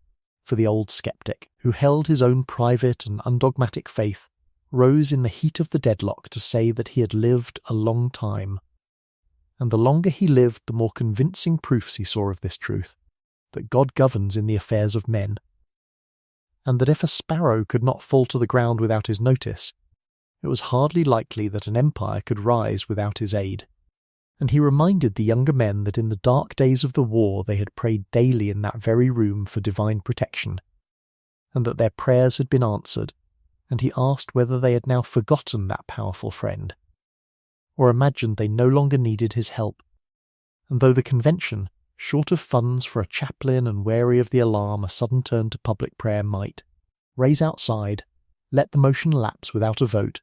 for the old sceptic, who held his own private and undogmatic faith, rose in the heat of the deadlock to say that he had lived a long time. And the longer he lived, the more convincing proofs he saw of this truth, that God governs in the affairs of men, and that if a sparrow could not fall to the ground without his notice, it was hardly likely that an empire could rise without his aid. And he reminded the younger men that in the dark days of the war they had prayed daily in that very room for divine protection, and that their prayers had been answered, and he asked whether they had now forgotten that powerful friend, or imagined they no longer needed his help. And though the convention, short of funds for a chaplain and wary of the alarm a sudden turn to public prayer might, raise outside, let the motion lapse without a vote,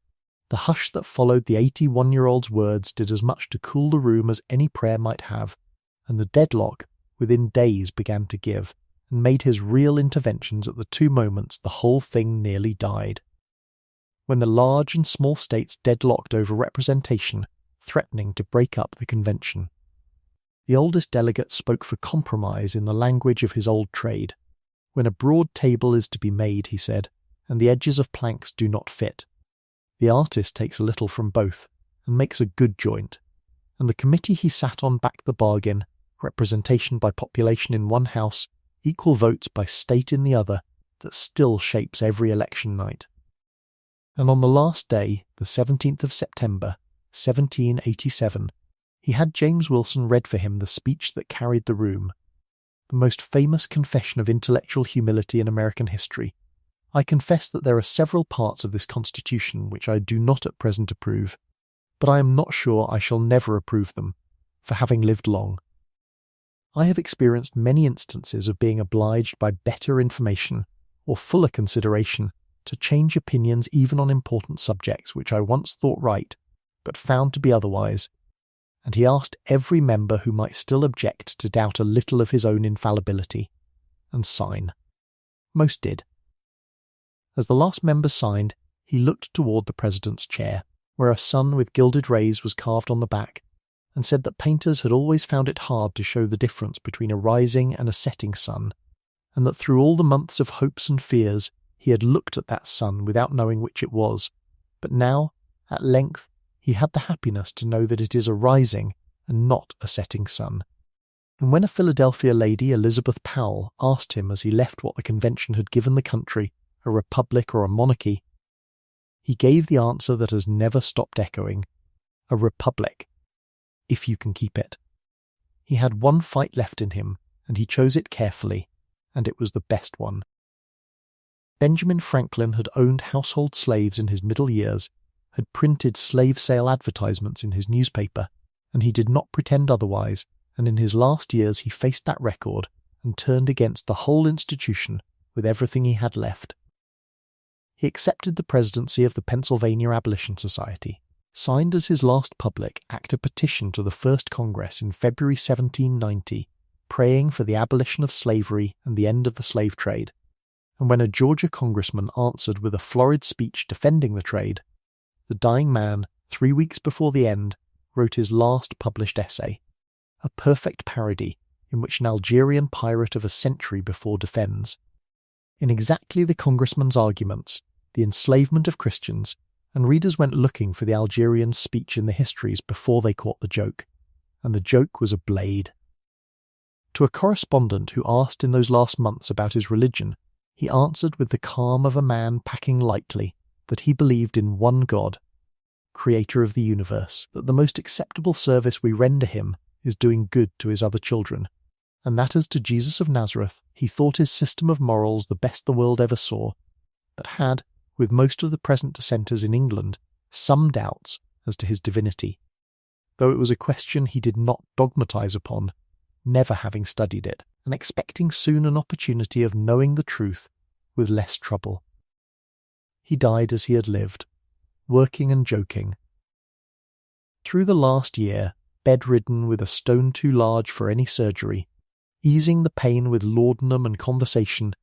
the hush that followed the 81-year-old's words did as much to cool the room as any prayer might have, and the deadlock within days began to give, and made his real interventions at the 2 moments the whole thing nearly died. When the large and small states deadlocked over representation, threatening to break up the convention. The oldest delegate spoke for compromise in the language of his old trade. When a broad table is to be made, he said, and the edges of planks do not fit, the artist takes a little from both, and makes a good joint, and the committee he sat on backed the bargain, representation by population in one house, equal votes by state in the other, that still shapes every election night. And on the last day, the 17th of September, 1787, he had James Wilson read for him the speech that carried the room, the most famous confession of intellectual humility in American history. I confess that there are several parts of this Constitution which I do not at present approve, but I am not sure I shall never approve them, for having lived long. I have experienced many instances of being obliged by better information, or fuller consideration, to change opinions even on important subjects which I once thought right, but found to be otherwise, and he asked every member who might still object to doubt a little of his own infallibility, and sign. Most did. As the last member signed, he looked toward the president's chair, where a sun with gilded rays was carved on the back, and said that painters had always found it hard to show the difference between a rising and a setting sun, and that through all the months of hopes and fears he had looked at that sun without knowing which it was, but now, at length, he had the happiness to know that it is a rising and not a setting sun. And when a Philadelphia lady, Elizabeth Powell, asked him as he left what the convention had given the country, a republic or a monarchy, he gave the answer that has never stopped echoing, a republic, if you can keep it. He had one fight left in him, and he chose it carefully, and it was the best one. Benjamin Franklin had owned household slaves in his middle years, had printed slave sale advertisements in his newspaper, and he did not pretend otherwise, and in his last years he faced that record and turned against the whole institution with everything he had left. He accepted the presidency of the Pennsylvania Abolition Society, signed as his last public act a petition to the First Congress in February 1790, praying for the abolition of slavery and the end of the slave trade, and when a Georgia congressman answered with a florid speech defending the trade, the dying man, 3 weeks before the end, wrote his last published essay, a perfect parody in which an Algerian pirate of a century before defends, in exactly the congressman's arguments, the enslavement of Christians, and readers went looking for the Algerian's speech in the histories before they caught the joke, and the joke was a blade. To a correspondent who asked in those last months about his religion, he answered with the calm of a man packing lightly that he believed in one God, Creator of the universe, that the most acceptable service we render him is doing good to his other children, and that as to Jesus of Nazareth, he thought his system of morals the best the world ever saw, but had, with most of the present dissenters in England, some doubts as to his divinity, though it was a question he did not dogmatize upon, never having studied it, and expecting soon an opportunity of knowing the truth with less trouble. He died as he had lived, working and joking. Through the last year, bedridden with a stone too large for any surgery, easing the pain with laudanum and conversation,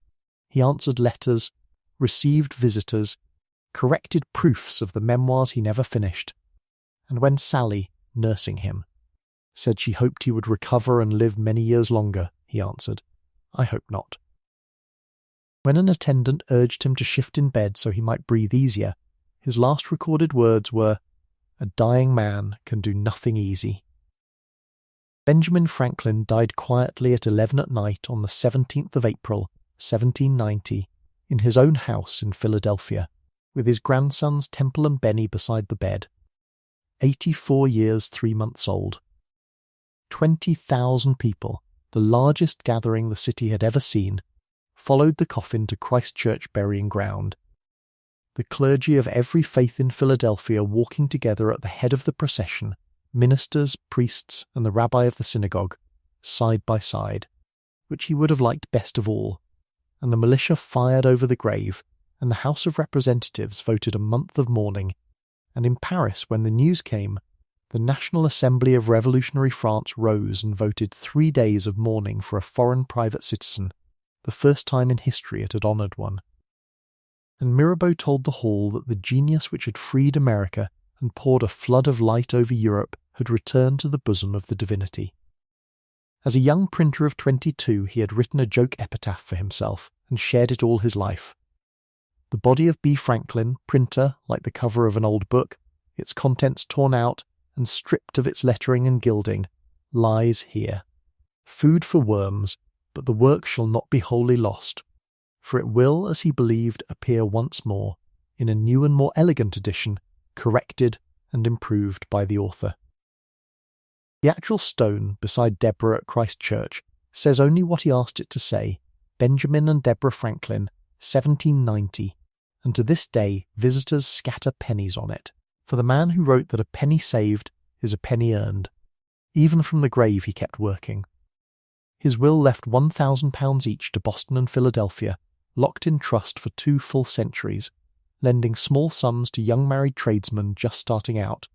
he answered letters, received visitors, corrected proofs of the memoirs he never finished, and when Sally, nursing him, said she hoped he would recover and live many years longer, he answered, "I hope not." When an attendant urged him to shift in bed so he might breathe easier, his last recorded words were, "A dying man can do nothing easy." Benjamin Franklin died quietly at 11 at night on the 17th of April, 1790, in his own house in Philadelphia, with his grandsons Temple and Benny beside the bed. 84 years 3 months old. 20,000 people, the largest gathering the city had ever seen, followed the coffin to Christ Church burying ground. The clergy of every faith in Philadelphia walking together at the head of the procession, ministers, priests, and the rabbi of the synagogue, side by side, which he would have liked best of all, and the militia fired over the grave, and the House of Representatives voted a month of mourning, and in Paris, when the news came, the National Assembly of Revolutionary France rose and voted 3 days of mourning for a foreign private citizen, the first time in history it had honoured one. And Mirabeau told the hall that the genius which had freed America and poured a flood of light over Europe had returned to the bosom of the divinity. As a young printer of 22, he had written a joke epitaph for himself and shared it all his life. The body of B. Franklin, printer, like the cover of an old book, its contents torn out and stripped of its lettering and gilding, lies here. Food for worms, but the work shall not be wholly lost, for it will, as he believed, appear once more, in a new and more elegant edition, corrected and improved by the author. The actual stone beside Deborah at Christ Church says only what he asked it to say, Benjamin and Deborah Franklin, 1790, and to this day visitors scatter pennies on it, for the man who wrote that a penny saved is a penny earned. Even from the grave he kept working. His will left £1,000 each to Boston and Philadelphia, locked in trust for 2 full centuries, lending small sums to young married tradesmen just starting out,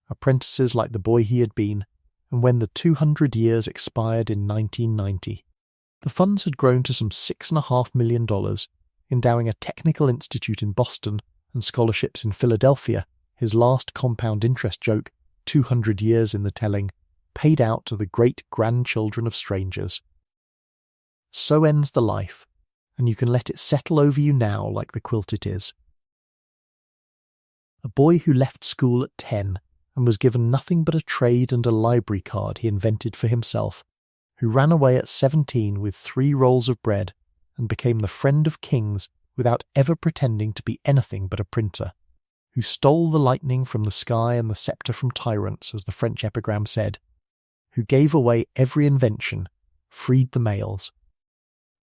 apprentices like the boy he had been, and when the 200 years expired in 1990. The funds had grown to some $6.5 million, endowing a technical institute in Boston and scholarships in Philadelphia, his last compound interest joke, 200 years in the telling, paid out to the great-grandchildren of strangers. So ends the life, and you can let it settle over you now like the quilt it is. A boy who left school at 10 and was given nothing but a trade and a library card he invented for himself, who ran away at 17 with 3 rolls of bread and became the friend of kings without ever pretending to be anything but a printer, who stole the lightning from the sky and the sceptre from tyrants, as the French epigram said, who gave away every invention, freed the males,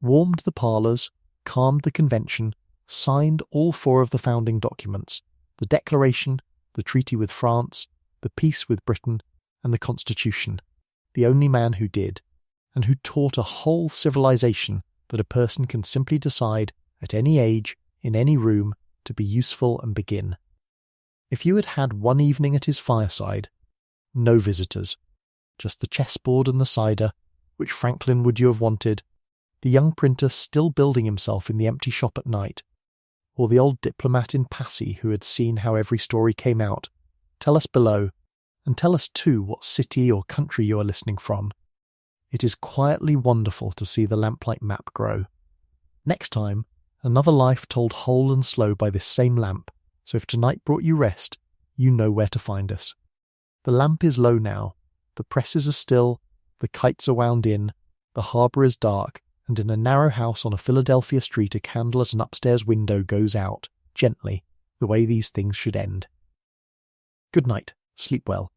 warmed the parlours, calmed the convention, signed all 4 of the founding documents, the Declaration, the Treaty with France, the Peace with Britain, and the Constitution, the only man who did, and who taught a whole civilization that a person can simply decide, at any age, in any room, to be useful and begin. If you had had one evening at his fireside, no visitors, just the chessboard and the cider, which Franklin would you have wanted, the young printer still building himself in the empty shop at night, or the old diplomat in Passy who had seen how every story came out, tell us below, and tell us too what city or country you are listening from. It is quietly wonderful to see the lamplight map grow. Next time, another life told whole and slow by this same lamp, so if tonight brought you rest, you know where to find us. The lamp is low now, the presses are still, the kites are wound in, the harbour is dark, and in a narrow house on a Philadelphia street a candle at an upstairs window goes out, gently, the way these things should end. Good night. Sleep well.